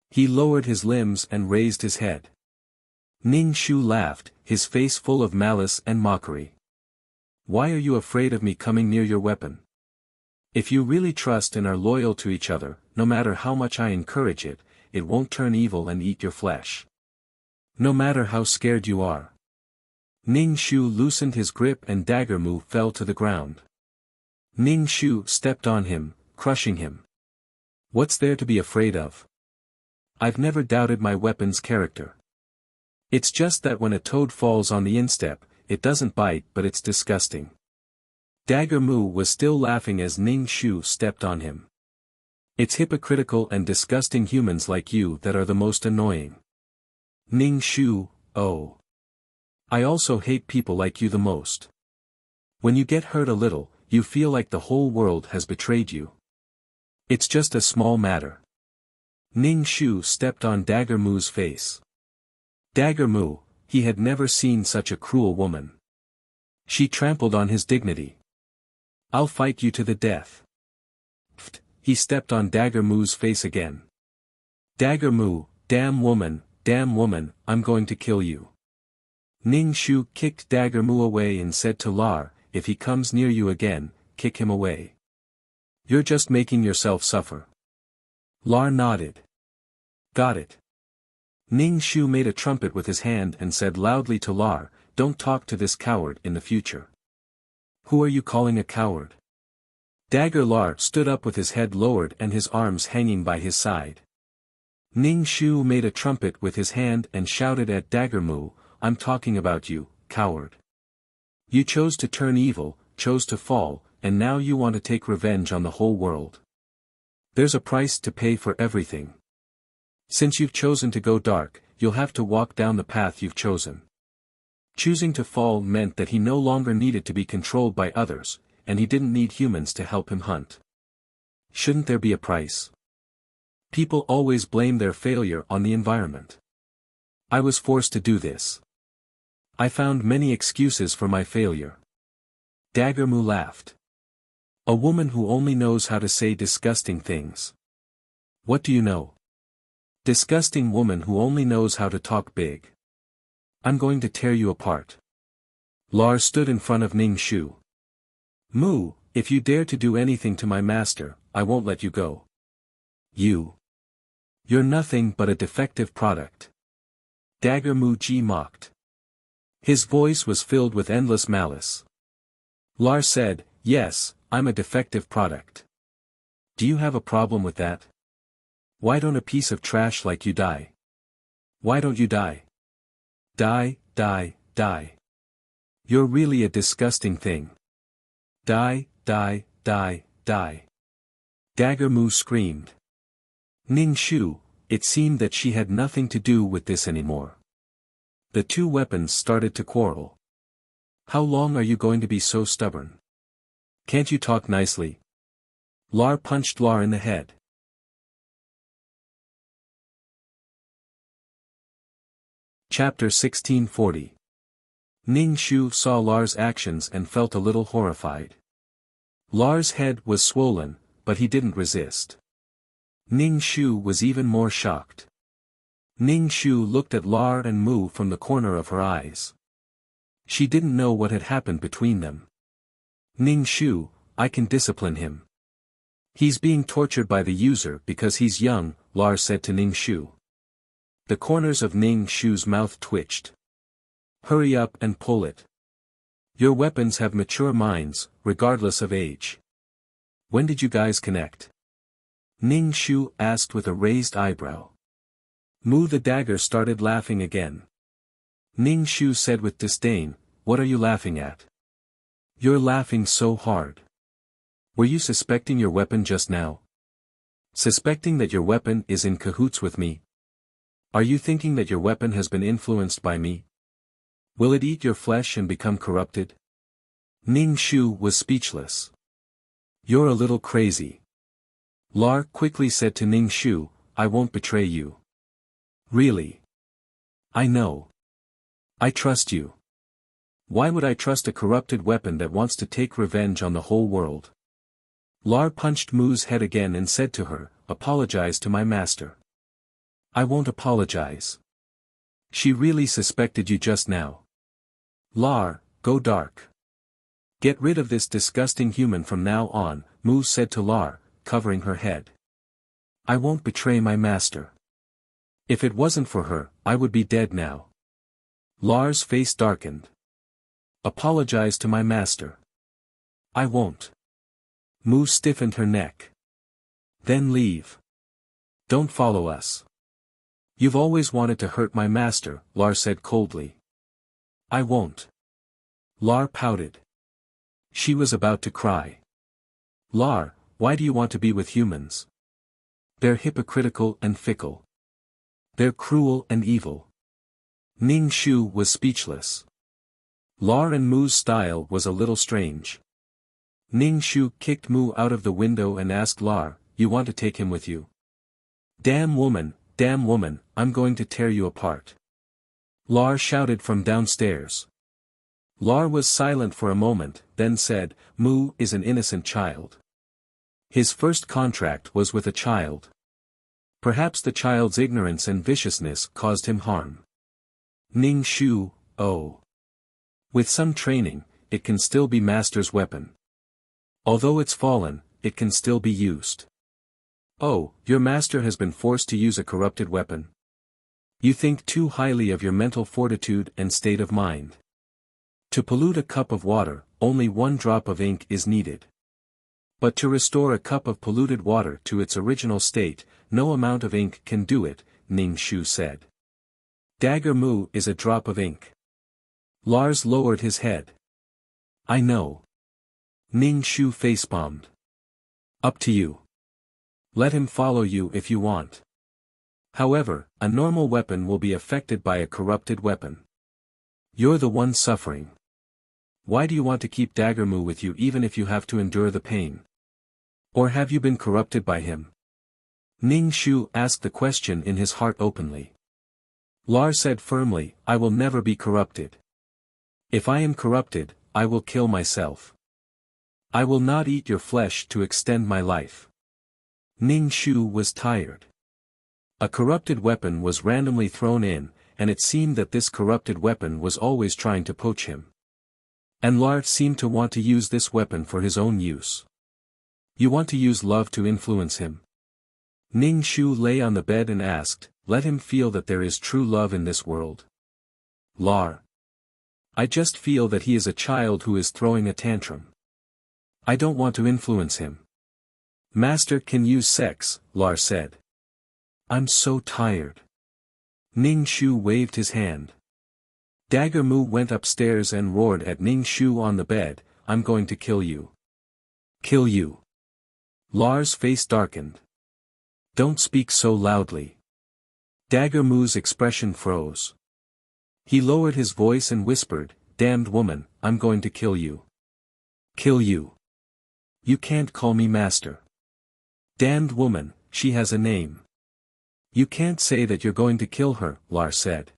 He lowered his limbs and raised his head. Ning Shu laughed, his face full of malice and mockery. "Why are you afraid of me coming near your weapon? If you really trust and are loyal to each other, no matter how much I encourage it, it won't turn evil and eat your flesh. No matter how scared you are." Ning Shu loosened his grip and Dagger Mu fell to the ground. Ning Shu stepped on him, crushing him. "What's there to be afraid of? I've never doubted my weapon's character. It's just that when a toad falls on the instep, it doesn't bite but it's disgusting." Dagger Mu was still laughing as Ning Shu stepped on him. "It's hypocritical and disgusting humans like you that are the most annoying. Ning Shu, oh. I also hate people like you the most. When you get hurt a little, you feel like the whole world has betrayed you. It's just a small matter." Ning Shu stepped on Dagger Mu's face. Dagger Mu, he had never seen such a cruel woman. She trampled on his dignity. "I'll fight you to the death." Pfft, he stepped on Dagger Mu's face again. "Dagger Mu, damn woman, I'm going to kill you." Ning Shu kicked Dagger Mu away and said to Lar, "If he comes near you again, kick him away. You're just making yourself suffer." Lar nodded. "Got it." Ning Shu made a trumpet with his hand and said loudly to Lar, "Don't talk to this coward in the future." "Who are you calling a coward?" Dagger Lar stood up with his head lowered and his arms hanging by his side. Ning Shu made a trumpet with his hand and shouted at Dagger Mu, "I'm talking about you, coward. You chose to turn evil, chose to fall, and now you want to take revenge on the whole world. There's a price to pay for everything. Since you've chosen to go dark, you'll have to walk down the path you've chosen." Choosing to fall meant that he no longer needed to be controlled by others, and he didn't need humans to help him hunt. Shouldn't there be a price? People always blame their failure on the environment. I was forced to do this. I found many excuses for my failure. Dagger Mu laughed. "A woman who only knows how to say disgusting things. What do you know? Disgusting woman who only knows how to talk big. I'm going to tear you apart." Lar stood in front of Ning Shu. "Mu, if you dare to do anything to my master, I won't let you go. You're nothing but a defective product." Dagger Mu mocked. His voice was filled with endless malice. Lar said, "Yes, I'm a defective product. Do you have a problem with that? Why don't a piece of trash like you die? Why don't you die? Die. You're really a disgusting thing. Die. Dagger Mu screamed. Ning Shu, it seemed that she had nothing to do with this anymore. The two weapons started to quarrel. "How long are you going to be so stubborn? Can't you talk nicely?" Lar punched Lar in the head. Chapter 1640. Ning Shu saw Lar's actions and felt a little horrified. Lar's head was swollen, but he didn't resist. Ning Shu was even more shocked. Ning Shu looked at Lar and Mu from the corner of her eyes. She didn't know what had happened between them. "Ning Shu, I can discipline him." He's being tortured by the user because he's young, Lar said to Ning Shu. The corners of Ning Shu's mouth twitched. Hurry up and pull it. Your weapons have mature minds, regardless of age. When did you guys connect? Ning Shu asked with a raised eyebrow. Mu the dagger started laughing again. Ning Shu said with disdain, what are you laughing at? You're laughing so hard. Were you suspecting your weapon just now? Suspecting that your weapon is in cahoots with me? Are you thinking that your weapon has been influenced by me? Will it eat your flesh and become corrupted? Ning Shu was speechless. You're a little crazy. Lar quickly said to Ning Shu, I won't betray you. Really? I know. I trust you. Why would I trust a corrupted weapon that wants to take revenge on the whole world? Lar punched Mu's head again and said to her, apologize to my master. I won't apologize. She really suspected you just now. Lar, go dark. Get rid of this disgusting human from now on, Mu said to Lar, covering her head. I won't betray my master. If it wasn't for her, I would be dead now. Lar's face darkened. Apologize to my master. I won't. Mu stiffened her neck. Then leave. Don't follow us. You've always wanted to hurt my master, Lar said coldly. I won't. Lar pouted. She was about to cry. Lar, why do you want to be with humans? They're hypocritical and fickle. They're cruel and evil. Ning Shu was speechless. Lar and Mu's style was a little strange. Ning Shu kicked Mu out of the window and asked Lar, you want to take him with you? Damn woman, I'm going to tear you apart. Lar shouted from downstairs. Lar was silent for a moment, then said, Mu is an innocent child. His first contract was with a child. Perhaps the child's ignorance and viciousness caused him harm. Ning Shu, oh. With some training, it can still be master's weapon. Although it's fallen, it can still be used. Oh, your master has been forced to use a corrupted weapon. You think too highly of your mental fortitude and state of mind. To pollute a cup of water, only 1 drop of ink is needed. But to restore a cup of polluted water to its original state, no amount of ink can do it, Ning Shu said. Dagger Mu is a drop of ink. Lars lowered his head. I know. Ning Shu facepalmed. Up to you. Let him follow you if you want. However, a normal weapon will be affected by a corrupted weapon. You're the one suffering. Why do you want to keep Dagger Mu with you even if you have to endure the pain? Or have you been corrupted by him? Ning Shu asked the question in his heart openly. Lars said firmly, I will never be corrupted. If I am corrupted, I will kill myself. I will not eat your flesh to extend my life. Ning Shu was tired. A corrupted weapon was randomly thrown in, and it seemed that this corrupted weapon was always trying to poach him. And Lars seemed to want to use this weapon for his own use. You want to use love to influence him? Ning Shu lay on the bed and asked, let him feel that there is true love in this world. Lar. I just feel that he is a child who is throwing a tantrum. I don't want to influence him. Master can use sex, Lar said. I'm so tired. Ning Shu waved his hand. Dagger Mu went upstairs and roared at Ning Shu on the bed, I'm going to kill you. Kill you. Lar's face darkened. Don't speak so loudly. Dagger Mu's expression froze. He lowered his voice and whispered, damned woman, I'm going to kill you. Kill you. You can't call me master. Damned woman, she has a name. You can't say that you're going to kill her, Lar said.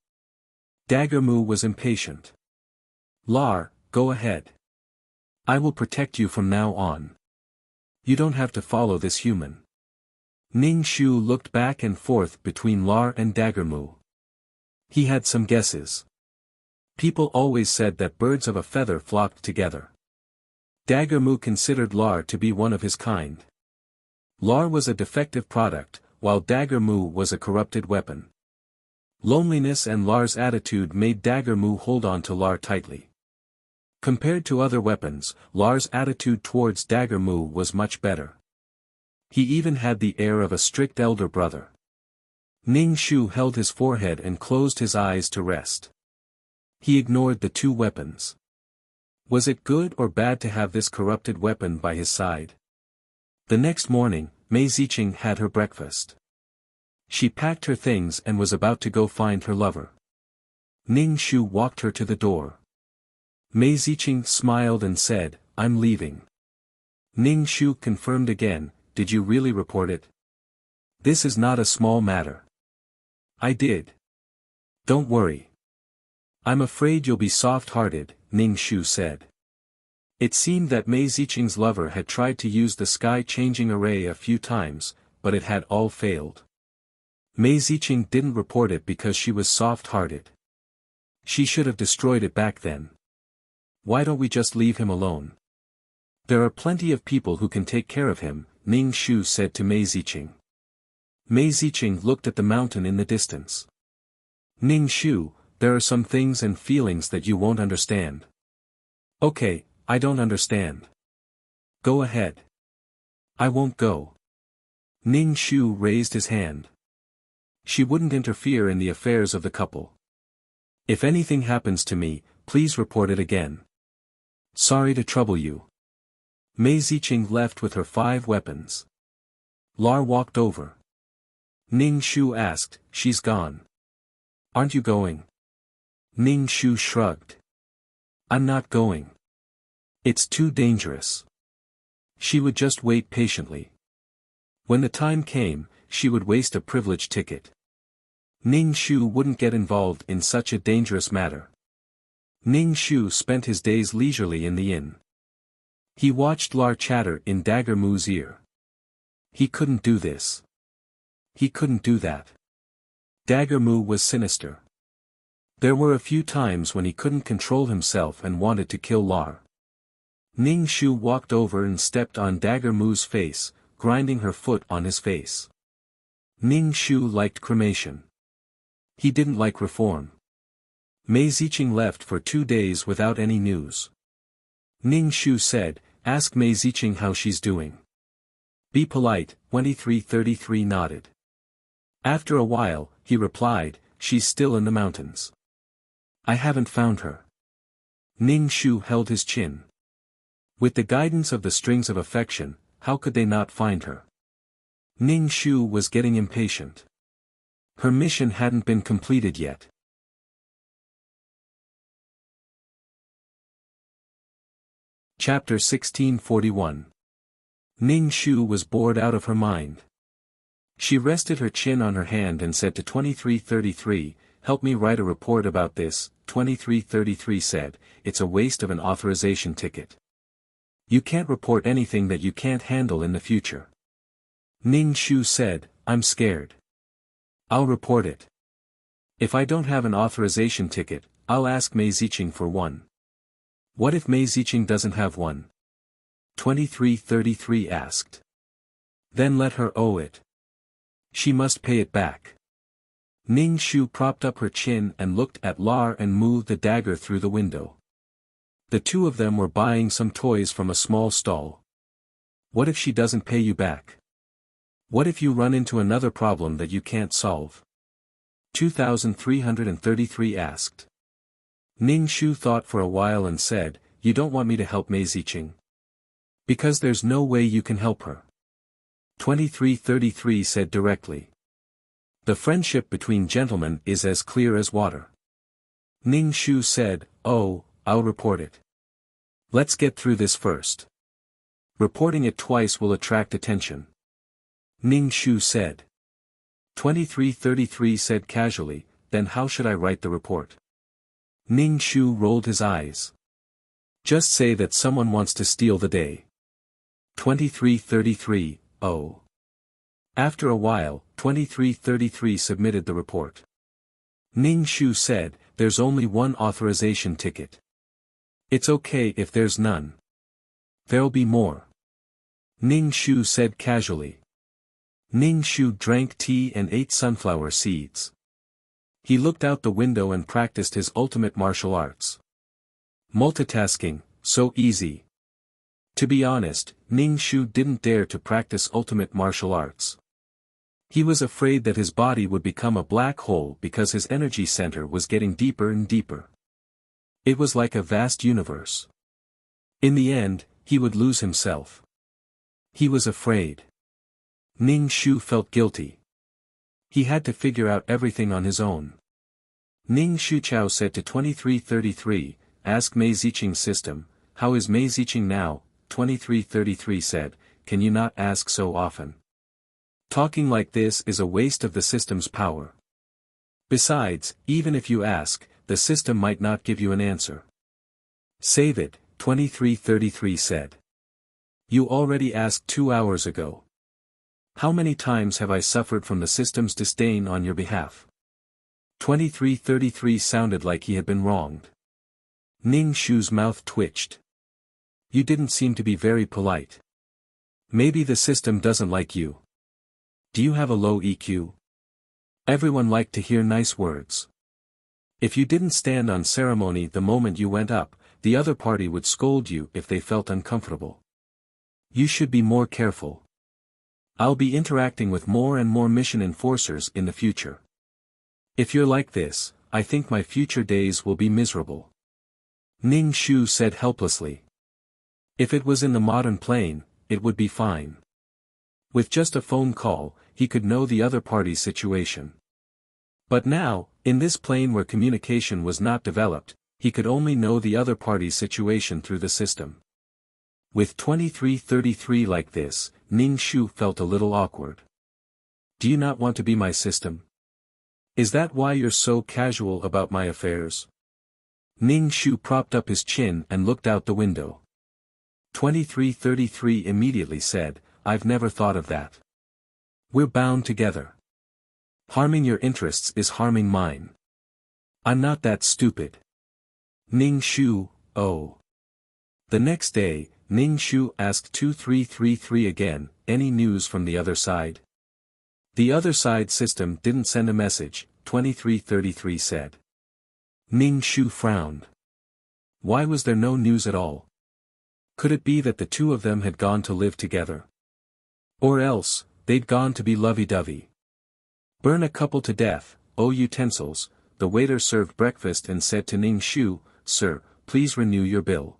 Dagger Mu was impatient. Lar, go ahead. I will protect you from now on. You don't have to follow this human. Ning Shu looked back and forth between Lar and Dagger Mu. He had some guesses. People always said that birds of a feather flocked together. Dagger Mu considered Lar to be one of his kind. Lar was a defective product, while Dagger Mu was a corrupted weapon. Loneliness and Lar's attitude made Dagger Mu hold on to Lar tightly. Compared to other weapons, Lar's attitude towards Dagger Mu was much better. He even had the air of a strict elder brother. Ning Shu held his forehead and closed his eyes to rest. He ignored the two weapons. Was it good or bad to have this corrupted weapon by his side? The next morning, Mei Ziqing had her breakfast. She packed her things and was about to go find her lover. Ning Shu walked her to the door. Mei Ziqing smiled and said, "I'm leaving." Ning Shu confirmed again, "Did you really report it? This is not a small matter." "I did. Don't worry. I'm afraid you'll be soft-hearted," Ning Shu said. It seemed that Mei Ziqing's lover had tried to use the sky-changing array a few times, but it had all failed. Mei Ziqing didn't report it because she was soft-hearted. She should have destroyed it back then. "Why don't we just leave him alone? There are plenty of people who can take care of him," Ning Shu said to Mei Ziqing. Mei Ziqing looked at the mountain in the distance. "Ning Shu, there are some things and feelings that you won't understand." "Okay, I don't understand. Go ahead." "I won't go." Ning Shu raised his hand. She wouldn't interfere in the affairs of the couple. "If anything happens to me, please report it again. Sorry to trouble you." Mei Ziqing left with her 5 weapons. Lar walked over. Ning Shu asked, "She's gone. Aren't you going?" Ning Shu shrugged. "I'm not going. It's too dangerous." She would just wait patiently. When the time came, she would waste a privilege ticket. Ning Shu wouldn't get involved in such a dangerous matter. Ning Shu spent his days leisurely in the inn. He watched Lar chatter in Dagger Mu's ear. He couldn't do this. He couldn't do that. Dagger Mu was sinister. There were a few times when he couldn't control himself and wanted to kill Lar. Ning Shu walked over and stepped on Dagger Mu's face, grinding her foot on his face. Ning Shu liked cremation. He didn't like reform. Mei Ziqing left for 2 days without any news. Ning Shu said, "Ask Mei Ziqing how she's doing. Be polite." 2333 nodded. After a while, he replied, "She's still in the mountains. I haven't found her." Ning Shu held his chin. With the guidance of the strings of affection, how could they not find her? Ning Shu was getting impatient. Her mission hadn't been completed yet. Chapter 1641. Ning Shu was bored out of her mind. She rested her chin on her hand and said to 2333, "Help me write a report about this." 2333 said, "It's a waste of an authorization ticket. You can't report anything that you can't handle in the future." Ning Shu said, "I'm scared. I'll report it. If I don't have an authorization ticket, I'll ask Mei Ziqing for one." "What if Mei Ziqing doesn't have one?" 2333 asked. "Then let her owe it. She must pay it back." Ning Shu propped up her chin and looked at Lar and moved the dagger through the window. The two of them were buying some toys from a small stall. "What if she doesn't pay you back? What if you run into another problem that you can't solve?" 2333 asked. Ning Shu thought for a while and said, "You don't want me to help Mei Ziqing? Because there's no way you can help her." 2333 said directly. "The friendship between gentlemen is as clear as water." Ning Shu said, "Oh, I'll report it. Let's get through this first. Reporting it twice will attract attention." Ning Shu said. 2333 said casually, "Then how should I write the report?" Ning Shu rolled his eyes. "Just say that someone wants to steal the day." 2333, "Oh." After a while, 2333 submitted the report. Ning Shu said, "There's only one authorization ticket. It's okay if there's none. There'll be more." Ning Shu said casually. Ning Shu drank tea and ate sunflower seeds. He looked out the window and practiced his ultimate martial arts. Multitasking, so easy. To be honest, Ning Shu didn't dare to practice ultimate martial arts. He was afraid that his body would become a black hole because his energy center was getting deeper and deeper. It was like a vast universe. In the end, he would lose himself. He was afraid. Ning Shu felt guilty. He had to figure out everything on his own. Ning Shuchao said to 2333, "Ask Mei Ziqing's system, how is Mei Ziqing now?" 2333 said, "Can you not ask so often? Talking like this is a waste of the system's power. Besides, even if you ask, the system might not give you an answer." "Save it," 2333 said. "You already asked 2 hours ago. How many times have I suffered from the system's disdain on your behalf?" 2333 sounded like he had been wronged. Ning Shu's mouth twitched. "You didn't seem to be very polite. Maybe the system doesn't like you. Do you have a low EQ? Everyone liked to hear nice words. If you didn't stand on ceremony the moment you went up, the other party would scold you if they felt uncomfortable. You should be more careful. I'll be interacting with more and more mission enforcers in the future. If you're like this, I think my future days will be miserable." Ning Shu said helplessly. If it was in the modern plane, it would be fine. With just a phone call, he could know the other party's situation. But now, in this plane where communication was not developed, he could only know the other party's situation through the system. With 2333 like this, Ning Shu felt a little awkward. "Do you not want to be my system? Is that why you're so casual about my affairs?" Ning Shu propped up his chin and looked out the window. 2333 immediately said, "I've never thought of that. We're bound together. Harming your interests is harming mine. I'm not that stupid." Ning Shu, oh. The next day, Ning Shu asked 2333 again, "Any news from the other side?" "The other side system didn't send a message," 2333 said. Ning Shu frowned. Why was there no news at all? Could it be that the two of them had gone to live together? Or else, they'd gone to be lovey-dovey. "Burn a couple to death, oh utensils." The waiter served breakfast and said to Ning Shu, "Sir, please renew your bill."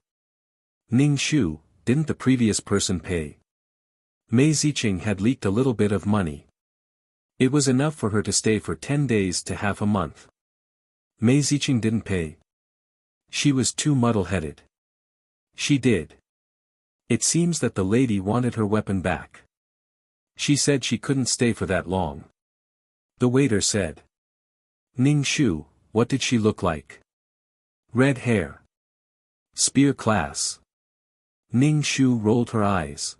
Ning Shu, didn't the previous person pay? Mei Ziqing had leaked a little bit of money. It was enough for her to stay for 10 days to half a month. Mei Ziqing didn't pay. She was too muddle-headed. She did. It seems that the lady wanted her weapon back. She said she couldn't stay for that long. The waiter said. Ning Shu, what did she look like? Red hair. Spear class. Ning Shu rolled her eyes.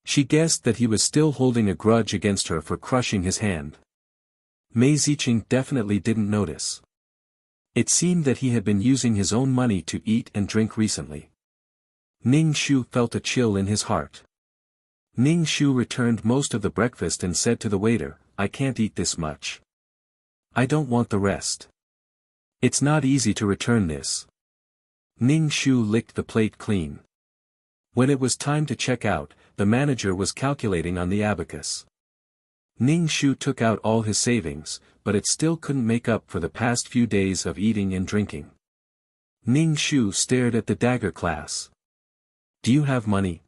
She guessed that he was still holding a grudge against her for crushing his hand. Mei Ziqing definitely didn't notice. It seemed that he had been using his own money to eat and drink recently. Ning Shu felt a chill in his heart. Ning Shu returned most of the breakfast and said to the waiter, "I can't eat this much. I don't want the rest. It's not easy to return this." Ning Shu licked the plate clean. When it was time to check out, the manager was calculating on the abacus. Ning Shu took out all his savings, but it still couldn't make up for the past few days of eating and drinking. Ning Shu stared at the dagger class. "Do you have money?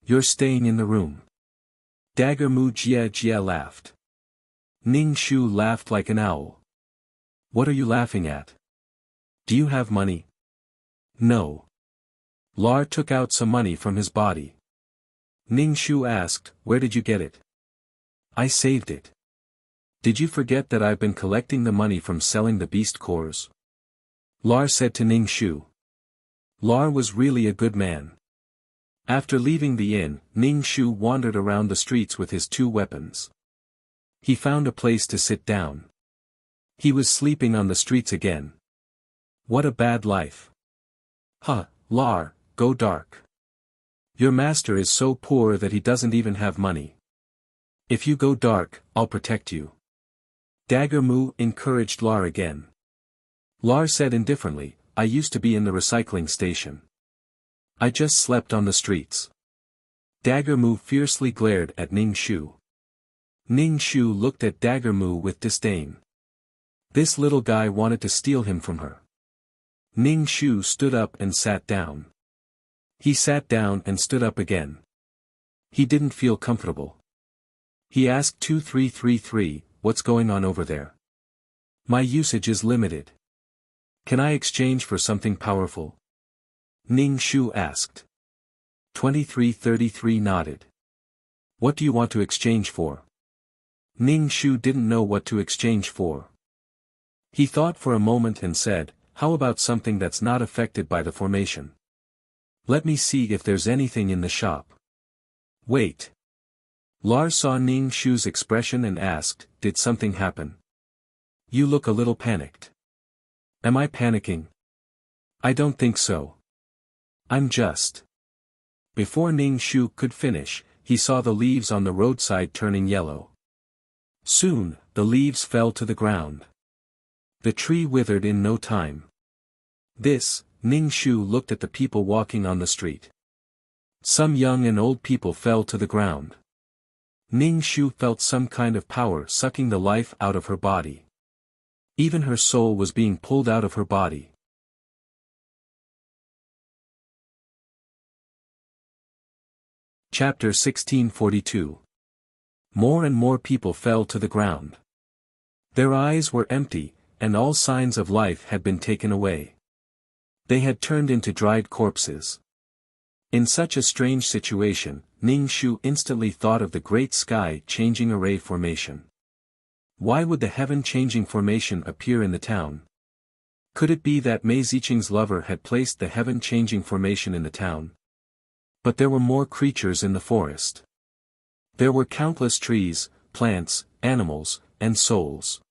You're staying in the room." Dagger Mu Jia Jia laughed. Ning Shu laughed like an owl. "What are you laughing at? Do you have money?" "No." Lar took out some money from his body. Ning Shu asked, "Where did you get it?" "I saved it." "Did you forget that I've been collecting the money from selling the beast cores?" Lar said to Ning Shu. Lar was really a good man. After leaving the inn, Ning Shu wandered around the streets with his 2 weapons. He found a place to sit down. He was sleeping on the streets again. What a bad life. "Huh, Lar, go dark. Your master is so poor that he doesn't even have money. If you go dark, I'll protect you. Dagger Mu encouraged Lar again. Lar said indifferently, I used to be in the recycling station. I just slept on the streets. Dagger Mu fiercely glared at Ning Shu. Ning Shu looked at Dagger Mu with disdain. This little guy wanted to steal him from her. Ning Shu stood up and sat down. He sat down and stood up again. He didn't feel comfortable. He asked 2333, what's going on over there? My usage is limited. Can I exchange for something powerful? Ning Shu asked. 2333 nodded. What do you want to exchange for? Ning Shu didn't know what to exchange for. He thought for a moment and said, how about something that's not affected by the formation? Let me see if there's anything in the shop. Wait. Lars saw Ning Shu's expression and asked, did something happen? You look a little panicked. Am I panicking? I don't think so. I'm just. Before Ning Shu could finish, he saw the leaves on the roadside turning yellow. Soon, the leaves fell to the ground. The tree withered in no time. Ning Shu looked at the people walking on the street. Some young and old people fell to the ground. Ning Shu felt some kind of power sucking the life out of her body. Even her soul was being pulled out of her body. Chapter 1642. More and more people fell to the ground. Their eyes were empty, and all signs of life had been taken away. They had turned into dried corpses. In such a strange situation, Ning Shu instantly thought of the Great Sky-Changing Array formation. Why would the heaven-changing formation appear in the town? Could it be that Mei Ziqing's lover had placed the heaven-changing formation in the town? But there were more creatures in the forest. There were countless trees, plants, animals, and souls.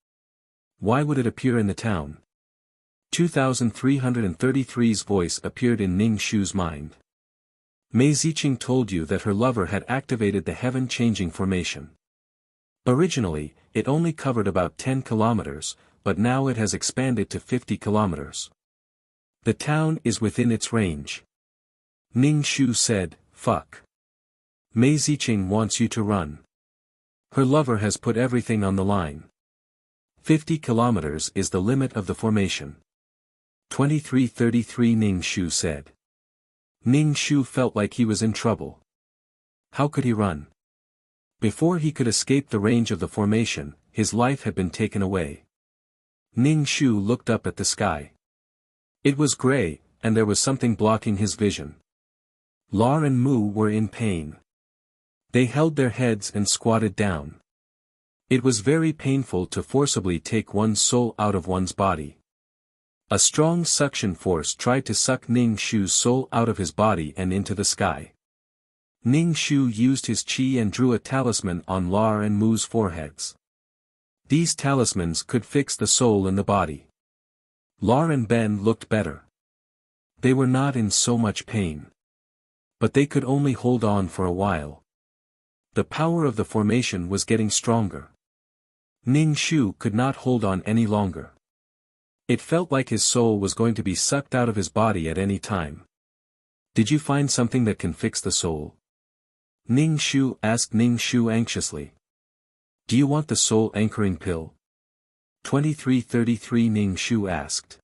Why would it appear in the town? 2333's voice appeared in Ning Shu's mind. Mei Ziqing told you that her lover had activated the heaven-changing formation. Originally, it only covered about 10 kilometers, but now it has expanded to 50 kilometers. The town is within its range. Ning Shu said, fuck. Mei Ziqing wants you to run. Her lover has put everything on the line. 50 kilometers is the limit of the formation. 2333 Ning Shu said. Ning Shu felt like he was in trouble. How could he run? Before he could escape the range of the formation, his life had been taken away. Ning Shu looked up at the sky. It was gray, and there was something blocking his vision. Lar and Mu were in pain. They held their heads and squatted down. It was very painful to forcibly take one's soul out of one's body. A strong suction force tried to suck Ning Shu's soul out of his body and into the sky. Ning Shu used his qi and drew a talisman on Lar and Mu's foreheads. These talismans could fix the soul in the body. Lar and Ben looked better. They were not in so much pain. But they could only hold on for a while. The power of the formation was getting stronger. Ning Shu could not hold on any longer. It felt like his soul was going to be sucked out of his body at any time. Did you find something that can fix the soul? Ning Shu asked Ning Shu anxiously. Do you want the soul anchoring pill? 2333 Ning Shu asked.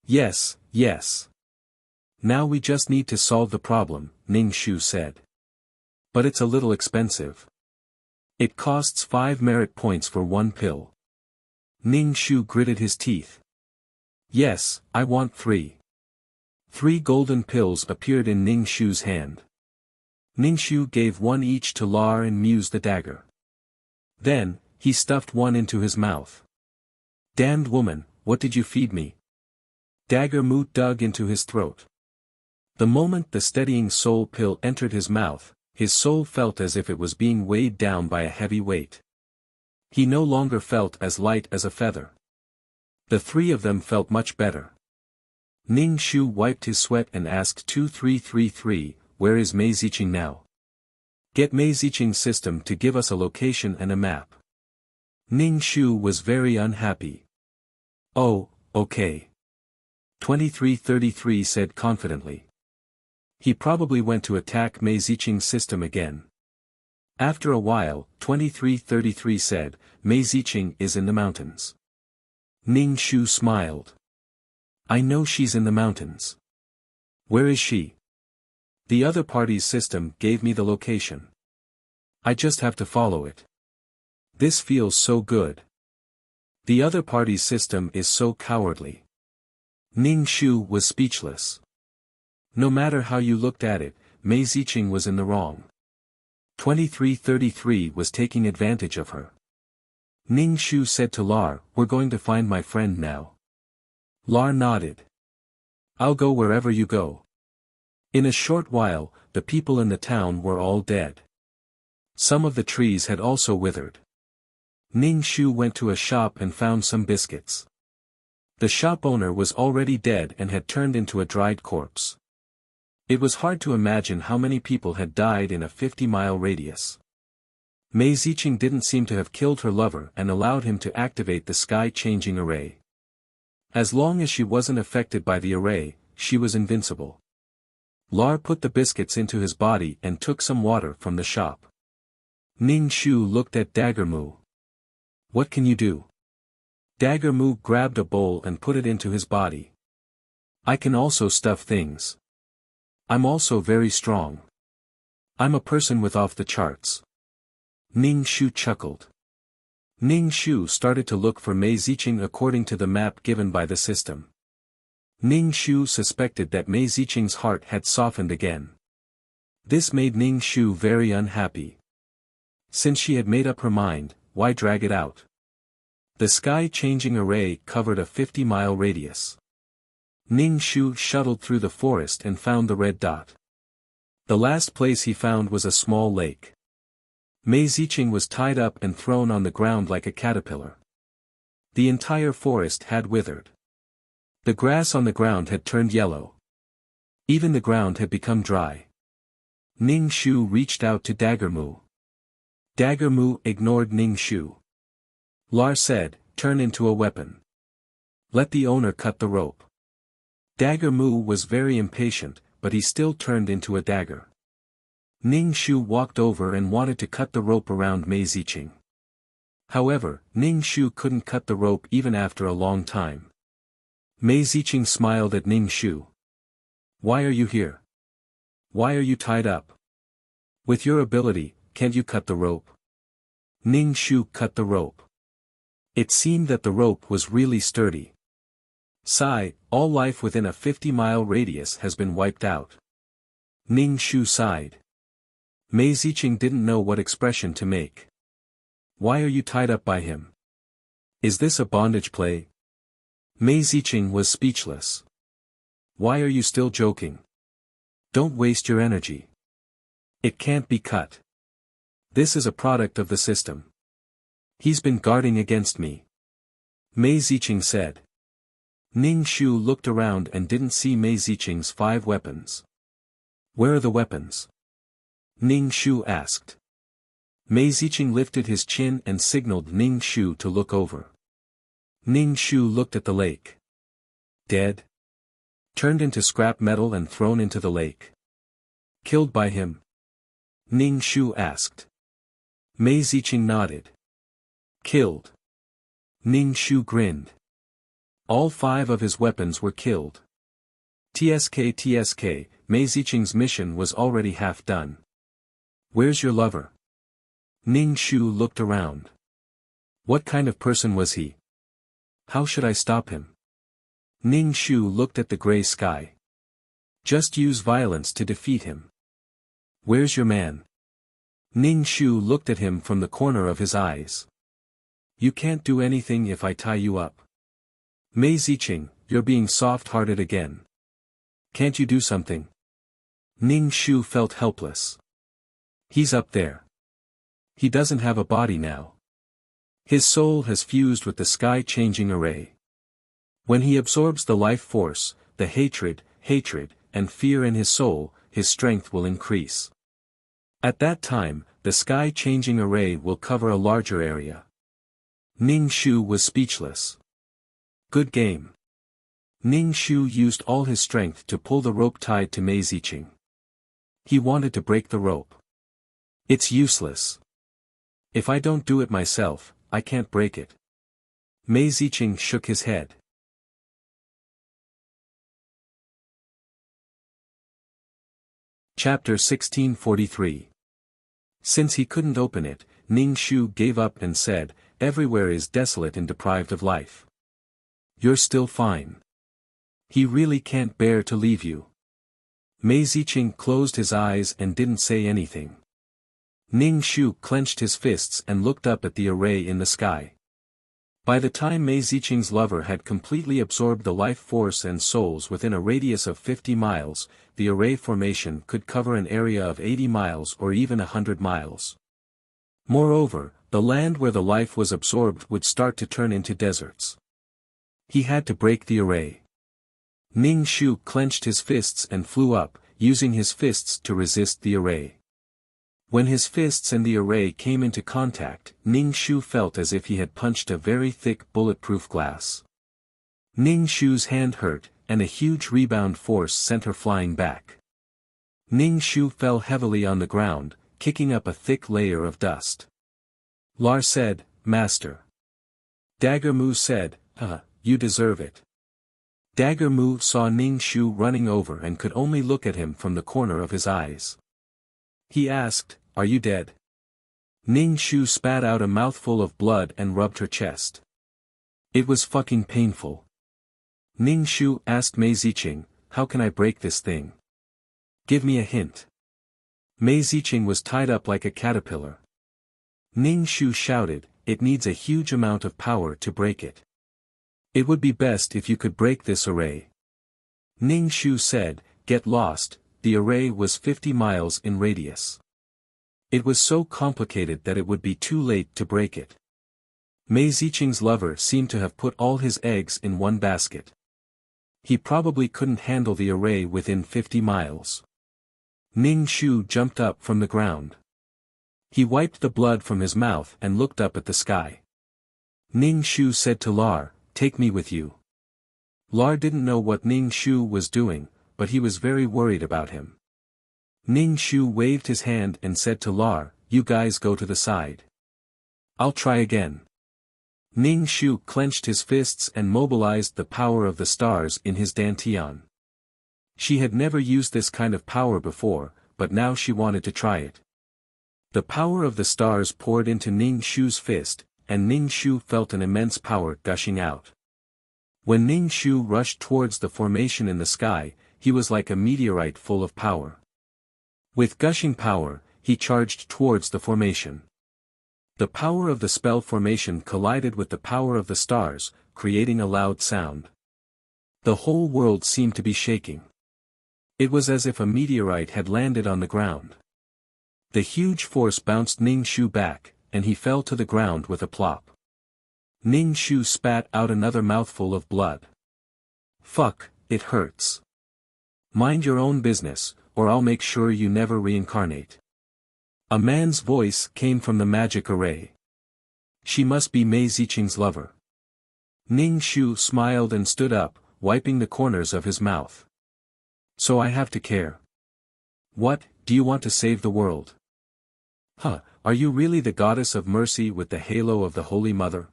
Yes, yes. Now we just need to solve the problem, Ning Shu said. But it's a little expensive. It costs 5 merit points for one pill. Ning Shu gritted his teeth. Yes, I want 3. 3 golden pills appeared in Ning Shu's hand. Ning Shu gave one each to Lar and Muse the dagger. Then, he stuffed one into his mouth. Damned woman, what did you feed me? Dagger Mu dug into his throat. The moment the steadying soul pill entered his mouth, his soul felt as if it was being weighed down by a heavy weight. He no longer felt as light as a feather. The 3 of them felt much better. Ning Shu wiped his sweat and asked 2333, where is Mei Ziqing now? Get Mei Ziqing's system to give us a location and a map. Ning Shu was very unhappy. Oh, okay. 2333 said confidently. He probably went to attack Mei Ziqing's system again. After a while, 2333 said, Mei Ziqing is in the mountains. Ning Shu smiled. I know she's in the mountains. Where is she? The other party's system gave me the location. I just have to follow it. This feels so good. The other party's system is so cowardly. Ning Shu was speechless. No matter how you looked at it, Mei Ziqing was in the wrong. 2333 was taking advantage of her. Ning Shu said to Lar, we're going to find my friend now. Lar nodded. I'll go wherever you go. In a short while, the people in the town were all dead. Some of the trees had also withered. Ning Shu went to a shop and found some biscuits. The shop owner was already dead and had turned into a dried corpse. It was hard to imagine how many people had died in a 50-mile radius. Mei Ziqing didn't seem to have killed her lover and allowed him to activate the sky-changing array. As long as she wasn't affected by the array, she was invincible. Lar put the biscuits into his body and took some water from the shop. Ning Shu looked at Dagger Mu. What can you do? Dagger Mu grabbed a bowl and put it into his body. I can also stuff things. I'm also very strong. I'm a person with off the charts. Ning Shu chuckled. Ning Shu started to look for Mei Ziqing according to the map given by the system. Ning Shu suspected that Mei Ziqing's heart had softened again. This made Ning Shu very unhappy. Since she had made up her mind, why drag it out? The sky-changing array covered a 50-mile radius. Ning Shu shuttled through the forest and found the red dot. The last place he found was a small lake. Mei Ziqing was tied up and thrown on the ground like a caterpillar. The entire forest had withered. The grass on the ground had turned yellow. Even the ground had become dry. Ning Shu reached out to Dagger Mu. Dagger Mu ignored Ning Shu. Lar said, turn into a weapon. Let the owner cut the rope. Dagger Mu was very impatient, but he still turned into a dagger. Ning Shu walked over and wanted to cut the rope around Mei Ziqing. However, Ning Shu couldn't cut the rope even after a long time. Mei Ziqing smiled at Ning Shu. Why are you here? Why are you tied up? With your ability, can't you cut the rope? Ning Shu cut the rope. It seemed that the rope was really sturdy. Sigh, all life within a 50-mile radius has been wiped out. Ning Shu sighed. Mei Ziqing didn't know what expression to make. Why are you tied up by him? Is this a bondage play? Mei Ziqing was speechless. Why are you still joking? Don't waste your energy. It can't be cut. This is a product of the system. He's been guarding against me. Mei Ziqing said. Ning Shu looked around and didn't see Mei Ziqing's 5 weapons. Where are the weapons? Ning Shu asked. Mei Ziqing lifted his chin and signaled Ning Shu to look over. Ning Shu looked at the lake. Dead? Turned into scrap metal and thrown into the lake. Killed by him? Ning Shu asked. Mei Ziqing nodded. Killed. Ning Shu grinned. All 5 of his weapons were killed. TSK, Mei Ziqing's mission was already half done. Where's your lover? Ning Shu looked around. What kind of person was he? How should I stop him? Ning Shu looked at the gray sky. Just use violence to defeat him. Where's your man? Ning Shu looked at him from the corner of his eyes. You can't do anything if I tie you up. Mei Ziqing, you're being soft-hearted again. Can't you do something? Ning Shu felt helpless. He's up there. He doesn't have a body now. His soul has fused with the sky-changing array. When he absorbs the life force, the hatred, and fear in his soul, his strength will increase. At that time, the sky-changing array will cover a larger area. Ning Shu was speechless. Good game. Ning Shu used all his strength to pull the rope tied to Mei Ziqing. He wanted to break the rope. It's useless. If I don't do it myself, I can't break it. Mei Ziqing shook his head. Chapter 1643. Since he couldn't open it, Ning Shu gave up and said, "Everywhere is desolate and deprived of life. You're still fine. He really can't bear to leave you." Mei Ziqing closed his eyes and didn't say anything. Ning Shu clenched his fists and looked up at the array in the sky. By the time Mei Ziqing's lover had completely absorbed the life force and souls within a radius of 50 miles, the array formation could cover an area of 80 miles or even 100 miles. Moreover, the land where the life was absorbed would start to turn into deserts. He had to break the array. Ning Shu clenched his fists and flew up, using his fists to resist the array. When his fists and the array came into contact, Ning Shu felt as if he had punched a very thick bulletproof glass. Ning Shu's hand hurt, and a huge rebound force sent her flying back. Ning Shu fell heavily on the ground, kicking up a thick layer of dust. Lar said, "Master." Dagger Mu said, "You deserve it." Dagger Mu saw Ning Shu running over and could only look at him from the corner of his eyes. He asked, "Are you dead?" Ning Shu spat out a mouthful of blood and rubbed her chest. It was fucking painful. Ning Shu asked Mei Ziqing, "How can I break this thing? Give me a hint." Mei Ziqing was tied up like a caterpillar. Ning Shu shouted, "It needs a huge amount of power to break it. It would be best if you could break this array." Ning Shu said, "Get lost." The array was 50 miles in radius. It was so complicated that it would be too late to break it. Mei Ziqing's lover seemed to have put all his eggs in one basket. He probably couldn't handle the array within 50 miles. Ning Shu jumped up from the ground. He wiped the blood from his mouth and looked up at the sky. Ning Shu said to Lar, "Take me with you." Lar didn't know what Ning Shu was doing, but he was very worried about him. Ning Shu waved his hand and said to Lar, "You guys go to the side. I'll try again." Ning Shu clenched his fists and mobilized the power of the stars in his dantian. She had never used this kind of power before, but now she wanted to try it. The power of the stars poured into Ning Shu's fist, and Ning Shu felt an immense power gushing out. When Ning Shu rushed towards the formation in the sky, he was like a meteorite full of power. With gushing power, he charged towards the formation. The power of the spell formation collided with the power of the stars, creating a loud sound. The whole world seemed to be shaking. It was as if a meteorite had landed on the ground. The huge force bounced Ning Shu back, and he fell to the ground with a plop. Ning Shu spat out another mouthful of blood. "Fuck, it hurts. Mind your own business, or I'll make sure you never reincarnate." A man's voice came from the magic array. She must be Mei Ziqing's lover. Ning Shu smiled and stood up, wiping the corners of his mouth. "So I have to care. What, do you want to save the world? Are you really the goddess of mercy with the halo of the Holy Mother?"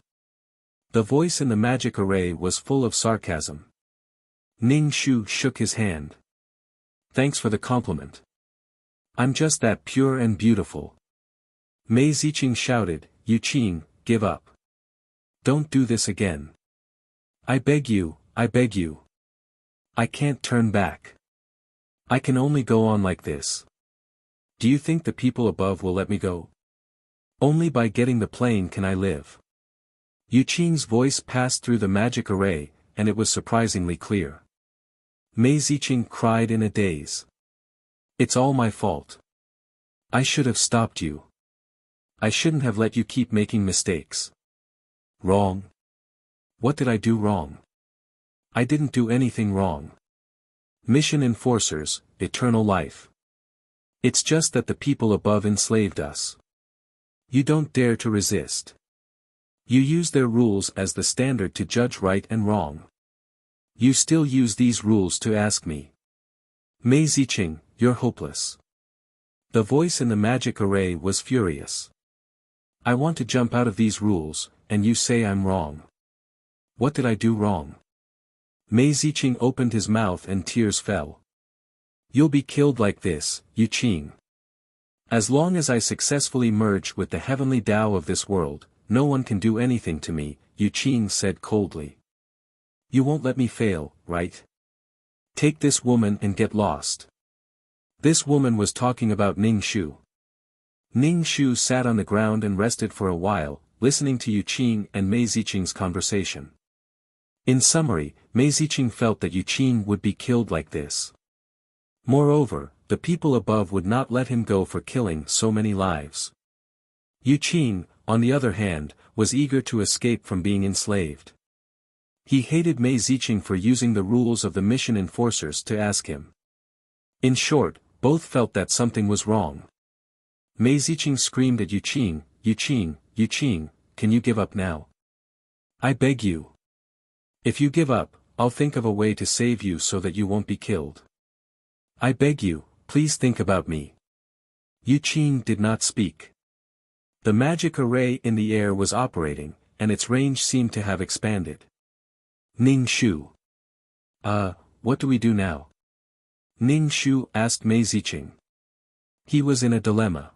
The voice in the magic array was full of sarcasm. Ning Shu shook his hand. "Thanks for the compliment. I'm just that pure and beautiful." Mei Ziqing shouted, "Yu Qing, give up. Don't do this again. I beg you, I beg you. I can't turn back. I can only go on like this. Do you think the people above will let me go? Only by getting the plane can I live." Yu Qing's voice passed through the magic array, and it was surprisingly clear. Mei Ziqing cried in a daze. "It's all my fault. I should have stopped you. I shouldn't have let you keep making mistakes." "Wrong? What did I do wrong? I didn't do anything wrong. Mission enforcers, eternal life. It's just that the people above enslaved us. You don't dare to resist. You use their rules as the standard to judge right and wrong. You still use these rules to ask me. Mei Ziqing, you're hopeless. The voice in the magic array was furious. I want to jump out of these rules, and you say I'm wrong. What did I do wrong? Mei Ziqing opened his mouth and tears fell. You'll be killed like this, Yu Qing. As long as I successfully merge with the heavenly Tao of this world, no one can do anything to me, Yu Qing said coldly. You won't let me fail, right? Take this woman and get lost. This woman was talking about Ning Shu. Ning Shu sat on the ground and rested for a while, listening to Yu Qing and Mei Ziqing's conversation. In summary, Mei Ziqing felt that Yu Qing would be killed like this. Moreover, the people above would not let him go for killing so many lives. Yu Qing, on the other hand, was eager to escape from being enslaved. He hated Mei Ziqing for using the rules of the mission enforcers to ask him. In short, both felt that something was wrong. Mei Ziqing screamed at Yu Qing, Yu Qing, Yu Qing, can you give up now? I beg you. If you give up, I'll think of a way to save you so that you won't be killed. I beg you, please think about me. Yu Qing did not speak. The magic array in the air was operating, and its range seemed to have expanded. Ning Shu. What do we do now? Ning Shu asked Mei Ziqing. He was in a dilemma.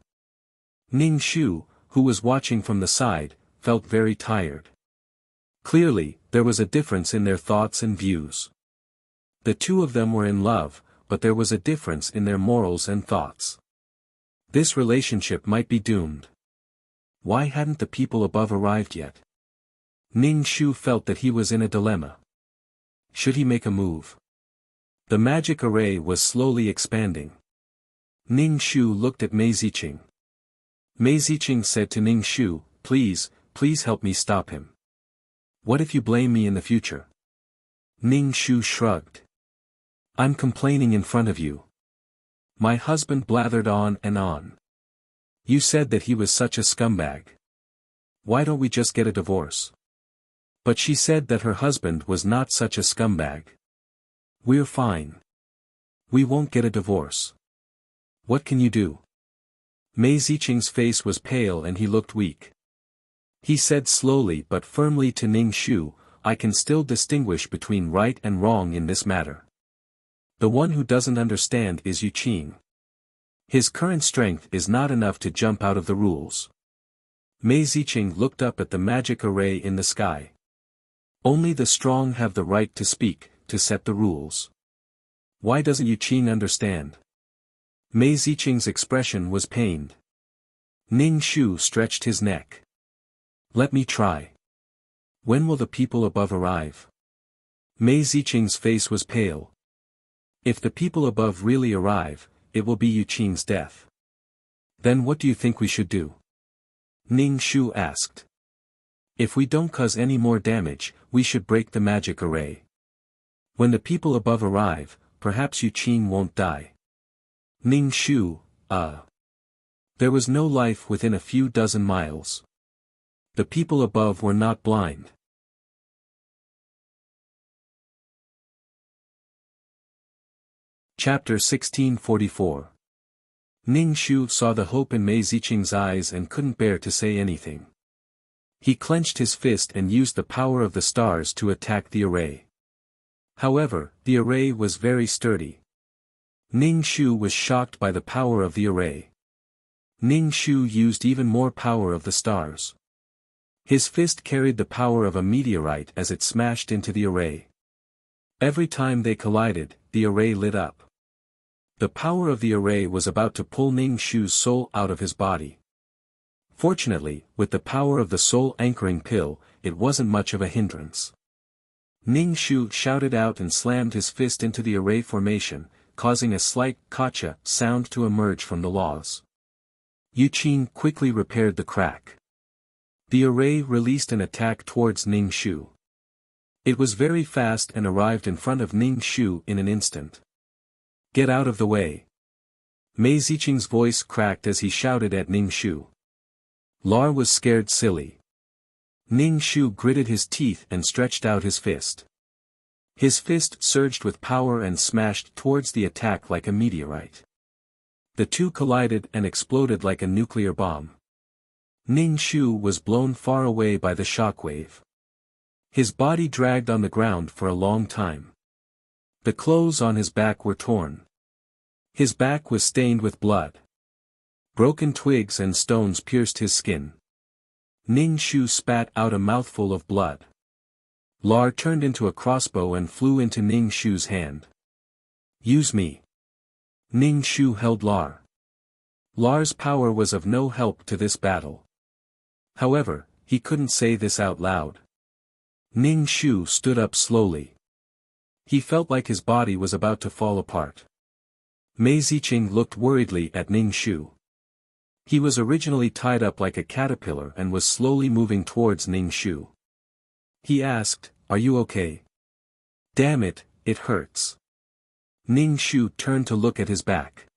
Ning Shu, who was watching from the side, felt very tired. Clearly, there was a difference in their thoughts and views. The two of them were in love, but there was a difference in their morals and thoughts. This relationship might be doomed. Why hadn't the people above arrived yet? Ning Shu felt that he was in a dilemma. Should he make a move? The magic array was slowly expanding. Ning Shu looked at Mei Ziqing. Mei Ziqing said to Ning Shu, please help me stop him. What if you blame me in the future? Ning Shu shrugged. I'm complaining in front of you. My husband blathered on and on. You said that he was such a scumbag. Why don't we just get a divorce? But she said that her husband was not such a scumbag. We're fine. We won't get a divorce. What can you do? Mei Ziqing's face was pale and he looked weak. He said slowly but firmly to Ning Shu, I can still distinguish between right and wrong in this matter. The one who doesn't understand is Yu Qing. His current strength is not enough to jump out of the rules. Mei Ziqing looked up at the magic array in the sky. Only the strong have the right to speak, to set the rules. Why doesn't Yu Qing understand? Mei Ziqing's expression was pained. Ning Shu stretched his neck. Let me try. When will the people above arrive? Mei Ziqing's face was pale. If the people above really arrive, it will be Yu Qing's death. Then what do you think we should do? Ning Shu asked. If we don't cause any more damage, we should break the magic array. When the people above arrive, perhaps Yu Qing won't die. Ning Shu, There was no life within a few dozen miles. The people above were not blind. Chapter 1644. Ning Shu saw the hope in Mei Ziqing's eyes and couldn't bear to say anything. He clenched his fist and used the power of the stars to attack the array. However, the array was very sturdy. Ning Shu was shocked by the power of the array. Ning Shu used even more power of the stars. His fist carried the power of a meteorite as it smashed into the array. Every time they collided, the array lit up. The power of the array was about to pull Ning Shu's soul out of his body. Fortunately, with the power of the soul anchoring pill, it wasn't much of a hindrance. Ning Shu shouted out and slammed his fist into the array formation, causing a slight "kacha" sound to emerge from the laws. Yu Qing quickly repaired the crack. The array released an attack towards Ning Shu. It was very fast and arrived in front of Ning Shu in an instant. Get out of the way. Mei Ziqing's voice cracked as he shouted at Ning Shu. Lar was scared silly. Ning Shu gritted his teeth and stretched out his fist. His fist surged with power and smashed towards the attack like a meteorite. The two collided and exploded like a nuclear bomb. Ning Shu was blown far away by the shockwave. His body dragged on the ground for a long time. The clothes on his back were torn. His back was stained with blood. Broken twigs and stones pierced his skin. Ning Shu spat out a mouthful of blood. Lar turned into a crossbow and flew into Ning Shu's hand. Use me. Ning Shu held Lar. Lar's power was of no help to this battle. However, he couldn't say this out loud. Ning Shu stood up slowly. He felt like his body was about to fall apart. Mei Ziqing looked worriedly at Ning Shu. He was originally tied up like a caterpillar and was slowly moving towards Ning Shu. He asked, "Are you okay?" "Damn it, it hurts." Ning Shu turned to look at his back.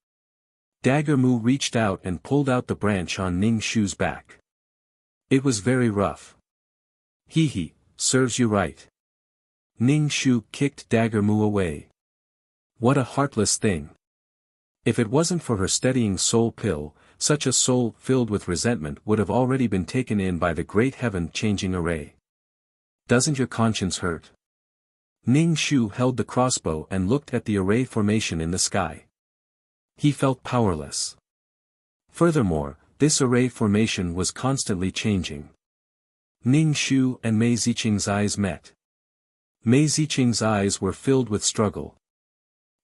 Dagger Mu reached out and pulled out the branch on Ning Shu's back. It was very rough. "Hee, serves you right." Ning Shu kicked Dagger Mu away. What a heartless thing. If it wasn't for her steadying soul pill, such a soul filled with resentment would have already been taken in by the great heaven-changing array. Doesn't your conscience hurt? Ning Shu held the crossbow and looked at the array formation in the sky. He felt powerless. Furthermore, this array formation was constantly changing. Ning Shu and Mei Ziqing's eyes met. Mei Ziqing's eyes were filled with struggle.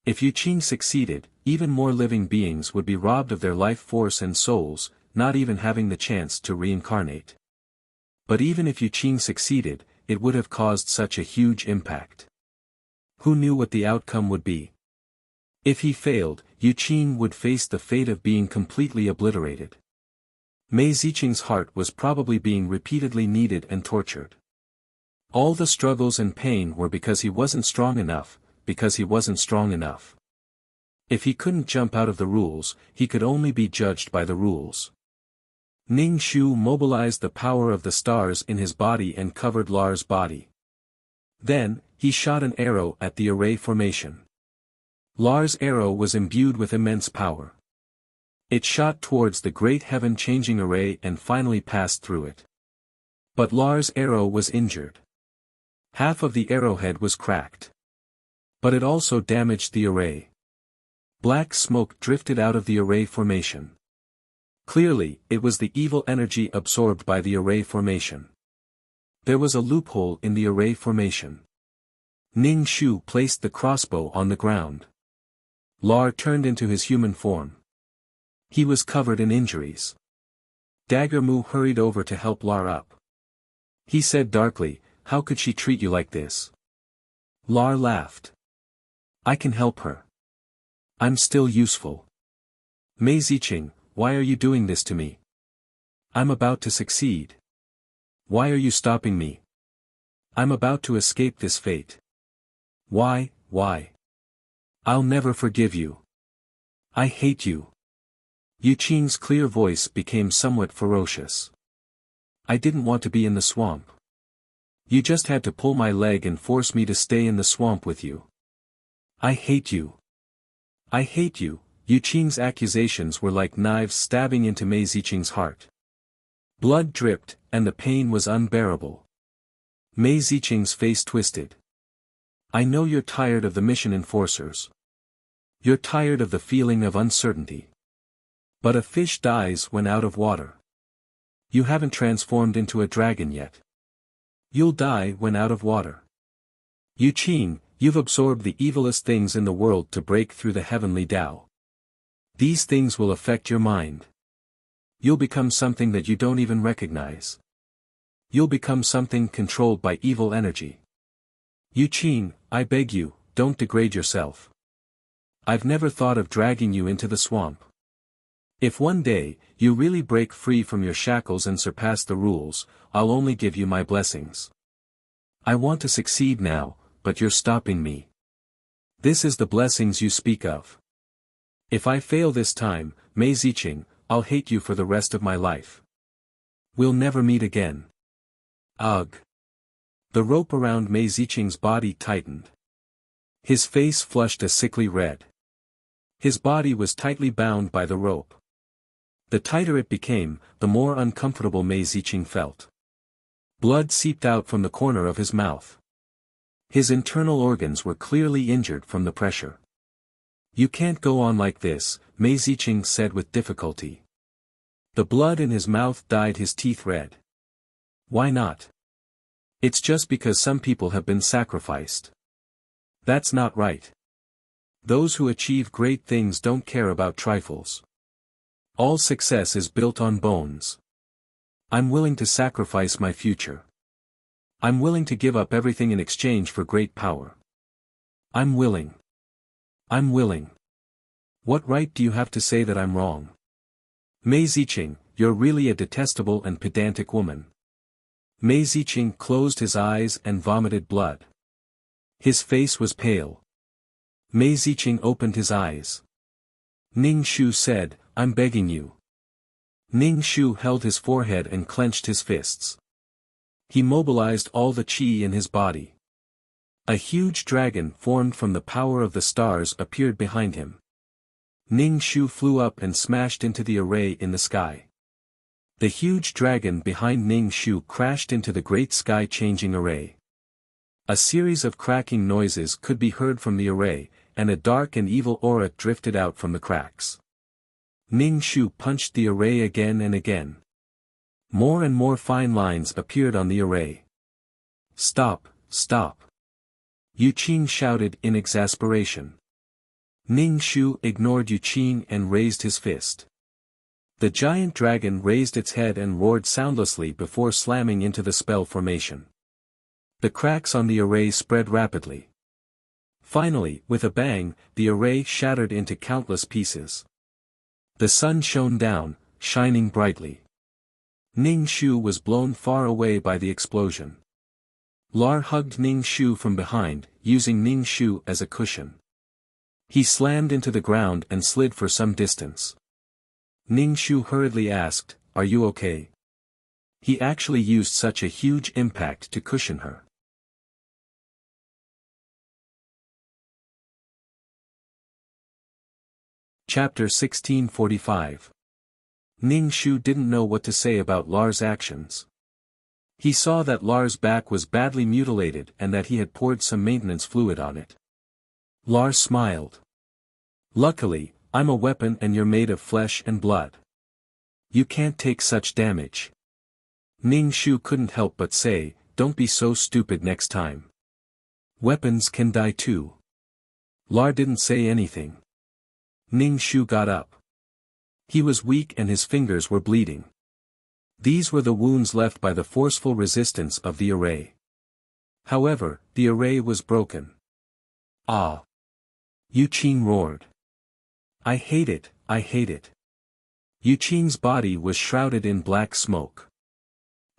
If Yu Qing succeeded, even more living beings would be robbed of their life force and souls, not even having the chance to reincarnate. But even if Yu Qing succeeded, it would have caused such a huge impact. Who knew what the outcome would be? If he failed, Yu Qing would face the fate of being completely obliterated. Mei Ziqing's heart was probably being repeatedly kneaded and tortured. All the struggles and pain were because he wasn't strong enough, because he wasn't strong enough. If he couldn't jump out of the rules, he could only be judged by the rules. Ning Shu mobilized the power of the stars in his body and covered Lar's body. Then, he shot an arrow at the array formation. Lar's arrow was imbued with immense power. It shot towards the great heaven-changing array and finally passed through it. But Lar's arrow was injured. Half of the arrowhead was cracked. But it also damaged the array. Black smoke drifted out of the array formation. Clearly, it was the evil energy absorbed by the array formation. There was a loophole in the array formation. Ning Shu placed the crossbow on the ground. Lar turned into his human form. He was covered in injuries. Dagger Mu hurried over to help Lar up. He said darkly, "How could she treat you like this?" Lar laughed. "I can help her. I'm still useful." "Mei Ziqing, why are you doing this to me? I'm about to succeed. Why are you stopping me? I'm about to escape this fate. Why? I'll never forgive you. I hate you." Yu Qing's clear voice became somewhat ferocious. "I didn't want to be in the swamp. You just had to pull my leg and force me to stay in the swamp with you. I hate you. I hate you." Yu Qing's accusations were like knives stabbing into Mei Ziqing's heart. Blood dripped, and the pain was unbearable. Mei Ziqing's face twisted. "I know you're tired of the mission enforcers. You're tired of the feeling of uncertainty. But a fish dies when out of water. You haven't transformed into a dragon yet. You'll die when out of water. Yu Qing, you've absorbed the evilest things in the world to break through the heavenly Tao. These things will affect your mind. You'll become something that you don't even recognize. You'll become something controlled by evil energy. Yu Qing, I beg you, don't degrade yourself. I've never thought of dragging you into the swamp. If one day, you really break free from your shackles and surpass the rules, I'll only give you my blessings. I want to succeed now, but you're stopping me. This is the blessings you speak of. If I fail this time, Mei Ziqing, I'll hate you for the rest of my life. We'll never meet again. Ugh. The rope around Mei Ziqing's body tightened. His face flushed a sickly red. His body was tightly bound by the rope. The tighter it became, the more uncomfortable Mei Ziqing felt. Blood seeped out from the corner of his mouth. His internal organs were clearly injured from the pressure. You can't go on like this, Mei Ziqing said with difficulty. The blood in his mouth dyed his teeth red. Why not? It's just because some people have been sacrificed. That's not right. Those who achieve great things don't care about trifles. All success is built on bones. I'm willing to sacrifice my future. I'm willing to give up everything in exchange for great power. I'm willing. I'm willing. What right do you have to say that I'm wrong? Mei Ziqing, you're really a detestable and pedantic woman. Mei Ziqing closed his eyes and vomited blood. His face was pale. Mei Ziqing opened his eyes. Ning Shu said, I'm begging you. Ning Shu held his forehead and clenched his fists. He mobilized all the qi in his body. A huge dragon formed from the power of the stars appeared behind him. Ning Shu flew up and smashed into the array in the sky. The huge dragon behind Ning Shu crashed into the great sky-changing array. A series of cracking noises could be heard from the array, and a dark and evil aura drifted out from the cracks. Ning Shu punched the array again and again. More and more fine lines appeared on the array. Stop, stop. Yu Qing shouted in exasperation. Ning Shu ignored Yu Qing and raised his fist. The giant dragon raised its head and roared soundlessly before slamming into the spell formation. The cracks on the array spread rapidly. Finally, with a bang, the array shattered into countless pieces. The sun shone down, shining brightly. Ning Shu was blown far away by the explosion. Lar hugged Ning Shu from behind, using Ning Shu as a cushion. He slammed into the ground and slid for some distance. Ning Shu hurriedly asked, Are you okay? He actually used such a huge impact to cushion her. Chapter 1645. Ning Shu didn't know what to say about Lar's actions. He saw that Lar's back was badly mutilated and that he had poured some maintenance fluid on it. Lar smiled. Luckily, I'm a weapon and you're made of flesh and blood. You can't take such damage. Ning Shu couldn't help but say, Don't be so stupid next time. Weapons can die too. Lar didn't say anything. Ning Shu got up. He was weak and his fingers were bleeding. These were the wounds left by the forceful resistance of the array. However, the array was broken. Ah! Yu Qing roared. I hate it, I hate it. Yu Qing's body was shrouded in black smoke.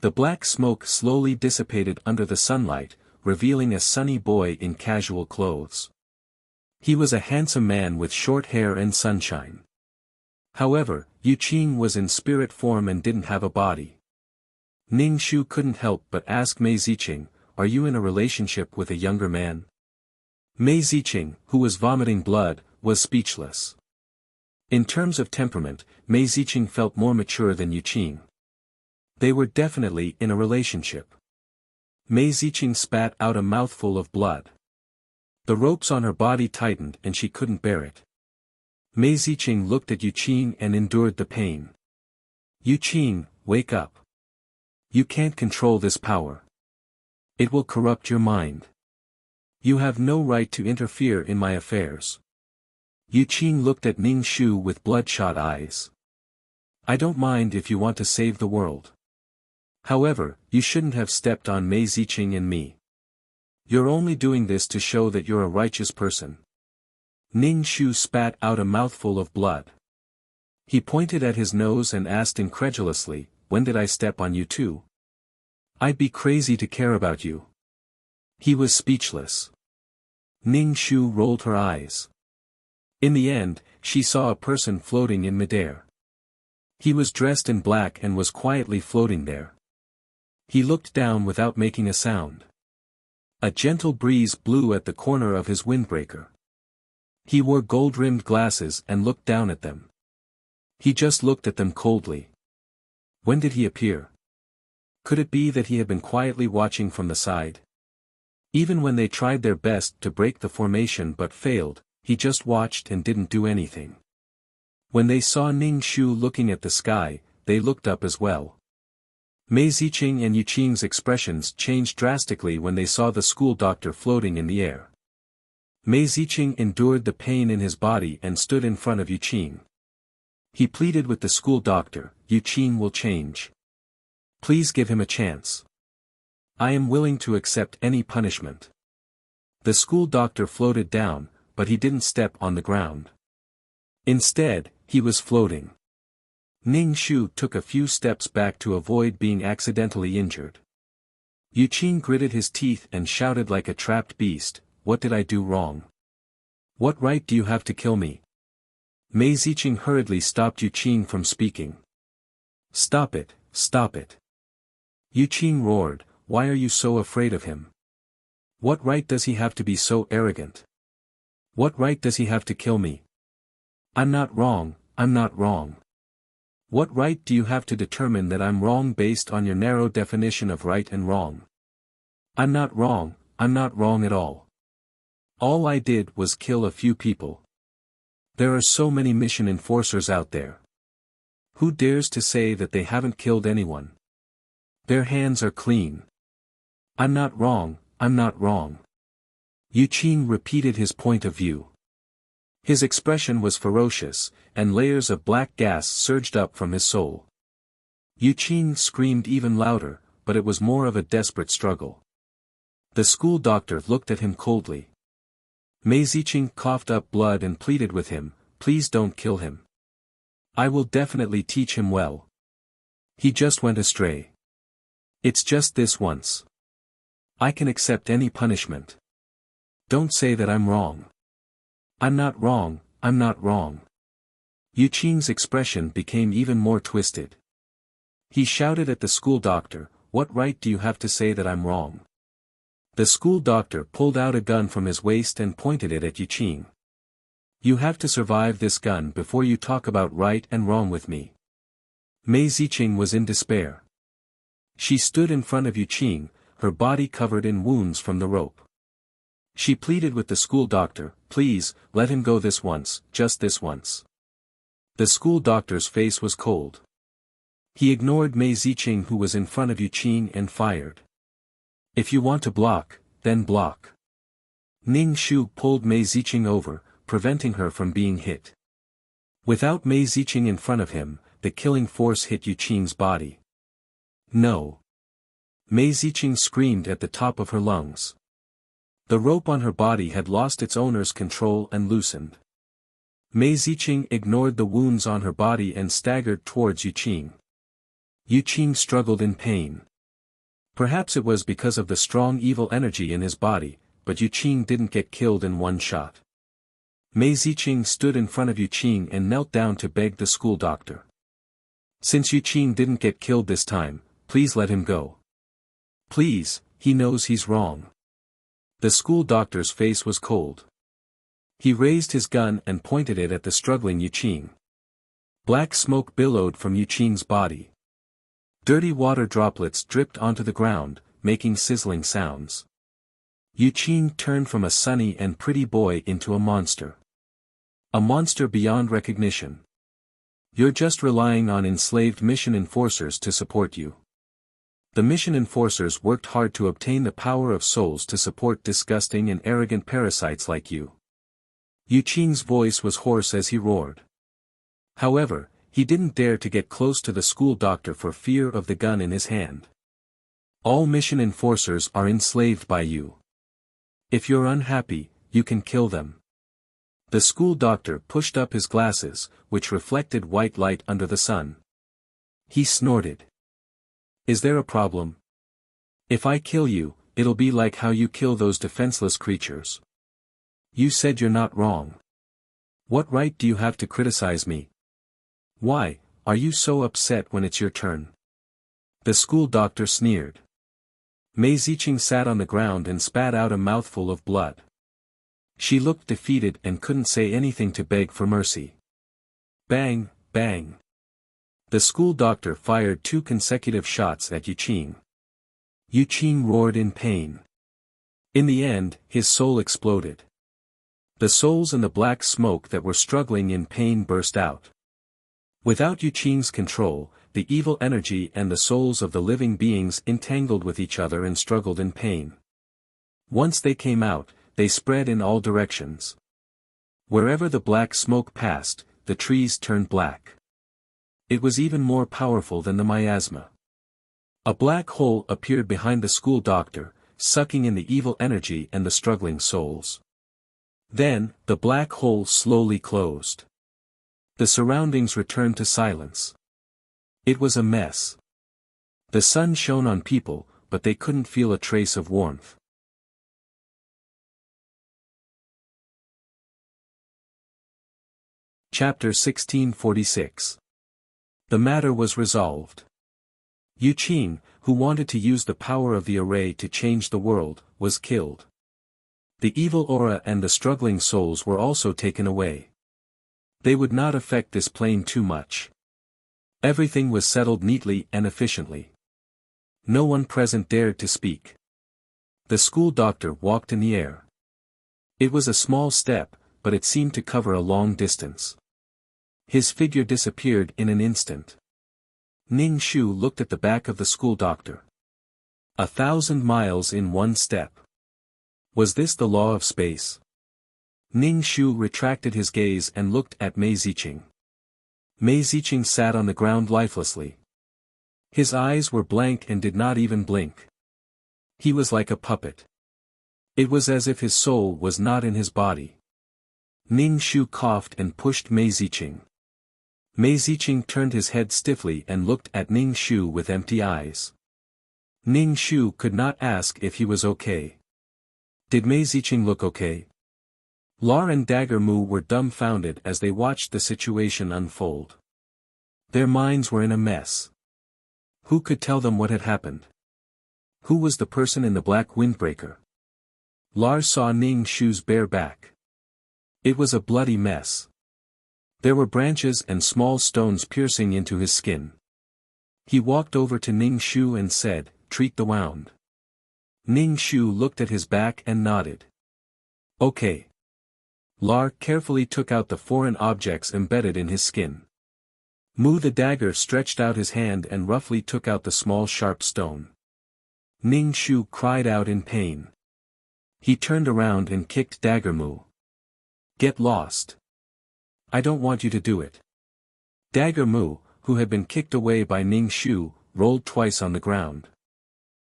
The black smoke slowly dissipated under the sunlight, revealing a sunny boy in casual clothes. He was a handsome man with short hair and sunshine. However, Yu Qing was in spirit form and didn't have a body. Ning Shu couldn't help but ask Mei Ziqing, Are you in a relationship with a younger man? Mei Ziqing, who was vomiting blood, was speechless. In terms of temperament, Mei Ziqing felt more mature than Yu Qing. They were definitely in a relationship. Mei Ziqing spat out a mouthful of blood. The ropes on her body tightened and she couldn't bear it. Mei Ziqing looked at Yu Qing and endured the pain. Yu Qing, wake up. You can't control this power. It will corrupt your mind. You have no right to interfere in my affairs. Yu Qing looked at Ning Shu with bloodshot eyes. I don't mind if you want to save the world. However, you shouldn't have stepped on Mei Ziqing and me. You're only doing this to show that you're a righteous person. Ning Shu spat out a mouthful of blood. He pointed at his nose and asked incredulously, When did I step on you too? I'd be crazy to care about you. He was speechless. Ning Shu rolled her eyes. In the end, she saw a person floating in midair. He was dressed in black and was quietly floating there. He looked down without making a sound. A gentle breeze blew at the corner of his windbreaker. He wore gold-rimmed glasses and looked down at them. He just looked at them coldly. When did he appear? Could it be that he had been quietly watching from the side? Even when they tried their best to break the formation but failed, he just watched and didn't do anything. When they saw Ning Shu looking at the sky, they looked up as well. Mei Ziqing and Yu Qing's expressions changed drastically when they saw the school doctor floating in the air. Mei Ziqing endured the pain in his body and stood in front of Yu Qing. He pleaded with the school doctor, "Yu Qing will change. Please give him a chance. I am willing to accept any punishment." The school doctor floated down, but he didn't step on the ground. Instead, he was floating. Ning Shu took a few steps back to avoid being accidentally injured. Yu Qing gritted his teeth and shouted like a trapped beast, "What did I do wrong? What right do you have to kill me?" Mei Ziqing hurriedly stopped Yu Qing from speaking. "Stop it, stop it." Yu Qing roared, "Why are you so afraid of him? What right does he have to be so arrogant? What right does he have to kill me? I'm not wrong, I'm not wrong. What right do you have to determine that I'm wrong based on your narrow definition of right and wrong? I'm not wrong at all. All I did was kill a few people. There are so many mission enforcers out there. Who dares to say that they haven't killed anyone? Their hands are clean. I'm not wrong, I'm not wrong." Yu Qing repeated his point of view. His expression was ferocious, and layers of black gas surged up from his soul. Yu Qing screamed even louder, but it was more of a desperate struggle. The school doctor looked at him coldly. Mei Ziqing coughed up blood and pleaded with him, "Please don't kill him. I will definitely teach him well. He just went astray. It's just this once. I can accept any punishment. Don't say that I'm wrong. I'm not wrong, I'm not wrong." Yu Qing's expression became even more twisted. He shouted at the school doctor, "What right do you have to say that I'm wrong?" The school doctor pulled out a gun from his waist and pointed it at Yu Qing. "You have to survive this gun before you talk about right and wrong with me." Mei Ziqing was in despair. She stood in front of Yu Qing, her body covered in wounds from the rope. She pleaded with the school doctor, "Please, let him go this once, just this once." The school doctor's face was cold. He ignored Mei Ziqing who was in front of Yu Qing and fired. "If you want to block, then block." Ning Shu pulled Mei Ziqing over, preventing her from being hit. Without Mei Ziqing in front of him, the killing force hit Yu Qing's body. "No!" Mei Ziqing screamed at the top of her lungs. The rope on her body had lost its owner's control and loosened. Mei Ziqing ignored the wounds on her body and staggered towards Yu Qing. Yu Qing struggled in pain. Perhaps it was because of the strong evil energy in his body, but Yu Qing didn't get killed in one shot. Mei Ziqing stood in front of Yu Qing and knelt down to beg the school doctor. "Since Yu Qing didn't get killed this time, please let him go. Please, he knows he's wrong." The school doctor's face was cold. He raised his gun and pointed it at the struggling Yu Qing. Black smoke billowed from Yu Qing's body. Dirty water droplets dripped onto the ground, making sizzling sounds. Yu Qing turned from a sunny and pretty boy into a monster. A monster beyond recognition. "You're just relying on enslaved mission enforcers to support you. The mission enforcers worked hard to obtain the power of souls to support disgusting and arrogant parasites like you." Yu Qing's voice was hoarse as he roared. However, he didn't dare to get close to the school doctor for fear of the gun in his hand. "All mission enforcers are enslaved by you. If you're unhappy, you can kill them." The school doctor pushed up his glasses, which reflected white light under the sun. He snorted. "Is there a problem? If I kill you, it'll be like how you kill those defenseless creatures. You said you're not wrong. What right do you have to criticize me? Why, are you so upset when it's your turn? The school doctor sneered. Mei Ziqing sat on the ground and spat out a mouthful of blood. She looked defeated and couldn't say anything to beg for mercy. Bang, bang. The school doctor fired 2 consecutive shots at Yuqing. Yuqing roared in pain. In the end, his soul exploded. The souls in the black smoke that were struggling in pain burst out. Without Yuqing's control, the evil energy and the souls of the living beings entangled with each other and struggled in pain. Once they came out, they spread in all directions. Wherever the black smoke passed, the trees turned black. It was even more powerful than the miasma. A black hole appeared behind the school doctor, sucking in the evil energy and the struggling souls. Then, the black hole slowly closed. The surroundings returned to silence. It was a mess. The sun shone on people, but they couldn't feel a trace of warmth. Chapter 1646. The matter was resolved. Yuqing, who wanted to use the power of the array to change the world, was killed. The evil aura and the struggling souls were also taken away. They would not affect this plane too much. Everything was settled neatly and efficiently. No one present dared to speak. The school doctor walked in the air. It was a small step, but it seemed to cover a long distance. His figure disappeared in an instant. Ning Shu looked at the back of the school doctor. 1,000 miles in one step. Was this the law of space? Ning Shu retracted his gaze and looked at Mei Ziqing. Mei Ziqing sat on the ground lifelessly. His eyes were blank and did not even blink. He was like a puppet. It was as if his soul was not in his body. Ning Shu coughed and pushed Mei Ziqing. Mei Ziqing turned his head stiffly and looked at Ning Shu with empty eyes. Ning Shu could not ask if he was okay. Did Mei Ziqing look okay? Lar and Dagger Mu were dumbfounded as they watched the situation unfold. Their minds were in a mess. Who could tell them what had happened? Who was the person in the black windbreaker? Lar saw Ning Shu's bare back. It was a bloody mess. There were branches and small stones piercing into his skin. He walked over to Ning Shu and said, "Treat the wound." Ning Shu looked at his back and nodded. "Okay." Lar carefully took out the foreign objects embedded in his skin. Mu the dagger stretched out his hand and roughly took out the small sharp stone. Ning Shu cried out in pain. He turned around and kicked Dagger Mu. "Get lost. I don't want you to do it." Dagger Mu, who had been kicked away by Ning Shu, rolled twice on the ground.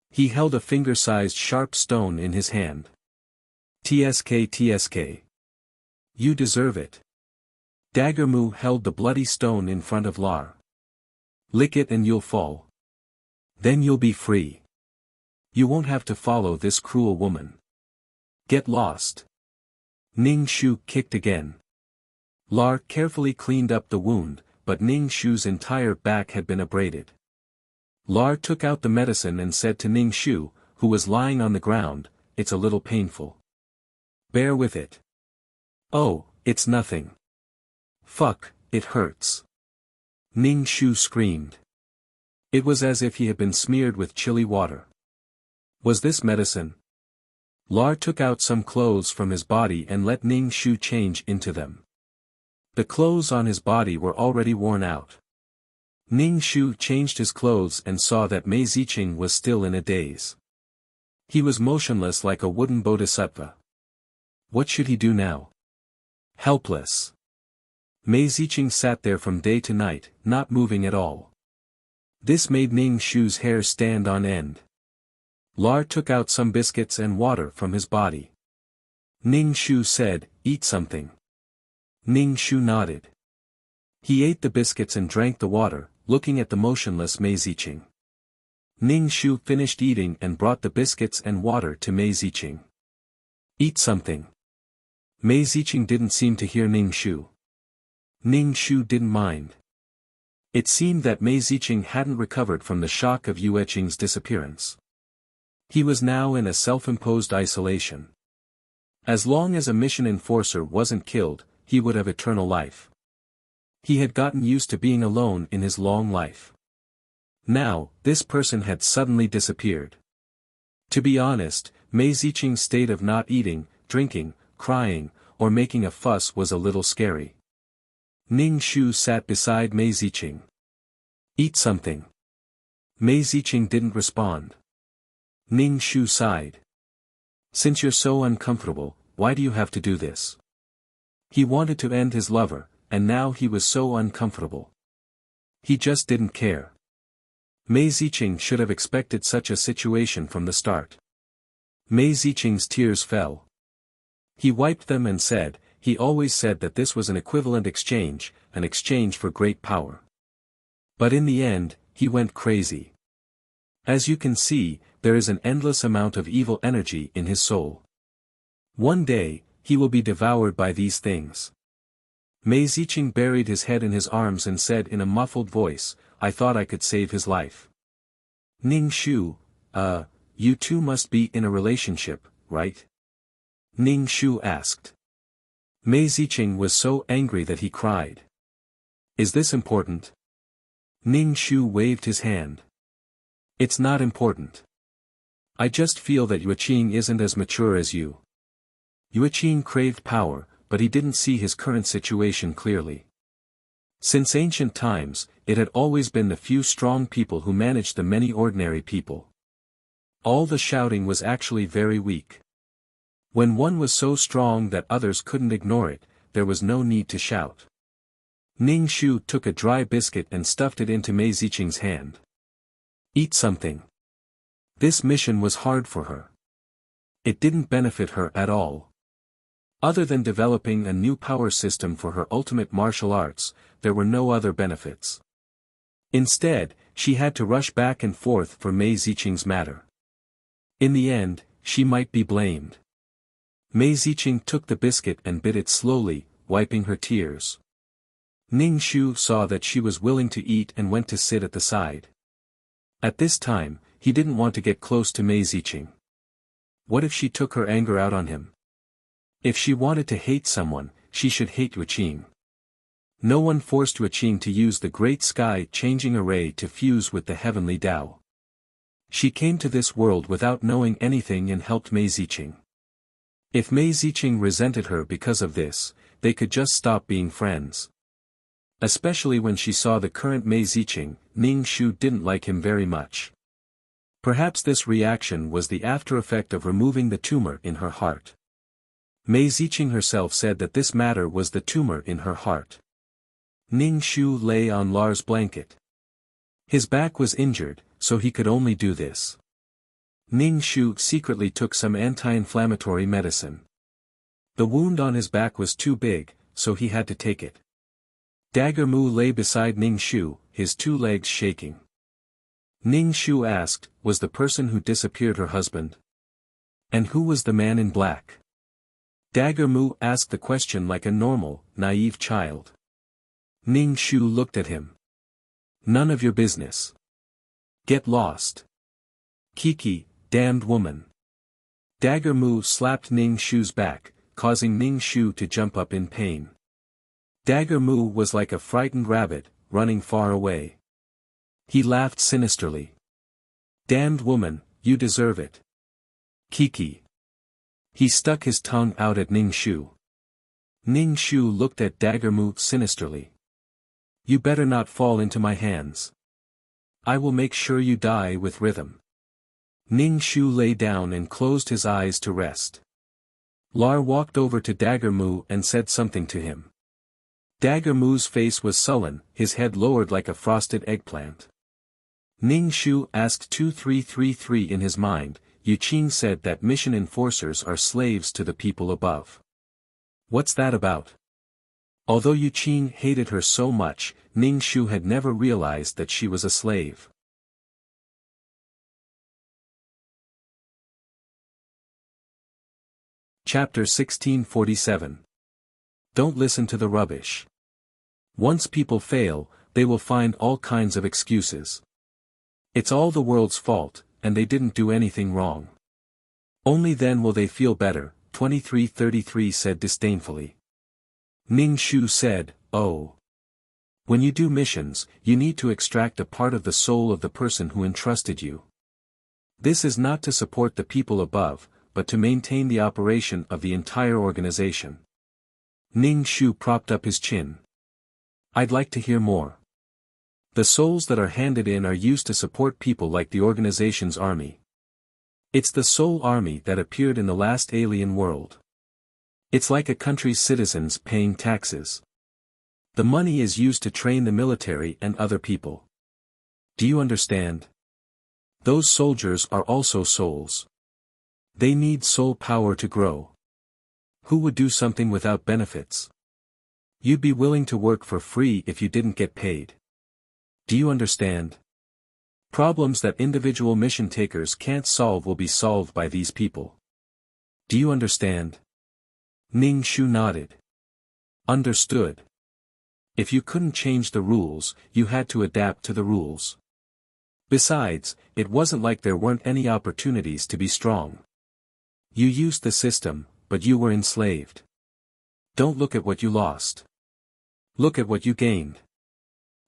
He held a finger-sized sharp stone in his hand. "TSK TSK. You deserve it." Dagger Mu held the bloody stone in front of Lar. "Lick it and you'll fall. Then you'll be free. You won't have to follow this cruel woman. Get lost." Ning Shu kicked again. Lar carefully cleaned up the wound, but Ning Shu's entire back had been abraded. Lar took out the medicine and said to Ning Shu, who was lying on the ground, "It's a little painful. Bear with it." "Oh, it's nothing." "Fuck, it hurts." Ning Shu screamed. It was as if he had been smeared with chilly water. Was this medicine? Lar took out some clothes from his body and let Ning Shu change into them. The clothes on his body were already worn out. Ning Shu changed his clothes and saw that Mei Ziqing was still in a daze. He was motionless like a wooden bodhisattva. What should he do now? Helpless. Mei Ziqing sat there from day to night, not moving at all. This made Ning Shu's hair stand on end. Lar took out some biscuits and water from his body. Ning Shu said, "Eat something." Ning Shu nodded. He ate the biscuits and drank the water, looking at the motionless Mei Ziqing. Ning Shu finished eating and brought the biscuits and water to Mei Ziqing. "Eat something." Mei Ziqing didn't seem to hear Ning Shu. Ning Shu didn't mind. It seemed that Mei Ziqing hadn't recovered from the shock of Yue Qing's disappearance. He was now in a self-imposed isolation. As long as a mission enforcer wasn't killed, he would have eternal life. He had gotten used to being alone in his long life. Now, this person had suddenly disappeared. To be honest, Mei Ziqing's state of not eating, drinking, crying, or making a fuss was a little scary. Ning Shu sat beside Mei Ziqing. "Eat something." Mei Ziqing didn't respond. Ning Shu sighed. "Since you're so uncomfortable, why do you have to do this?" He wanted to end his lover, and now he was so uncomfortable. He just didn't care. Mei Ziqing should have expected such a situation from the start. Mei Ziqing's tears fell. He wiped them and said, he always said that this was an equivalent exchange, an exchange for great power. But in the end, he went crazy. As you can see, there is an endless amount of evil energy in his soul. One day, he will be devoured by these things. Mei Ziqing buried his head in his arms and said in a muffled voice, "I thought I could save his life." "Ning Shu, you two must be in a relationship, right?" Ning Shu asked. Mei Ziqing was so angry that he cried. "Is this important?" Ning Shu waved his hand. "It's not important. I just feel that Yue Qing isn't as mature as you." Yue Qing craved power, but he didn't see his current situation clearly. Since ancient times, it had always been the few strong people who managed the many ordinary people. All the shouting was actually very weak. When one was so strong that others couldn't ignore it, there was no need to shout. Ning Shu took a dry biscuit and stuffed it into Mei Ziqing's hand. "Eat something." This mission was hard for her. It didn't benefit her at all. Other than developing a new power system for her ultimate martial arts, there were no other benefits. Instead, she had to rush back and forth for Mei Ziqing's matter. In the end, she might be blamed. Mei Ziqing took the biscuit and bit it slowly, wiping her tears. Ning Shu saw that she was willing to eat and went to sit at the side. At this time, he didn't want to get close to Mei Ziqing. What if she took her anger out on him? If she wanted to hate someone, she should hate Yue Qing. No one forced Yue Qing to use the great sky-changing array to fuse with the heavenly Tao. She came to this world without knowing anything and helped Mei Ziqing. If Mei Ziqing resented her because of this, they could just stop being friends. Especially when she saw the current Mei Ziqing, Ning Shu didn't like him very much. Perhaps this reaction was the after-effect of removing the tumor in her heart. Mei Ziqing herself said that this matter was the tumor in her heart. Ning Shu lay on Lar's blanket. His back was injured, so he could only do this. Ning Shu secretly took some anti-inflammatory medicine. The wound on his back was too big, so he had to take it. Dagger Mu lay beside Ning Shu, his two legs shaking. Ning Shu asked, was the person who disappeared her husband? And who was the man in black? Dagger Mu asked the question like a normal, naive child. Ning Shu looked at him. None of your business. Get lost. Kiki, damned woman. Dagger Mu slapped Ning Shu's back, causing Ning Shu to jump up in pain. Dagger Mu was like a frightened rabbit, running far away. He laughed sinisterly. Damned woman, you deserve it. Kiki. He stuck his tongue out at Ning Shu. Ning Shu looked at Dagger Mu sinisterly. You better not fall into my hands. I will make sure you die with rhythm. Ning Shu lay down and closed his eyes to rest. Lar walked over to Dagger Mu and said something to him. Dagger Mu's face was sullen, his head lowered like a frosted eggplant. Ning Shu asked 2333 in his mind, Yue Qing said that mission enforcers are slaves to the people above. What's that about? Although Yue Qing hated her so much, Ning Shu had never realized that she was a slave. Chapter 1647. Don't listen to the rubbish. Once people fail, they will find all kinds of excuses. It's all the world's fault, and they didn't do anything wrong. Only then will they feel better, 2333 said disdainfully. Ning Shu said, oh. When you do missions, you need to extract a part of the soul of the person who entrusted you. This is not to support the people above, but to maintain the operation of the entire organization. Ning Shu propped up his chin. I'd like to hear more. The souls that are handed in are used to support people like the organization's army. It's the soul army that appeared in the last alien world. It's like a country's citizens paying taxes. The money is used to train the military and other people. Do you understand? Those soldiers are also souls. They need soul power to grow. Who would do something without benefits? You'd be willing to work for free if you didn't get paid. Do you understand? Problems that individual mission takers can't solve will be solved by these people. Do you understand? Ning Shu nodded. Understood. If you couldn't change the rules, you had to adapt to the rules. Besides, it wasn't like there weren't any opportunities to be strong. You used the system, but you were enslaved. Don't look at what you lost. Look at what you gained.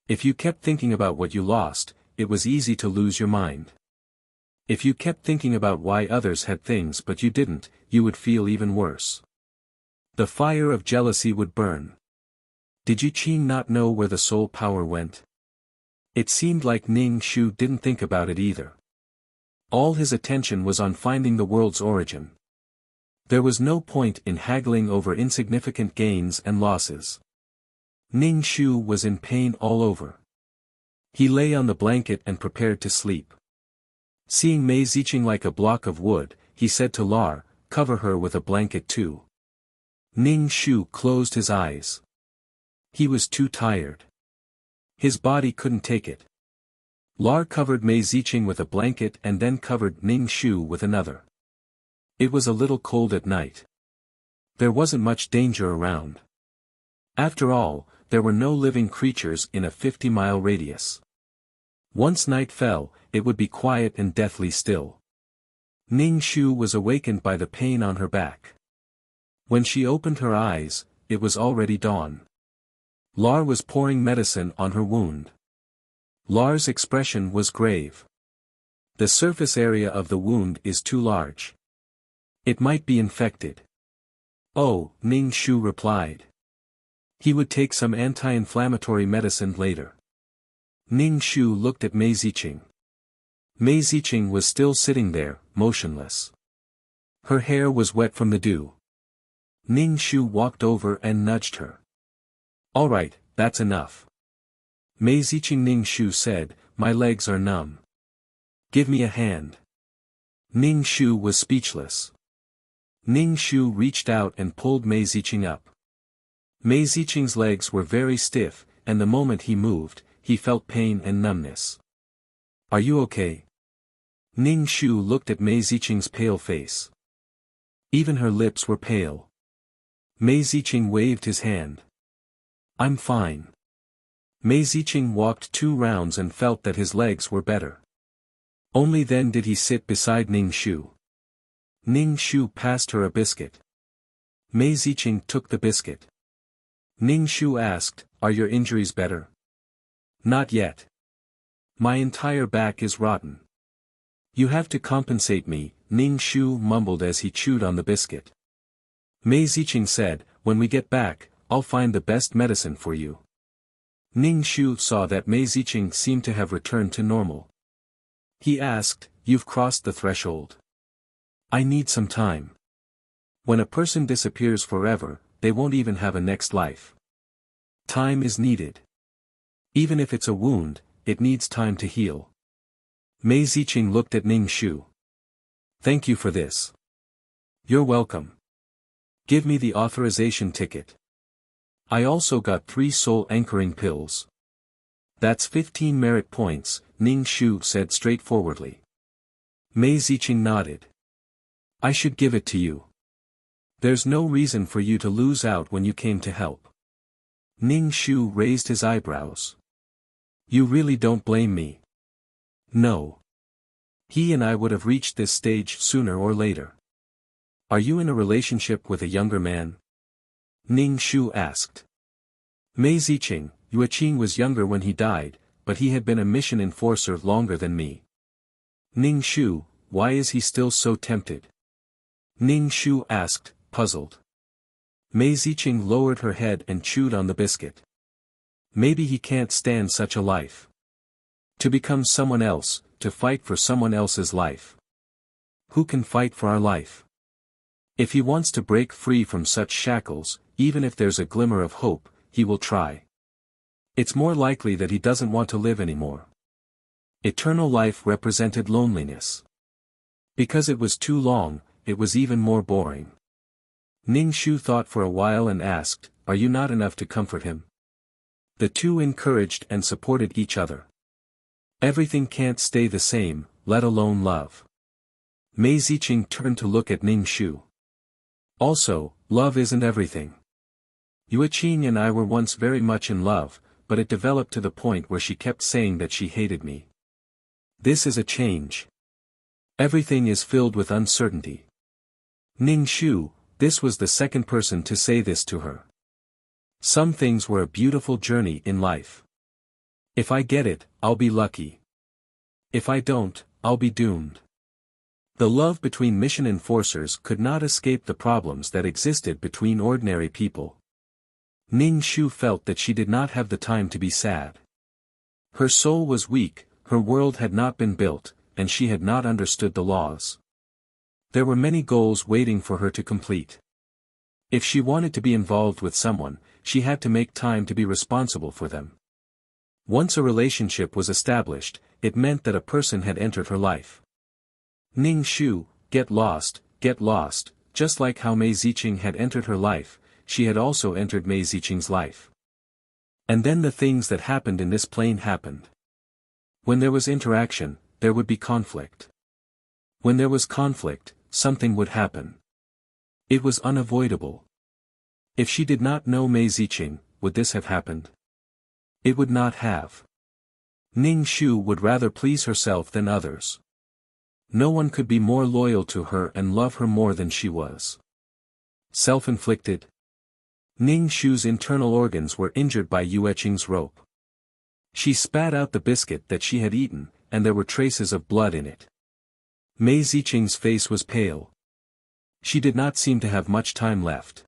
If you kept thinking about what you lost, it was easy to lose your mind. If you kept thinking about why others had things but you didn't, you would feel even worse. The fire of jealousy would burn. Did Yu Qin not know where the soul power went? It seemed like Ning Shu didn't think about it either. All his attention was on finding the world's origin. There was no point in haggling over insignificant gains and losses. Ning Shu was in pain all over. He lay on the blanket and prepared to sleep. Seeing Mei Ziqing like a block of wood, he said to Lar, cover her with a blanket too. Ning Shu closed his eyes. He was too tired. His body couldn't take it. Lar covered Mei Ziqing with a blanket and then covered Ning Shu with another. It was a little cold at night. There wasn't much danger around. After all, there were no living creatures in a 50-mile radius. Once night fell, it would be quiet and deathly still. Ning Shu was awakened by the pain on her back. When she opened her eyes, it was already dawn. Lar was pouring medicine on her wound. Lar's expression was grave. The surface area of the wound is too large. It might be infected. Oh, Ning Shu replied. He would take some anti-inflammatory medicine later. Ning Shu looked at Mei Ziqing. Mei Ziqing was still sitting there, motionless. Her hair was wet from the dew. Ning Shu walked over and nudged her. All right, that's enough. Mei Ziqing. Ning Shu said, my legs are numb. Give me a hand. Ning Shu was speechless. Ning Shu reached out and pulled Mei Ziqing up. Mei Ziqing's legs were very stiff, and the moment he moved, he felt pain and numbness. Are you okay? Ning Shu looked at Mei Ziqing's pale face. Even her lips were pale. Mei Ziqing waved his hand. I'm fine. Mei Ziqing walked 2 rounds and felt that his legs were better. Only then did he sit beside Ning Shu. Ning Shu passed her a biscuit. Mei Ziqing took the biscuit. Ning Shu asked, are your injuries better? Not yet. My entire back is rotten. You have to compensate me, Ning Shu mumbled as he chewed on the biscuit. Mei Ziqing said, when we get back, I'll find the best medicine for you. Ning Shu saw that Mei Ziqing seemed to have returned to normal. He asked, you've crossed the threshold. I need some time. When a person disappears forever, they won't even have a next life. Time is needed. Even if it's a wound, it needs time to heal. Mei Ziqing looked at Ning Shu. Thank you for this. You're welcome. Give me the authorization ticket. I also got 3 soul anchoring pills. That's 15 merit points, Ning Shu said straightforwardly. Mei Ziqing nodded. I should give it to you. There's no reason for you to lose out when you came to help. Ning Shu raised his eyebrows. You really don't blame me? No. He and I would have reached this stage sooner or later. Are you in a relationship with a younger man? Ning Shu asked. Mei Ziqing, Yueqing was younger when he died, but he had been a mission enforcer longer than me. Ning Shu, why is he still so tempted? Ning Shu asked, puzzled. Mei Ziqing lowered her head and chewed on the biscuit. Maybe he can't stand such a life. To become someone else, to fight for someone else's life. Who can fight for our life? If he wants to break free from such shackles, even if there's a glimmer of hope, he will try. It's more likely that he doesn't want to live anymore. Eternal life represented loneliness. Because it was too long, it was even more boring. Ning Shu thought for a while and asked, are you not enough to comfort him? The two encouraged and supported each other. Everything can't stay the same, let alone love. Mei Ziqing turned to look at Ning Shu. Also, love isn't everything. Yueqing and I were once very much in love, but it developed to the point where she kept saying that she hated me. This is a change. Everything is filled with uncertainty. Ning Shu, this was the second person to say this to her. Some things were a beautiful journey in life. If I get it, I'll be lucky. If I don't, I'll be doomed. The love between mission enforcers could not escape the problems that existed between ordinary people. Ning Shu felt that she did not have the time to be sad. Her soul was weak, her world had not been built, and she had not understood the laws. There were many goals waiting for her to complete. If she wanted to be involved with someone, she had to make time to be responsible for them. Once a relationship was established, it meant that a person had entered her life. Ning Shu, get lost, just like how Mei Ziqing had entered her life, she had also entered Mei Ziqing's life. And then the things that happened in this plane happened. When there was interaction, there would be conflict. When there was conflict, something would happen. It was unavoidable. If she did not know Mei Ziqing, would this have happened? It would not have. Ning Shu would rather please herself than others. No one could be more loyal to her and love her more than she was. Self-inflicted. Ning Shu's internal organs were injured by Yueqing's rope. She spat out the biscuit that she had eaten, and there were traces of blood in it. Mei Ziqing's face was pale. She did not seem to have much time left.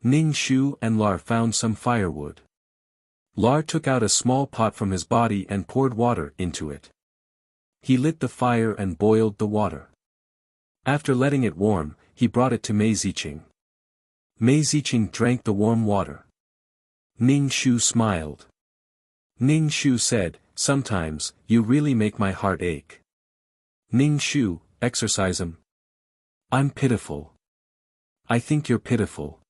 Ning Shu and Lar found some firewood. Lar took out a small pot from his body and poured water into it. He lit the fire and boiled the water. After letting it warm, he brought it to Mei Ziqing. Mei Ziqing drank the warm water. Ning Shu smiled. Ning Shu said, sometimes, you really make my heart ache. Ning Shu, exorcise him. I'm pitiful. I think you're pitiful.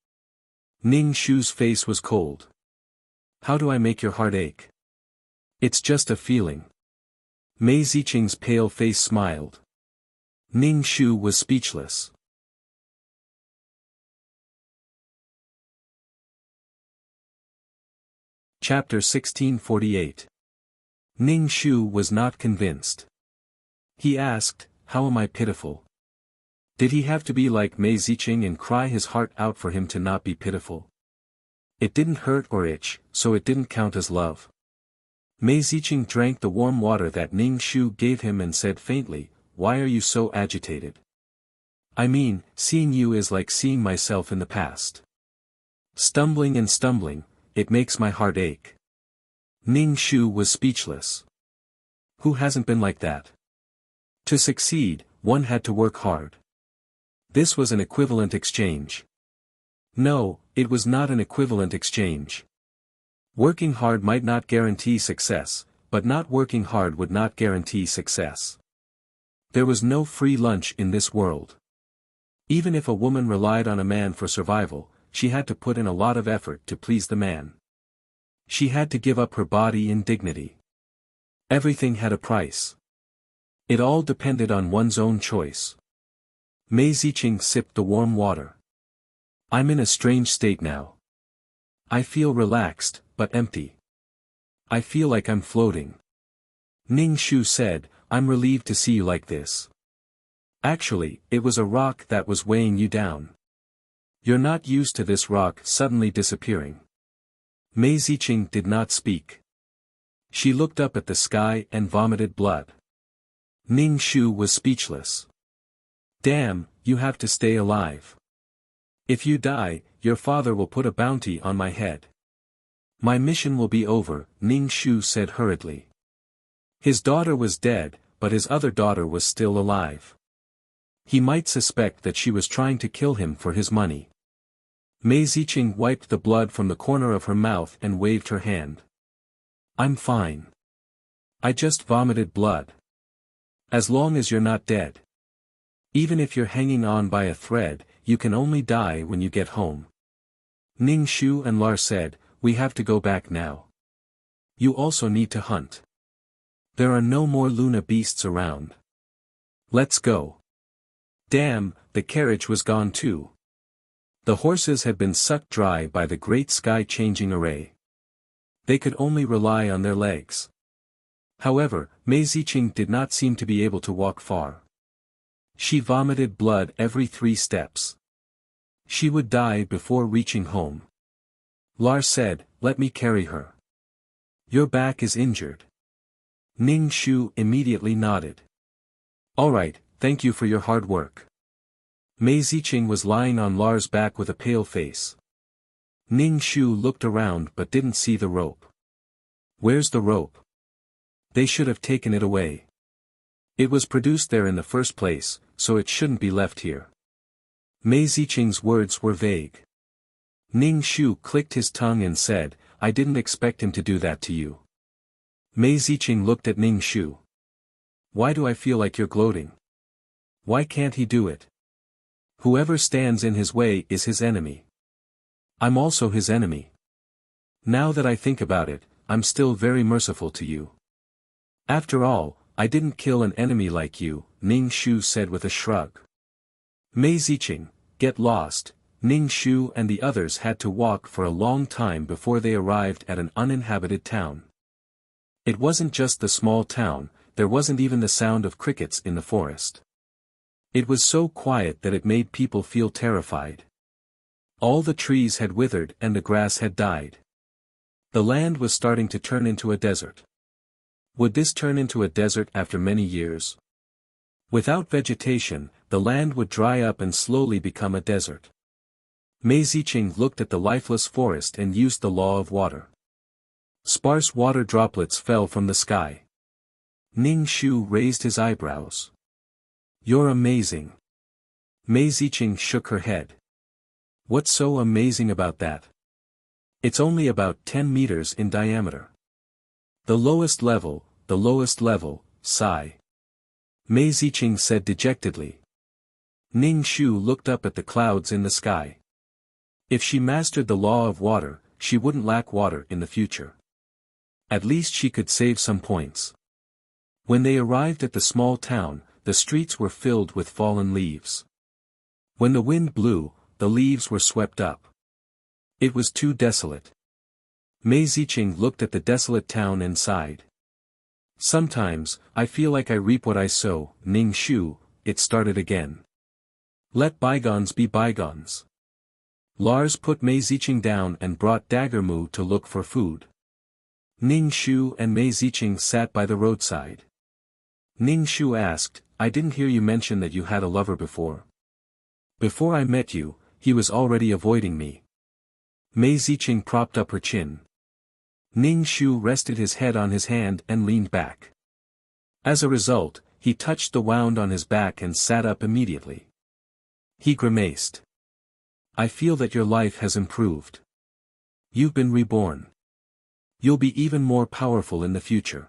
Ning Shu's face was cold. How do I make your heart ache? It's just a feeling. Mei Ziqing's pale face smiled. Ning Shu was speechless. Chapter 1648. Ning Shu was not convinced. He asked, how am I pitiful? Did he have to be like Mei Ziqing and cry his heart out for him to not be pitiful? It didn't hurt or itch, so it didn't count as love. Mei Ziqing drank the warm water that Ning Shu gave him and said faintly, why are you so agitated? I mean, seeing you is like seeing myself in the past. Stumbling and stumbling, it makes my heart ache. Ning Shu was speechless. Who hasn't been like that? To succeed, one had to work hard. This was an equivalent exchange. No, it was not an equivalent exchange. Working hard might not guarantee success, but not working hard would not guarantee success. There was no free lunch in this world. Even if a woman relied on a man for survival, she had to put in a lot of effort to please the man. She had to give up her body and dignity. Everything had a price. It all depended on one's own choice. Mei Ziqing sipped the warm water. I'm in a strange state now. I feel relaxed, but empty. I feel like I'm floating. Ning Shu said, I'm relieved to see you like this. Actually, it was a rock that was weighing you down. You're not used to this rock suddenly disappearing. Mei Ziqing did not speak. She looked up at the sky and vomited blood. Ning Shu was speechless. Damn, you have to stay alive. If you die, your father will put a bounty on my head. My mission will be over, Ning Shu said hurriedly. His daughter was dead, but his other daughter was still alive. He might suspect that she was trying to kill him for his money. Mei Ziqing wiped the blood from the corner of her mouth and waved her hand. I'm fine. I just vomited blood. As long as you're not dead. Even if you're hanging on by a thread, you can only die when you get home. Ning Shu and Lar said, we have to go back now. You also need to hunt. There are no more Luna beasts around. Let's go. Damn, the carriage was gone too. The horses had been sucked dry by the great sky-changing array. They could only rely on their legs. However, Mei Ziqing did not seem to be able to walk far. She vomited blood every 3 steps. She would die before reaching home. Lar said, let me carry her. Your back is injured. Ning Shu immediately nodded. All right, thank you for your hard work. Mei Ziqing was lying on Lar's back with a pale face. Ning Shu looked around but didn't see the rope. Where's the rope? They should have taken it away. It was produced there in the first place, so it shouldn't be left here. Mei Ziqing's words were vague. Ning Shu clicked his tongue and said, I didn't expect him to do that to you. Mei Ziqing looked at Ning Shu. Why do I feel like you're gloating? Why can't he do it? Whoever stands in his way is his enemy. I'm also his enemy. Now that I think about it, I'm still very merciful to you. After all, I didn't kill an enemy like you, Ning Shu said with a shrug. Mei Ziqing, get lost. Ning Shu and the others had to walk for a long time before they arrived at an uninhabited town. It wasn't just the small town, there wasn't even the sound of crickets in the forest. It was so quiet that it made people feel terrified. All the trees had withered and the grass had died. The land was starting to turn into a desert. Would this turn into a desert after many years? Without vegetation, the land would dry up and slowly become a desert. Mei Ziqing looked at the lifeless forest and used the law of water. Sparse water droplets fell from the sky. Ning Shu raised his eyebrows. You're amazing. Mei Ziqing shook her head. What's so amazing about that? It's only about 10 meters in diameter. The lowest level, sigh. Mei Ziqing said dejectedly. Ning Shu looked up at the clouds in the sky. If she mastered the law of water, she wouldn't lack water in the future. At least she could save some points. When they arrived at the small town, the streets were filled with fallen leaves. When the wind blew, the leaves were swept up. It was too desolate. Mei Ziqing looked at the desolate town and sighed. Sometimes, I feel like I reap what I sow, Ning Shu, it started again. Let bygones be bygones. Lars put Mei Ziqing down and brought Dagger Mu to look for food. Ning Shu and Mei Ziqing sat by the roadside. Ning Shu asked, I didn't hear you mention that you had a lover before. Before I met you, he was already avoiding me. Mei Ziqing propped up her chin. Ning Shu rested his head on his hand and leaned back. As a result, he touched the wound on his back and sat up immediately. He grimaced. I feel that your life has improved. You've been reborn. You'll be even more powerful in the future.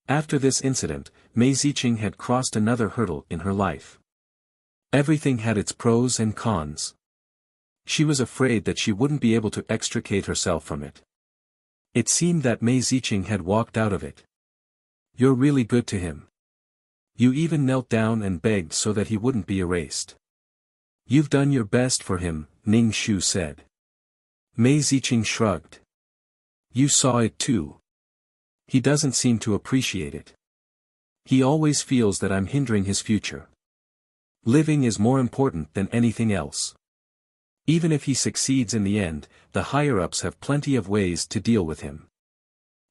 After this incident, Mei Ziqing had crossed another hurdle in her life. Everything had its pros and cons. She was afraid that she wouldn't be able to extricate herself from it. It seemed that Mei Ziqing had walked out of it. You're really good to him. You even knelt down and begged so that he wouldn't be erased. You've done your best for him, Ning Shu said. Mei Ziqing shrugged. You saw it too. He doesn't seem to appreciate it. He always feels that I'm hindering his future. Living is more important than anything else. Even if he succeeds in the end, the higher-ups have plenty of ways to deal with him.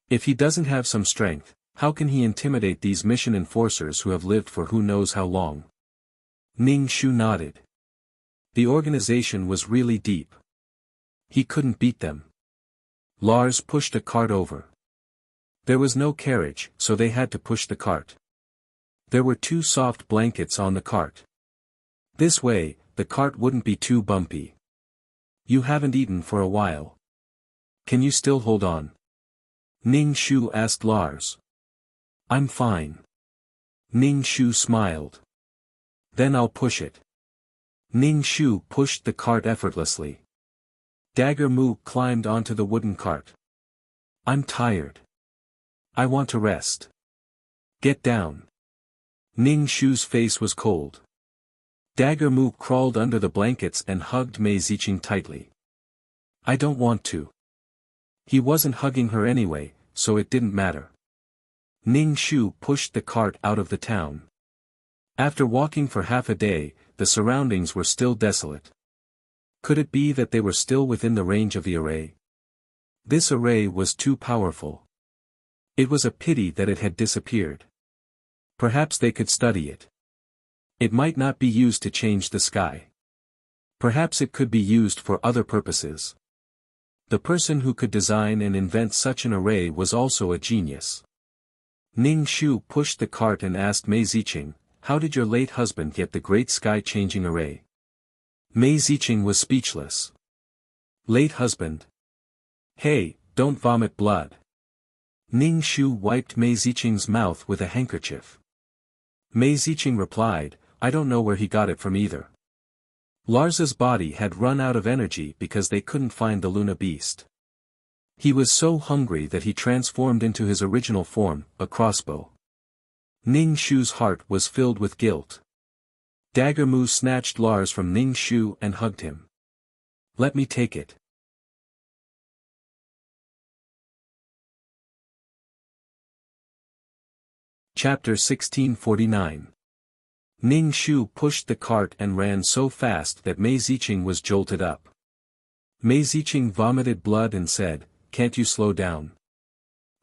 If he doesn't have some strength, how can he intimidate these mission enforcers who have lived for who knows how long? Ning Shu nodded. The organization was really deep. He couldn't beat them. Lars pushed a cart over. There was no carriage, so they had to push the cart. There were 2 soft blankets on the cart. This way, the cart wouldn't be too bumpy. You haven't eaten for a while. Can you still hold on? Ning Shu asked Lars. I'm fine. Ning Shu smiled. Then I'll push it. Ning Shu pushed the cart effortlessly. Dagger Mu climbed onto the wooden cart. I'm tired. I want to rest. Get down. Ning Shu's face was cold. Dagger Mu crawled under the blankets and hugged Mei Ziqing tightly. I don't want to. He wasn't hugging her anyway, so it didn't matter. Ning Shu pushed the cart out of the town. After walking for half a day, the surroundings were still desolate. Could it be that they were still within the range of the array? This array was too powerful. It was a pity that it had disappeared. Perhaps they could study it. It might not be used to change the sky. Perhaps it could be used for other purposes. The person who could design and invent such an array was also a genius. Ning Shu pushed the cart and asked Mei Ziqing, how did your late husband get the great sky-changing array? Mei Ziqing was speechless. Late husband? Hey, don't vomit blood. Ning Shu wiped Mei Ziqing's mouth with a handkerchief. Mei Ziqing replied, I don't know where he got it from either. Lars's body had run out of energy because they couldn't find the Luna Beast. He was so hungry that he transformed into his original form, a crossbow. Ning Shu's heart was filled with guilt. Dagger Mu snatched Lars from Ning Shu and hugged him. Let me take it. Chapter 1649. Ning Shu pushed the cart and ran so fast that Mei Ziqing was jolted up. Mei Ziqing vomited blood and said, can't you slow down?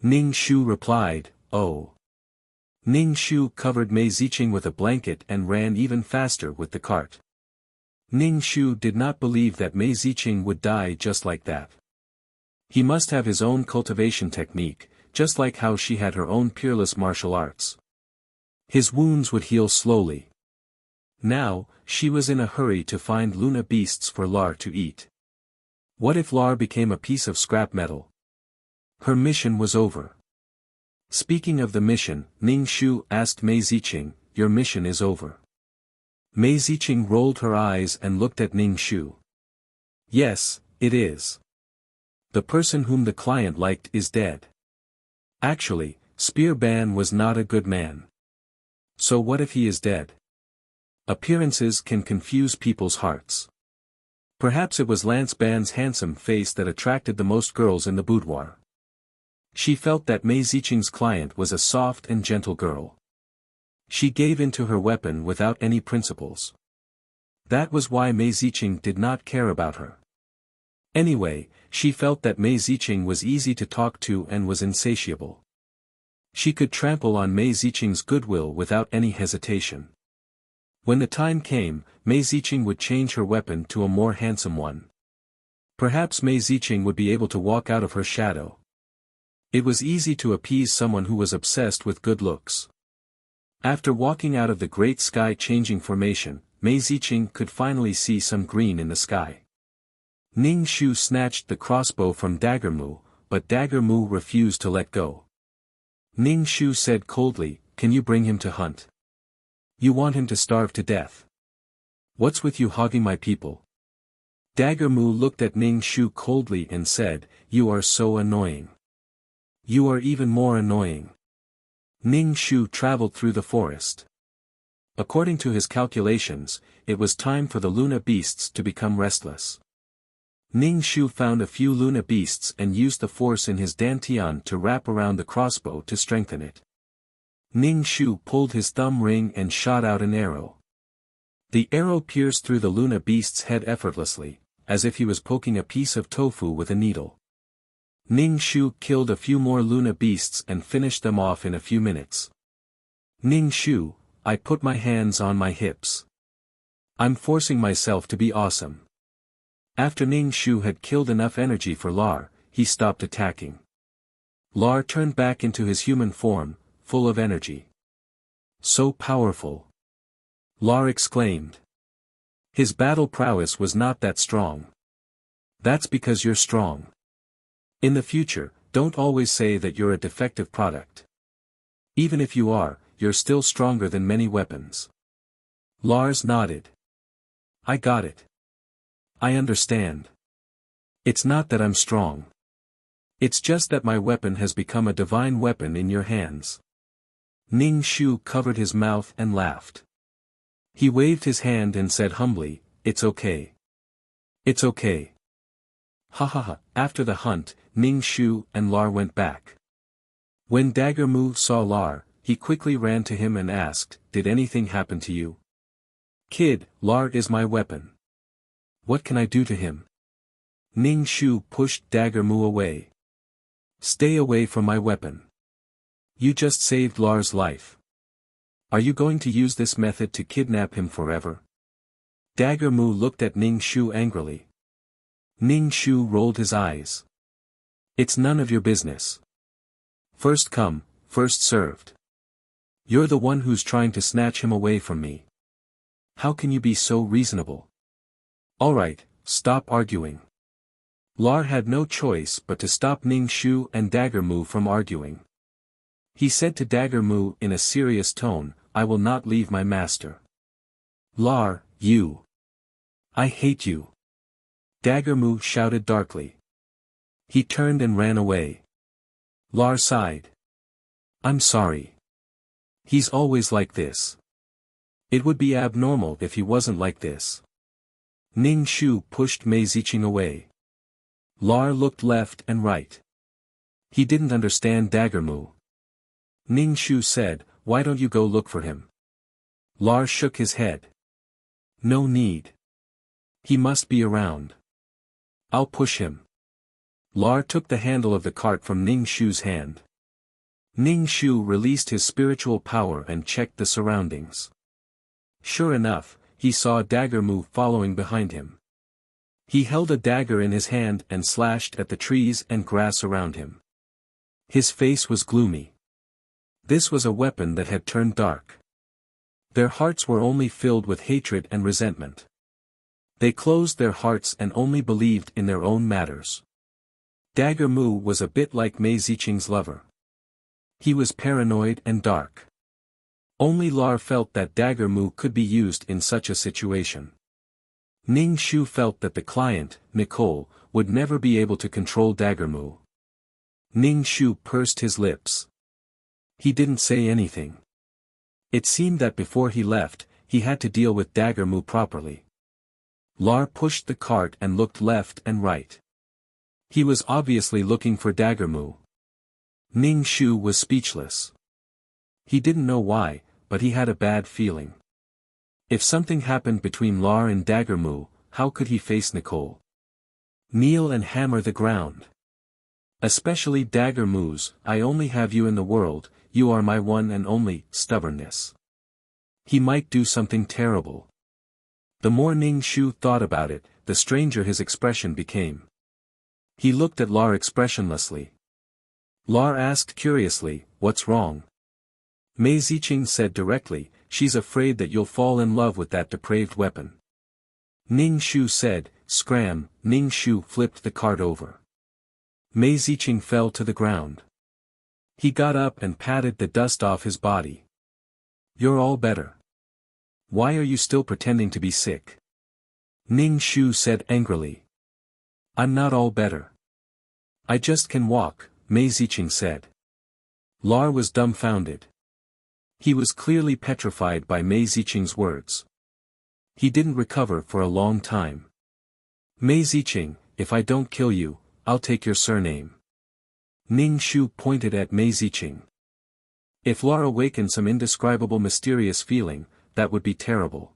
Ning Shu replied, oh. Ning Shu covered Mei Ziqing with a blanket and ran even faster with the cart. Ning Shu did not believe that Mei Ziqing would die just like that. He must have his own cultivation technique, just like how she had her own peerless martial arts. His wounds would heal slowly. Now, she was in a hurry to find Luna beasts for Lar to eat. What if Lar became a piece of scrap metal? Her mission was over. Speaking of the mission, Ning Shu asked Mei Ziqing, your mission is over. Mei Ziqing rolled her eyes and looked at Ning Shu. Yes, it is. The person whom the client liked is dead. Actually, Spear Ban was not a good man. So what if he is dead? Appearances can confuse people's hearts. Perhaps it was Lance Ban's handsome face that attracted the most girls in the boudoir. She felt that Mei Ziqing's client was a soft and gentle girl. She gave in to her weapon without any principles. That was why Mei Ziqing did not care about her. Anyway, she felt that Mei Ziqing was easy to talk to and was insatiable. She could trample on Mei Ziqing's goodwill without any hesitation. When the time came, Mei Ziqing would change her weapon to a more handsome one. Perhaps Mei Ziqing would be able to walk out of her shadow. It was easy to appease someone who was obsessed with good looks. After walking out of the great sky-changing formation, Mei Ziqing could finally see some green in the sky. Ning Shu snatched the crossbow from Dagger Mu, but Dagger Mu refused to let go. Ning Shu said coldly, can you bring him to hunt? You want him to starve to death. What's with you hogging my people? Dagger Mu looked at Ning Shu coldly and said, you are so annoying. You are even more annoying. Ning Shu traveled through the forest. According to his calculations, it was time for the Luna beasts to become restless. Ning Shu found a few Luna beasts and used the force in his dantian to wrap around the crossbow to strengthen it. Ning Shu pulled his thumb ring and shot out an arrow. The arrow pierced through the Luna beast's head effortlessly, as if he was poking a piece of tofu with a needle. Ning Shu killed a few more Luna beasts and finished them off in a few minutes. Ning Shu, I put my hands on my hips. I'm forcing myself to be awesome. After Ning Shu had killed enough energy for Lar, he stopped attacking. Lar turned back into his human form, full of energy. So powerful! Lar exclaimed. His battle prowess was not that strong. That's because you're strong. In the future, don't always say that you're a defective product. Even if you are, you're still stronger than many weapons. Lars nodded. I got it. I understand. It's not that I'm strong. It's just that my weapon has become a divine weapon in your hands. Ning Shu covered his mouth and laughed. He waved his hand and said humbly, It's okay. It's okay. Ha ha ha. After the hunt, Ning Shu and Lar went back. When Dagger Mu saw Lar, he quickly ran to him and asked, Did anything happen to you? Kid, Lar is my weapon. What can I do to him? Ning Shu pushed Dagger Mu away. Stay away from my weapon. You just saved Lar's life. Are you going to use this method to kidnap him forever? Dagger Mu looked at Ning Shu angrily. Ning Shu rolled his eyes. It's none of your business. First come, first served. You're the one who's trying to snatch him away from me. How can you be so reasonable? Alright, stop arguing. Lar had no choice but to stop Ning Shu and Dagger Mu from arguing. He said to Dagger Mu in a serious tone, I will not leave my master. Lar, you. I hate you. Dagger Mu shouted darkly. He turned and ran away. Lar sighed. I'm sorry. He's always like this. It would be abnormal if he wasn't like this. Ning Shu pushed Mei Ziqing away. Lar looked left and right. He didn't understand Dagger Mu. Ning Shu said, Why don't you go look for him? Lar shook his head. No need. He must be around. I'll push him. Lar took the handle of the cart from Ning Shu's hand. Ning Shu released his spiritual power and checked the surroundings. Sure enough, he saw Dagger Mu following behind him. He held a dagger in his hand and slashed at the trees and grass around him. His face was gloomy. This was a weapon that had turned dark. Their hearts were only filled with hatred and resentment. They closed their hearts and only believed in their own matters. Dagger Mu was a bit like Mei Ziqing's lover. He was paranoid and dark. Only Lar felt that Dagger Mu could be used in such a situation. Ning Shu felt that the client, Nicole, would never be able to control Dagger Mu. Ning Shu pursed his lips. He didn't say anything. It seemed that before he left, he had to deal with Dagger Mu properly. Lar pushed the cart and looked left and right. He was obviously looking for Dagger Mu. Ning Shu was speechless. He didn't know why, but he had a bad feeling. If something happened between Lar and Dagger Mu, how could he face Nicole? Kneel and hammer the ground. Especially Dagger Mu's, I only have you in the world, you are my one and only, stubbornness. He might do something terrible. The more Ning Shu thought about it, the stranger his expression became. He looked at Lar expressionlessly. Lar asked curiously, What's wrong? Mei Ziqing said directly, She's afraid that you'll fall in love with that depraved weapon. Ning Shu said, Scram. Ning Shu flipped the cart over. Mei Ziqing fell to the ground. He got up and patted the dust off his body. You're all better. Why are you still pretending to be sick? Ning Shu said angrily. I'm not all better. I just can walk, Mei Ziqing said. Lar was dumbfounded. He was clearly petrified by Mei Ziqing's words. He didn't recover for a long time. Mei Ziqing, if I don't kill you, I'll take your surname. Ning Shu pointed at Mei Ziqing. If Lar awakened some indescribable mysterious feeling, that would be terrible.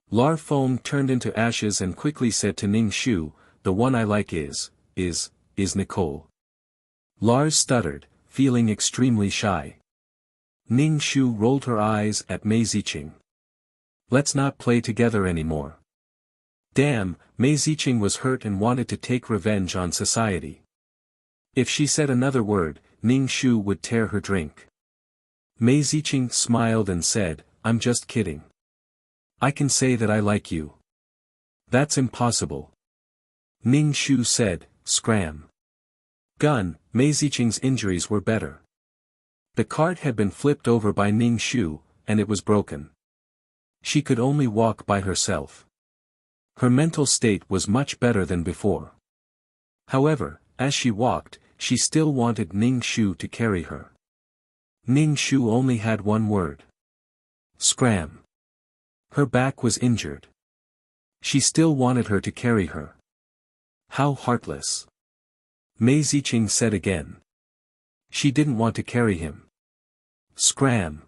Lar foam turned into ashes and quickly said to Ning Shu, the one I like is Nicole. Lars stuttered, feeling extremely shy. Ning Shu rolled her eyes at Mei Ziqing. Let's not play together anymore. Damn, Mei Ziqing was hurt and wanted to take revenge on society. If she said another word, Ning Shu would tear her drink. Mei Ziqing smiled and said, I'm just kidding. I can say that I like you. That's impossible. Ning Shu said, scram. Gun, Mei Ziqing's injuries were better. The cart had been flipped over by Ning Shu, and it was broken. She could only walk by herself. Her mental state was much better than before. However, as she walked, she still wanted Ning Shu to carry her. Ning Shu only had one word. Scram. Her back was injured. She still wanted her to carry her. How heartless. Mei Ziqing said again. She didn't want to carry him. Scram.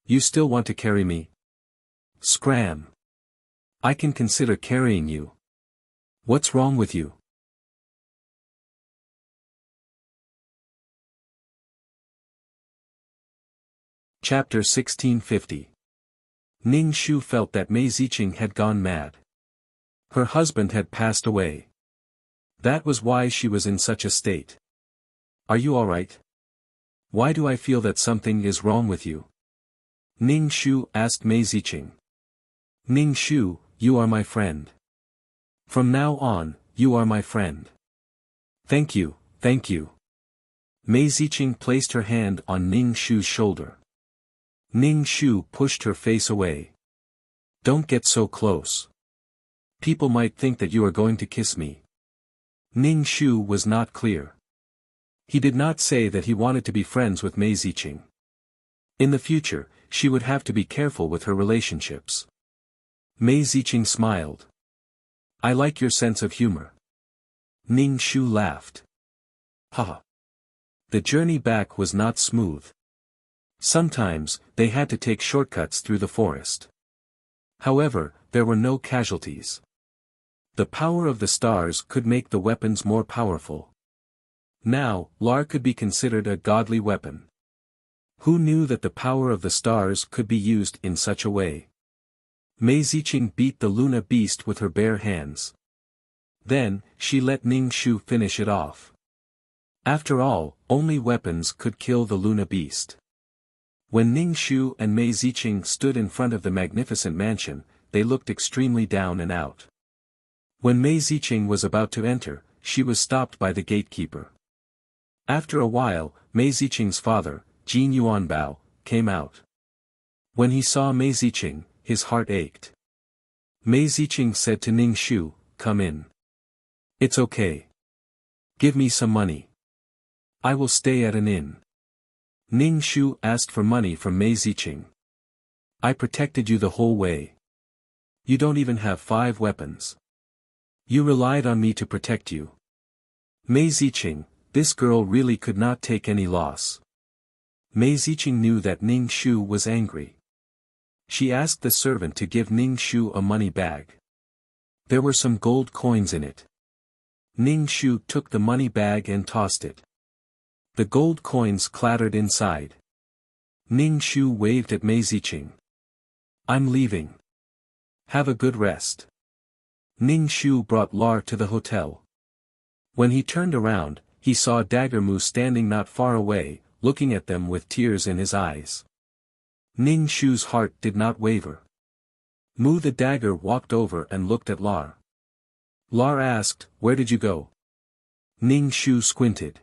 You still want to carry me? Scram. I can consider carrying you. What's wrong with you? Chapter 1650. Ning Shu felt that Mei Ziqing had gone mad. Her husband had passed away. That was why she was in such a state. Are you alright? Why do I feel that something is wrong with you? Ning Shu asked Mei Ziqing. Ning Shu, you are my friend. From now on, you are my friend. Thank you, thank you. Mei Ziqing placed her hand on Ning Shu's shoulder. Ning Shu pushed her face away. Don't get so close. People might think that you are going to kiss me. Ning Shu was not clear. He did not say that he wanted to be friends with Mei Ziqing. In the future, she would have to be careful with her relationships. Mei Ziqing smiled. I like your sense of humor. Ning Shu laughed. Haha. The journey back was not smooth. Sometimes, they had to take shortcuts through the forest. However, there were no casualties. The power of the stars could make the weapons more powerful. Now, Lar could be considered a godly weapon. Who knew that the power of the stars could be used in such a way? Mei Ziqing beat the Luna beast with her bare hands. Then, she let Ning Shu finish it off. After all, only weapons could kill the Luna beast. When Ning Shu and Mei Ziqing stood in front of the magnificent mansion, they looked extremely down and out. When Mei Ziqing was about to enter, she was stopped by the gatekeeper. After a while, Mei Ziqing's father, Jin Yuanbao, came out. When he saw Mei Ziqing, his heart ached. Mei Ziqing said to Ning Shu, come in. It's okay. Give me some money. I will stay at an inn. Ning Shu asked for money from Mei Ziqing. I protected you the whole way. You don't even have 5 weapons. You relied on me to protect you. Mei Ziqing, this girl really could not take any loss. Mei Ziqing knew that Ning Shu was angry. She asked the servant to give Ning Shu a money bag. There were some gold coins in it. Ning Shu took the money bag and tossed it. The gold coins clattered inside. Ning Shu waved at Mei Ziqing. I'm leaving. Have a good rest. Ning Shu brought Lar to the hotel. When he turned around, he saw Dagger Mu standing not far away, looking at them with tears in his eyes. Ning Shu's heart did not waver. Mu the dagger walked over and looked at Lar. Lar asked, where did you go? Ning Shu squinted.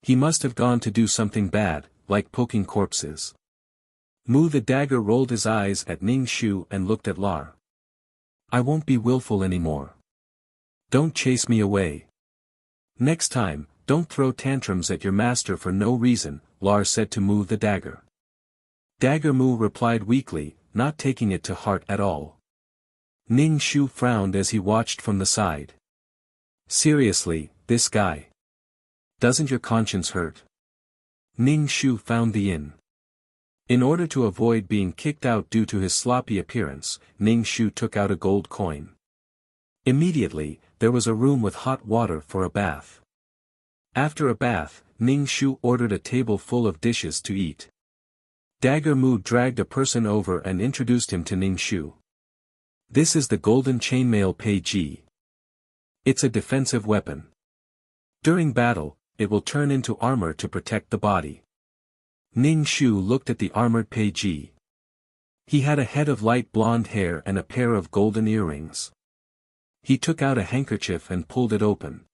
He must have gone to do something bad, like poking corpses. Mu the dagger rolled his eyes at Ning Shu and looked at Lar. I won't be willful anymore. Don't chase me away. Next time, don't throw tantrums at your master for no reason, Lar said to Mu the dagger. Dagger Mu replied weakly, not taking it to heart at all. Ning Shu frowned as he watched from the side. Seriously, this guy. Doesn't your conscience hurt? Ning Shu found the inn. In order to avoid being kicked out due to his sloppy appearance, Ning Shu took out a gold coin. Immediately, there was a room with hot water for a bath. After a bath, Ning Shu ordered a table full of dishes to eat. Dagger Mu dragged a person over and introduced him to Ning Shu. This is the golden chainmail Pei Ji. It's a defensive weapon. During battle, it will turn into armor to protect the body. Ning Shu looked at the armored Pei Ji. He had a head of light blonde hair and a pair of golden earrings. He took out a handkerchief and pulled it open.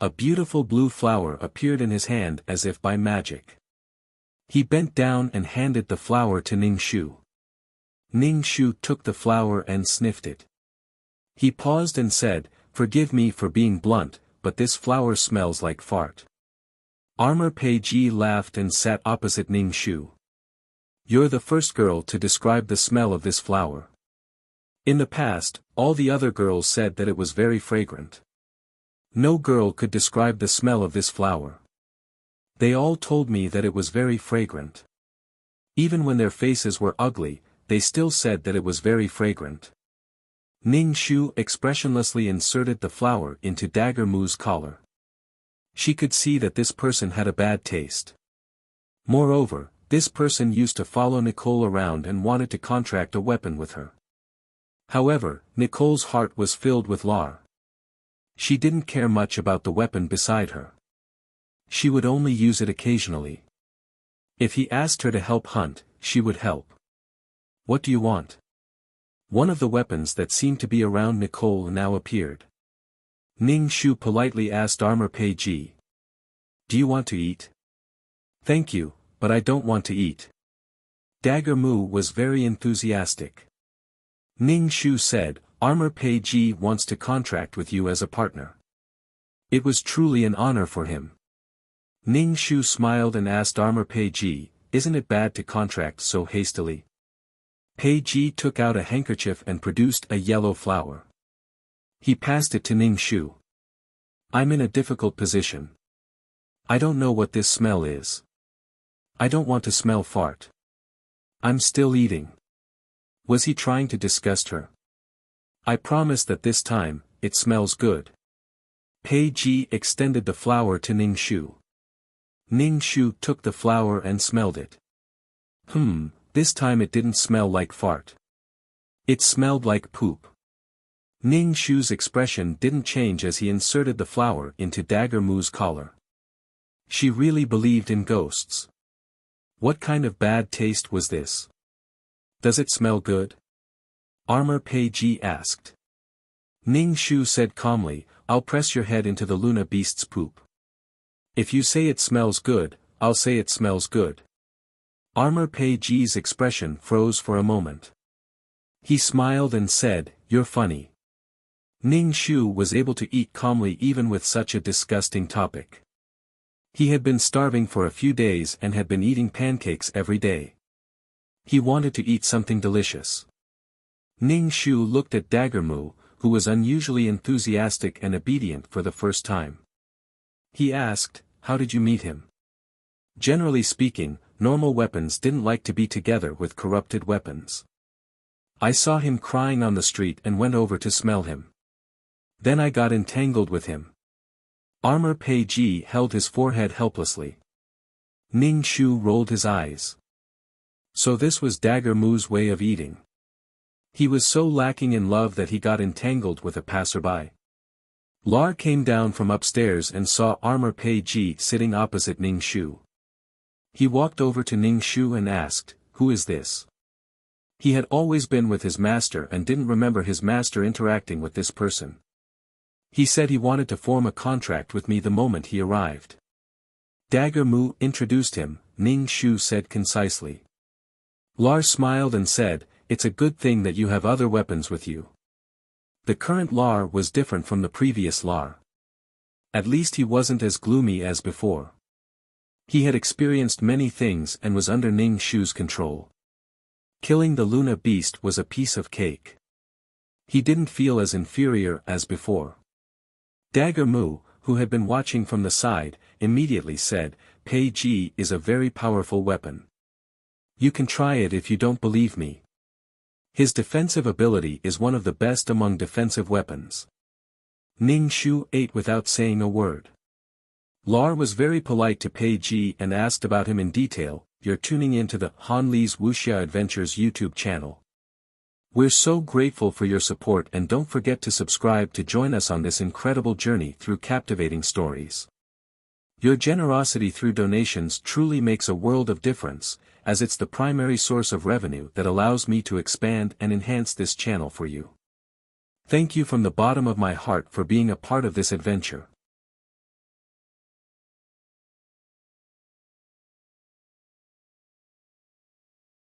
A beautiful blue flower appeared in his hand as if by magic. He bent down and handed the flower to Ning Shu. Ning Shu took the flower and sniffed it. He paused and said, "Forgive me for being blunt, but this flower smells like fart." Armor Pei Ji laughed and sat opposite Ning Shu. "You're the first girl to describe the smell of this flower. In the past, all the other girls said that it was very fragrant. No girl could describe the smell of this flower. They all told me that it was very fragrant. Even when their faces were ugly, they still said that it was very fragrant." Ning Shu expressionlessly inserted the flower into Dagger Mu's collar. She could see that this person had a bad taste. Moreover, this person used to follow Nicole around and wanted to contract a weapon with her. However, Nicole's heart was filled with lore. She didn't care much about the weapon beside her. She would only use it occasionally. If he asked her to help hunt, she would help. "What do you want?" One of the weapons that seemed to be around Nicole now appeared. Ning Shu politely asked Armor Pei Ji. "Do you want to eat?" "Thank you, but I don't want to eat." Dagger Mu was very enthusiastic. Ning Shu said, "Armor Pei Ji wants to contract with you as a partner." It was truly an honor for him. Ning Shu smiled and asked Armor Pei Ji, "Isn't it bad to contract so hastily?" Pei Ji took out a handkerchief and produced a yellow flower. He passed it to Ning Shu. "I'm in a difficult position. I don't know what this smell is. I don't want to smell fart. I'm still eating." Was he trying to disgust her? "I promise that this time, it smells good." Pei Ji extended the flower to Ning Shu. Ning Shu took the flower and smelled it. This time it didn't smell like fart. It smelled like poop. Ning Shu's expression didn't change as he inserted the flower into Dagger Mu's collar. She really believed in ghosts. What kind of bad taste was this? "Does it smell good?" Armor Pei Ji asked. Ning Shu said calmly, "I'll press your head into the Luna beast's poop. If you say it smells good, I'll say it smells good." Armor Pei Ji's expression froze for a moment. He smiled and said, "You're funny." Ning Shu was able to eat calmly even with such a disgusting topic. He had been starving for a few days and had been eating pancakes every day. He wanted to eat something delicious. Ning Shu looked at Dagger Mu, who was unusually enthusiastic and obedient for the first time. He asked, "How did you meet him?" Generally speaking, normal weapons didn't like to be together with corrupted weapons. "I saw him crying on the street and went over to smell him. Then I got entangled with him." Armor Pei Ji held his forehead helplessly. Ning Shu rolled his eyes. So this was Dagger Mu's way of eating. He was so lacking in love that he got entangled with a passerby. Lar came down from upstairs and saw Armor Pei Ji sitting opposite Ning Shu. He walked over to Ning Shu and asked, "Who is this?" He had always been with his master and didn't remember his master interacting with this person. He said he wanted to form a contract with me the moment he arrived. Dagger Mu introduced him, Ning Shu said concisely. Lar smiled and said, "It's a good thing that you have other weapons with you." The current Lar was different from the previous Lar. At least he wasn't as gloomy as before. He had experienced many things and was under Ning Shu's control. Killing the Luna beast was a piece of cake. He didn't feel as inferior as before. Dagger Mu, who had been watching from the side, immediately said, Pei Ji is a very powerful weapon. You can try it if you don't believe me. His defensive ability is one of the best among defensive weapons. Ning Shu ate without saying a word. Lar was very polite to Pei Ji and asked about him in detail. You're tuning into the Han Li's Wuxia Adventures YouTube channel. We're so grateful for your support, and don't forget to subscribe to join us on this incredible journey through captivating stories. Your generosity through donations truly makes a world of difference, as it's the primary source of revenue that allows me to expand and enhance this channel for you. Thank you from the bottom of my heart for being a part of this adventure.